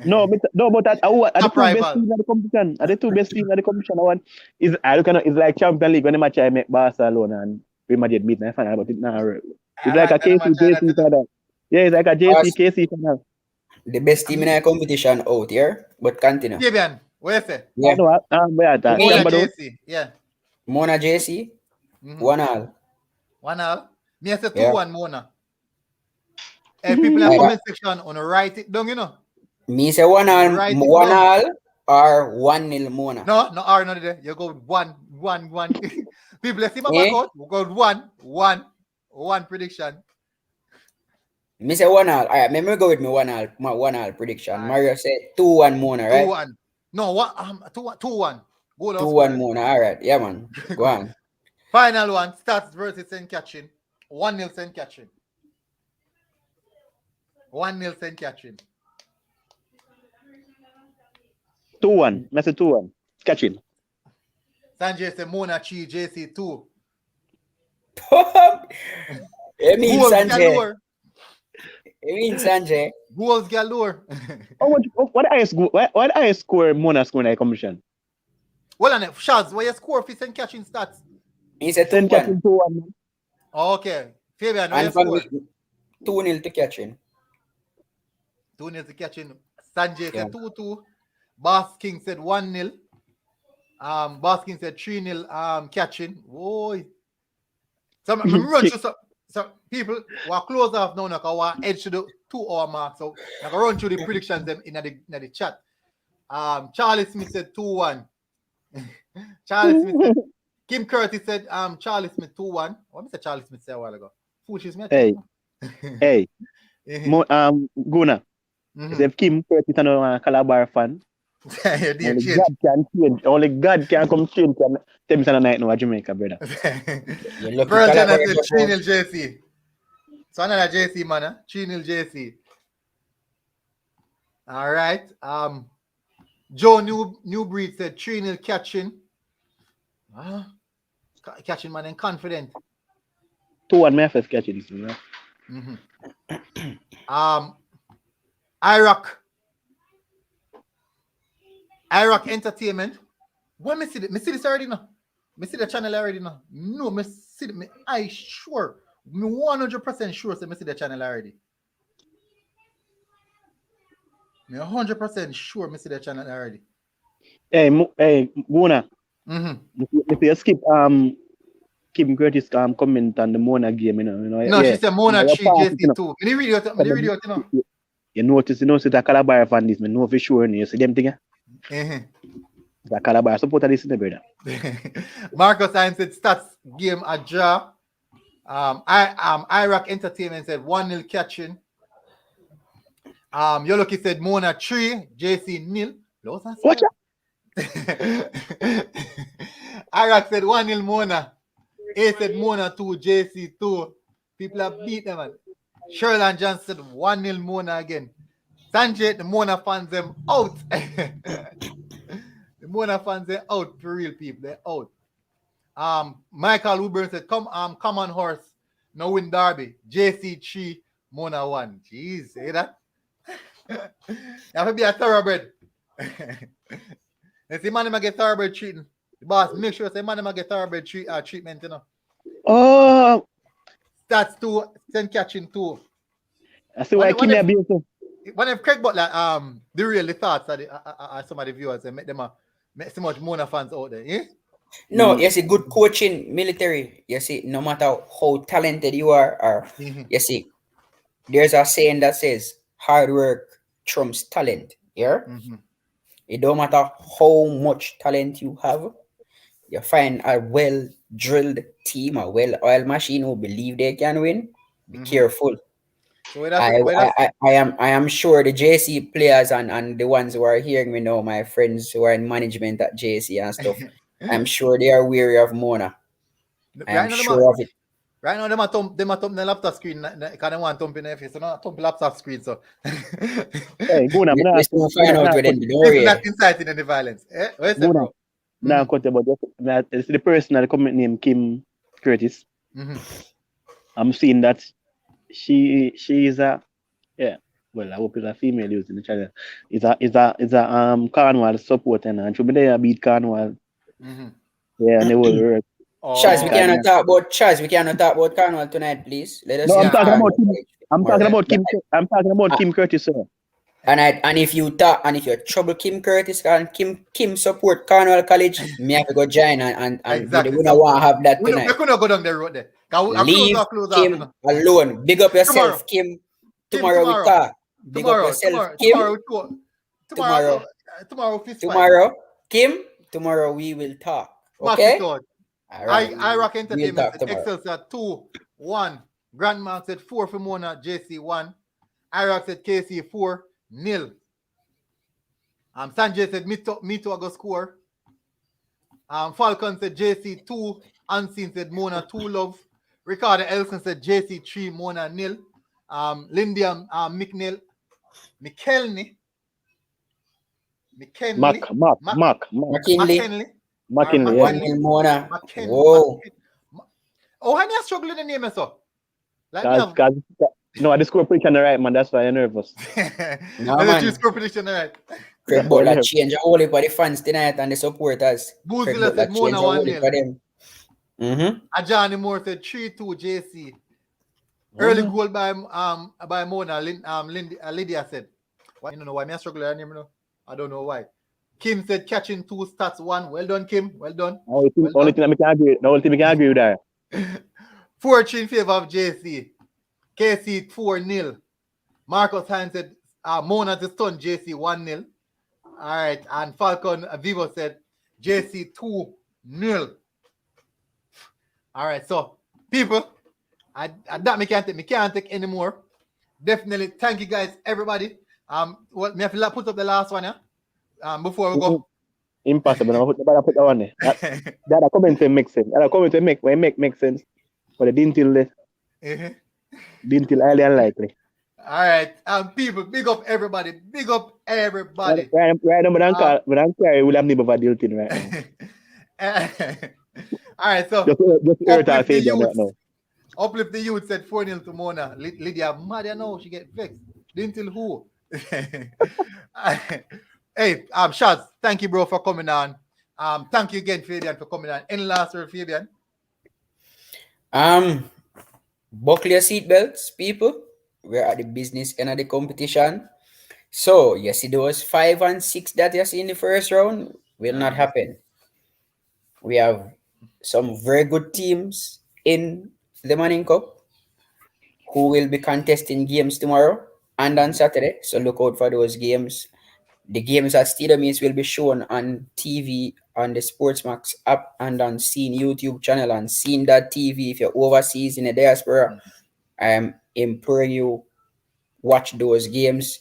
No, but that are the two best teams in the competition. Are the two best teams in the competition? One is it's like Champions League when the match I make Barcelona and Real Madrid beat my final, but it's not real. It's like a KC JC final. Yeah, it's like a JC KC final. The best team in the competition out here, but continue. Fabian, what you say? Yeah. Mona JC. Yeah. Mona JC. 1-0. 1-0. Me I say 2-1 Mona. People in the comment section on write it down, you know. Me say 1-0 or 1-0 Mona. No, R not there. You go 1-1. People, let's see my back out. We go 1 prediction. Me say 1-0. All right, me go with me 1-0 prediction. Right. Mario said 2-1 Mona, right? 2-1. No, 2-1. 2-1 Mona. All right, yeah, man. Go on. Final one, Stats versus St. Catherine. 1-0 St. Catherine. 1-0 St. Catherine. 2-1. I say 2-1. Catching. Sanjay said Mona 3, JC 2. Sanjay. Sanjay. Goals galore. What I score Mona score in the competition? Well, and Shaz, what you score for St. Catherine Stats? He said 2-1. Okay. Fabian, what you score? score? 2-0 to Catherine. 2-0 to Catherine. Sanjay said 2-2. Boss King said 1-0. Boss King said 3-0 Catherine. Boy. So I'm run through so people who are close off now, because we edge to the 2-hour mark. So I'm going to run through the predictions them in the chat. Charlie Smith said 2-1. Charlie Smith said, Kim Curtis said Charlie Smith 2-1. What did Charlie Smith say a while ago? Hey. Hey, Guna, Mhm. if Kim Curtis and a Calabar fan, Yeah, dear, only change. God can change. Only God can come change. Can tell me something night now, Jamaica, brother. You lucky Pearl Jenner Calabar said just 3 won. 0 JC. So another JC man, huh? 3 0 JC. All right. Joe New Breed said 3 0 catching. Catching man and confident. 2-1 my first catch this, you know. Iraq Entertainment. When me see this already now. Me see the channel already now. No, me see me. I sure. Me 100% sure. Say me see the channel already. Me 100% sure. Me see the channel already. Hey, Guna. Mm-hmm. If you skip Kim Curtis comment on the Mona game, you know. No, Yeah. she said Mona You know, 3 JC2. Me the video, you know. You notice, the Calabar fan this, me know for sure. You see them thing, the Calabar supporter this, brother. Marcus Hines said stats game a draw. Iraq Entertainment said 1-0 catching. Yoloki said Mona 3, JC 0. Watch out. Iraq said 1-0 Mona. A said Mona 2, JC 2. People have beat them, man. Sherland Johnson said 1-0 Mona again. Sanjay, the Mona fans them out. The Mona fans they're out for real, people. They're out. Michael Uber said, come on horse. No win derby. JC 3, Mona 1. Jeez, say that? You have to be a thoroughbred. And see, man, I get thoroughbred treatment. The boss, make sure say man, I get thoroughbred treatment, you know. Oh, That's 2, send catching 2. I see why Kim be so. When if Craig Butler, the real thoughts of some of the viewers and make so much Mona fans out there, eh? No, you see, good coaching, military. You see, no matter how talented you are, or you see, there's a saying that says hard work trumps talent. Yeah, it don't matter how much talent you have, you find a well-drilled team, a well-oiled machine who believe they can win. Be careful. So I am sure the JC players and the ones who are hearing me now, my friends who are in management at JC and stuff, I'm sure they are weary of Mona. I am sure of it. Right now, them a thump the laptop screen because they want thump in their face. So not thump laptop screen. So hey, go on. Let's find out with them. This is not inciting any violence. Eh? Where's that, bro? Now, it's the person that comment named Kim Curtis. I'm seeing that she is a well, I hope it's a female using the channel. Is a Cornwall supporter and she'll be there beat Cornwall. Yeah, and they will work. Chaz, we cannot talk about Cornwall tonight, please. Let us. No, I'm talking about Kim Curtis, sir. And if you trouble Kim Curtis and Kim support Cornwall College, me have to go join and exactly. We don't want to have that tonight. We couldn't go down the road there. Leave Kim alone. Big up yourself, Kim. Tomorrow we talk. Big up yourself, Kim. Tomorrow, Kim. Tomorrow we will talk. Okay. Iraq Entertainment said Excel said 2-1. Grandma said 4 for Mona, JC 1. Iraq said KC 4-0. Sanjay said me too I go score. Falcon said JC 2. Unseen said Mona 2 love. Ricardo Elson said JC 3, Mona 0. Lindy McKelney. McKinley, Mona. Whoa. Oh, how you struggling the name so? No, I score prediction right, man. That's why I'm nervous. No, man. You score prediction right. Craig Butler change a whole heap for the fans tonight and the supporters. Boozilla said Mona 1-0. Mm-hmm. Johnny Moore said 3-2 JC. Early goal by Mona. Lydia said. Why you don't know why I struggle with her name? I don't know why. Kim said catching 2 stats 1. Well done, Kim. Well done. Only thing I can agree with that. 4-3 in favor of JC. KC 4-0. Marcus Hines said Mona to stun JC 1-0. All right. And Falcon Vivo said JC 2-0. All right. So, people, That me can't take anymore. Definitely, thank you guys, everybody. Well, me have to put up the last one, yeah. Before we go. Impossible. I put that one there. That comment will make sense. That comment will make sense. But it didn't till highly unlikely. All right, people, big up everybody. Big up everybody. Right now, we don't carry William Nibova deal thing right now. All right, so just hurt our uplift the Fabian right youth. now. Uplift the youth said 4-0 to Mona. Lydia, mad, you know, she get vexed. Didn't tell who. Hey, Shaz, thank you, bro, for coming on. Thank you again, Fabian, for coming on. Any last word, Fabian? Buckle your seatbelts, people. We're at the business end of the competition. So, you see those 5 and 6 that you see in the first round will not happen. We have some very good teams in the Manning Cup who will be contesting games tomorrow and on Saturday. So look out for those games. The games at Stadium East will be shown on TV on the Sportsmax app and on Scene YouTube channel and Scene.tv. If you're overseas in the diaspora, I am imploring you, watch those games.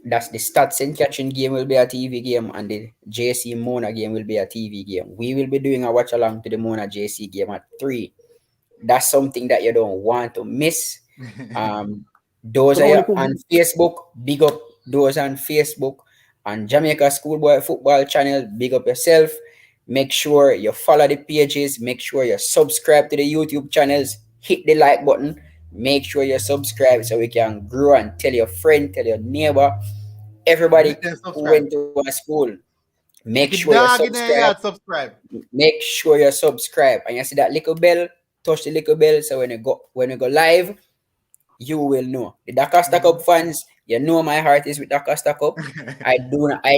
That's the Stats and Catching game will be a TV game and the JC Mona game will be a TV game. We will be doing a watch along to the Mona JC game at 3. That's something that you don't want to miss. Those are on Facebook. Big up those on Facebook. On Jamaica Schoolboy Football channel, big up yourself. Make sure you follow the pages. Make sure you subscribe to the YouTube channels. Hit the like button. Make sure you subscribe so we can grow and tell your friend, tell your neighbor, everybody who went to our school. Make sure you subscribe. Make sure you subscribe. And you see that little bell, touch the little bell so when you go live, you will know. The Dakasta Cup fans, you know my heart is with Dakasta Cup. I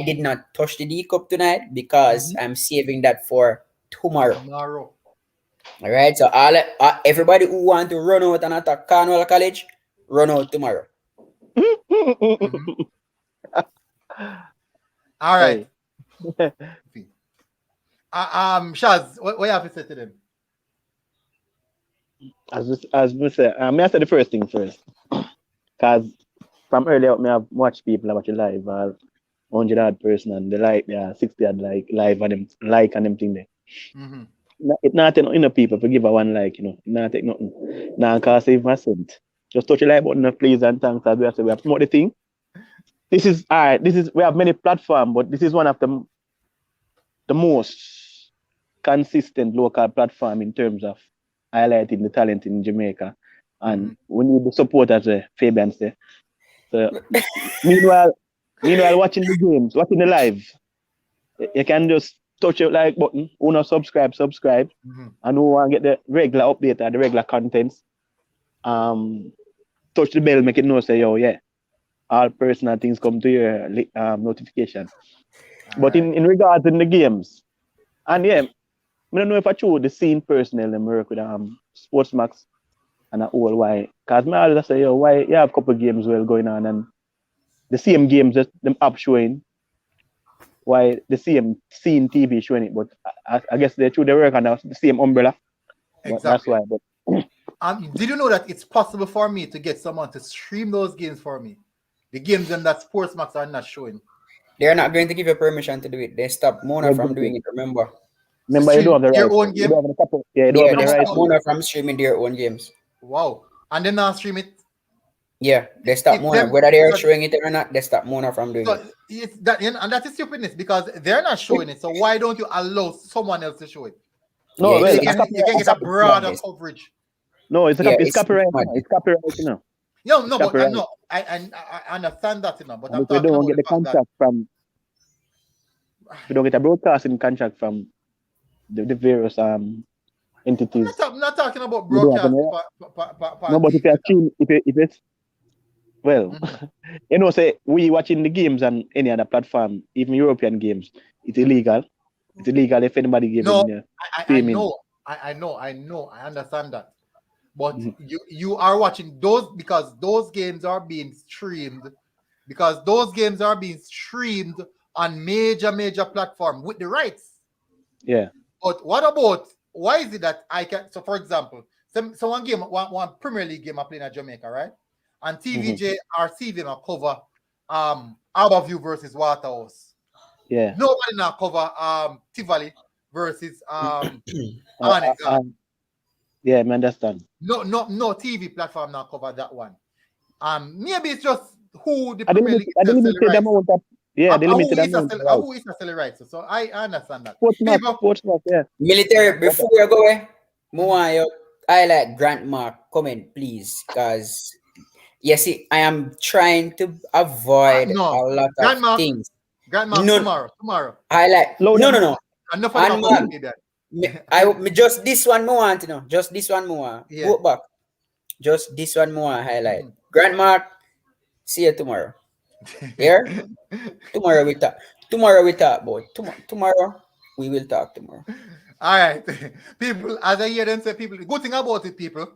did not touch the D Cup tonight because I'm saving that for tomorrow. All right, so everybody who want to run out and attack Cornwall College, run out tomorrow. All right. Shaz, what you have to say to them? As we say, I say the first thing first. Because from earlier, I have watched people watch it live, 100 odd person, and they like, 60 odd like live and them like and them thing there. It not take nothing people to give a one like, you know. It not take nothing. Now cost even a cent. Just touch the like button, please, and thanks. As we have to, we have promote the thing. This is alright. We have many platforms, but this is one of the most consistent local platform in terms of highlighting the talent in Jamaica. And we need the support, as Fabian said. So meanwhile watching the games, watching the live, you can just touch the like button, who not subscribe, and who want to get the regular update or the regular contents. Touch the bell, make it know, say, yo, yeah, all personal things come to your notification. But in regards in the games, and yeah, I don't know if I choose the Scene personnel and work with Sportsmax and all why. Because I always say, yo, why you have a couple of games well going on and the same games just them up showing. Why the same Scene TV showing it, but I guess they work on the same umbrella. Exactly. That's why. But did you know that it's possible for me to get someone to stream those games for me? The games them that Sportsmax are not showing. They're not going to give you permission to do it. They stopped Mona from doing it, remember? Remember, you don't have the right. Own game? You don't have the right. Mona from streaming their own games. Wow. And then now stream it? Yeah, they stop Mona. Whether they're showing it or not, they stop Mona from doing it. It's that, and that is stupidness because they're not showing it. So why don't you allow someone else to show it? No, you can get a broader coverage. No, it's copyright. It's copyright, you know. No, but no, I understand that, you know. But I'm talking don't about get the contract from. We don't get a broadcasting contract from the various entities. I'm not talking about broadcasting. No, but if it's well, you know, say we watching the games on any other platform, even European games, it's illegal. It's illegal if anybody gives I know, I understand that. But you are watching those because those games are being streamed on major platform with the rights. Yeah. But what about why is it that I can? So, for example, So one Premier League game I play in Jamaica, right? And TVJ or CVM I cover Harbourview versus Waterhouse. Yeah. Nobody now cover Tivoli versus Arnett Garden. Yeah, I understand. No TV platform now cover that one. Maybe it's just who the I Premier League didn't is limited selling rights. amount of yeah, the limited amount. Who is selling rights? So I understand that. Sportsmark, yeah. Military, before you go away, I highlight Grant Mark. Comment, please, because see, I am trying to avoid a lot of things. Grant Mark tomorrow. Highlight. No. Enough of that. I just this one more want to know. Just this one more. Yeah. Go back. Just this one more highlight. Grant Mark. See you tomorrow. Here. Tomorrow we talk. Boy. Tomorrow we will talk tomorrow. All right, people. As I hear them say, people. The good thing about it, people.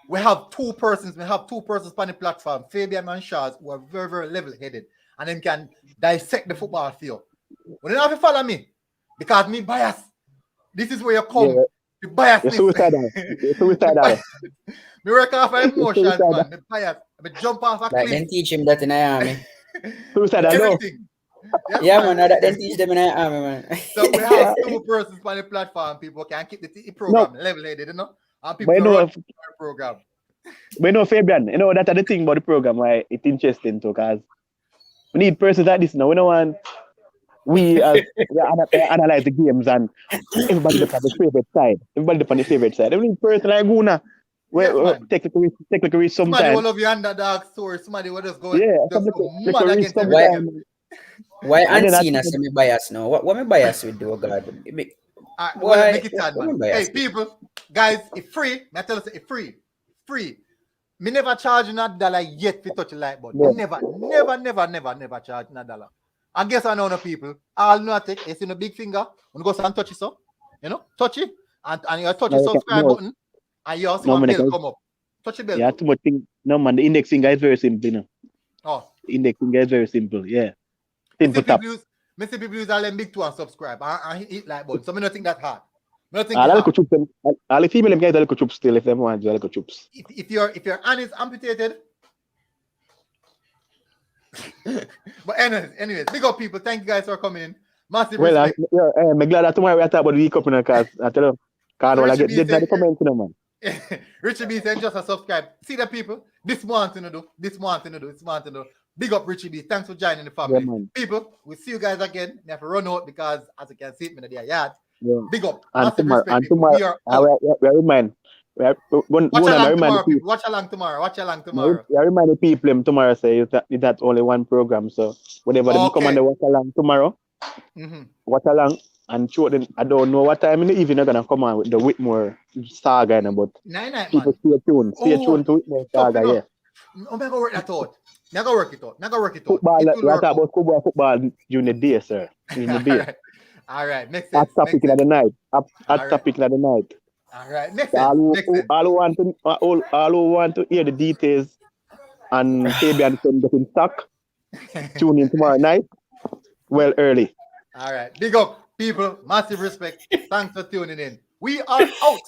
We have two persons. On the platform. Fabian and Charles, who are very, very level-headed, and them can dissect the football field. But you don't have to follow me because me bias. This is where you come. Yeah. The bias. You're suicidal. Me work off of emotions, man. The bias. Me jump off a cliff. Then teach him that in the army. Suicidal. Everything. Yeah, man. That then teach them in the army, man. So we have two persons on the platform. People can keep the program level-headed, you know. And people run the program. But you know, Fabian, you know that's the thing about the program. Why it's interesting too, because we need persons like this now. We don't want we analyze the games and everybody on the favorite side. We need persons like Guna. Where technically sometimes. Somebody will love your underdog story. Somebody will just go. Yeah, why Ancina say me bias now? What me bias with do, God? Why make it sad, man? Hey, people, guys, it's free. I tell you, it's free. Me never charge $1 yet to touch a light bulb. Yeah. Never charge $1. And guess I know the people. All know I take. You see the big finger. When you go and touch it, so you know, touch it, and you touch the subscribe button, and you also want bell come up. Touch the bell. Yeah, too much thing. No man, the index finger is very simple, you know. Oh, the index finger is very simple. Yeah, simple tap. Me see people use all them big two and subscribe and hit like button. So me not think that hard. All the female guys are chups still if they want to chups. If your hand is amputated. But anyways, big up people. Thank you guys for coming in. Massive respect. I'm glad that tomorrow we talk about the week up in the cast. I tell you, can't I get the comments in man. Richie B said just a subscribe. See the people. This one to do. Big up Richie B. Thanks for joining the family. Yeah, people, we'll see you guys again. We have to run out because as you can see it in the yard. Yeah. Big up. And tomorrow, we remind. Watch along tomorrow. We remind the people tomorrow say that only one program. So whenever they come and they watch along tomorrow, watch along and show them. I don't know what time in the evening they're gonna come on with the Whitmore saga, but people stay tuned. Stay tuned to Whitmore saga. Yeah. I'm gonna work that out. Never work it out. Football. We talk about schoolboy football during the day, sir. During the day. All right. Next sense. Hot topic of the night. Hot topic of the night. All right. Next all who want to hear the details and Fabian can get in stock. Tune in tomorrow night. Well early. All right. Big up, people. Massive respect. Thanks for tuning in. We are out.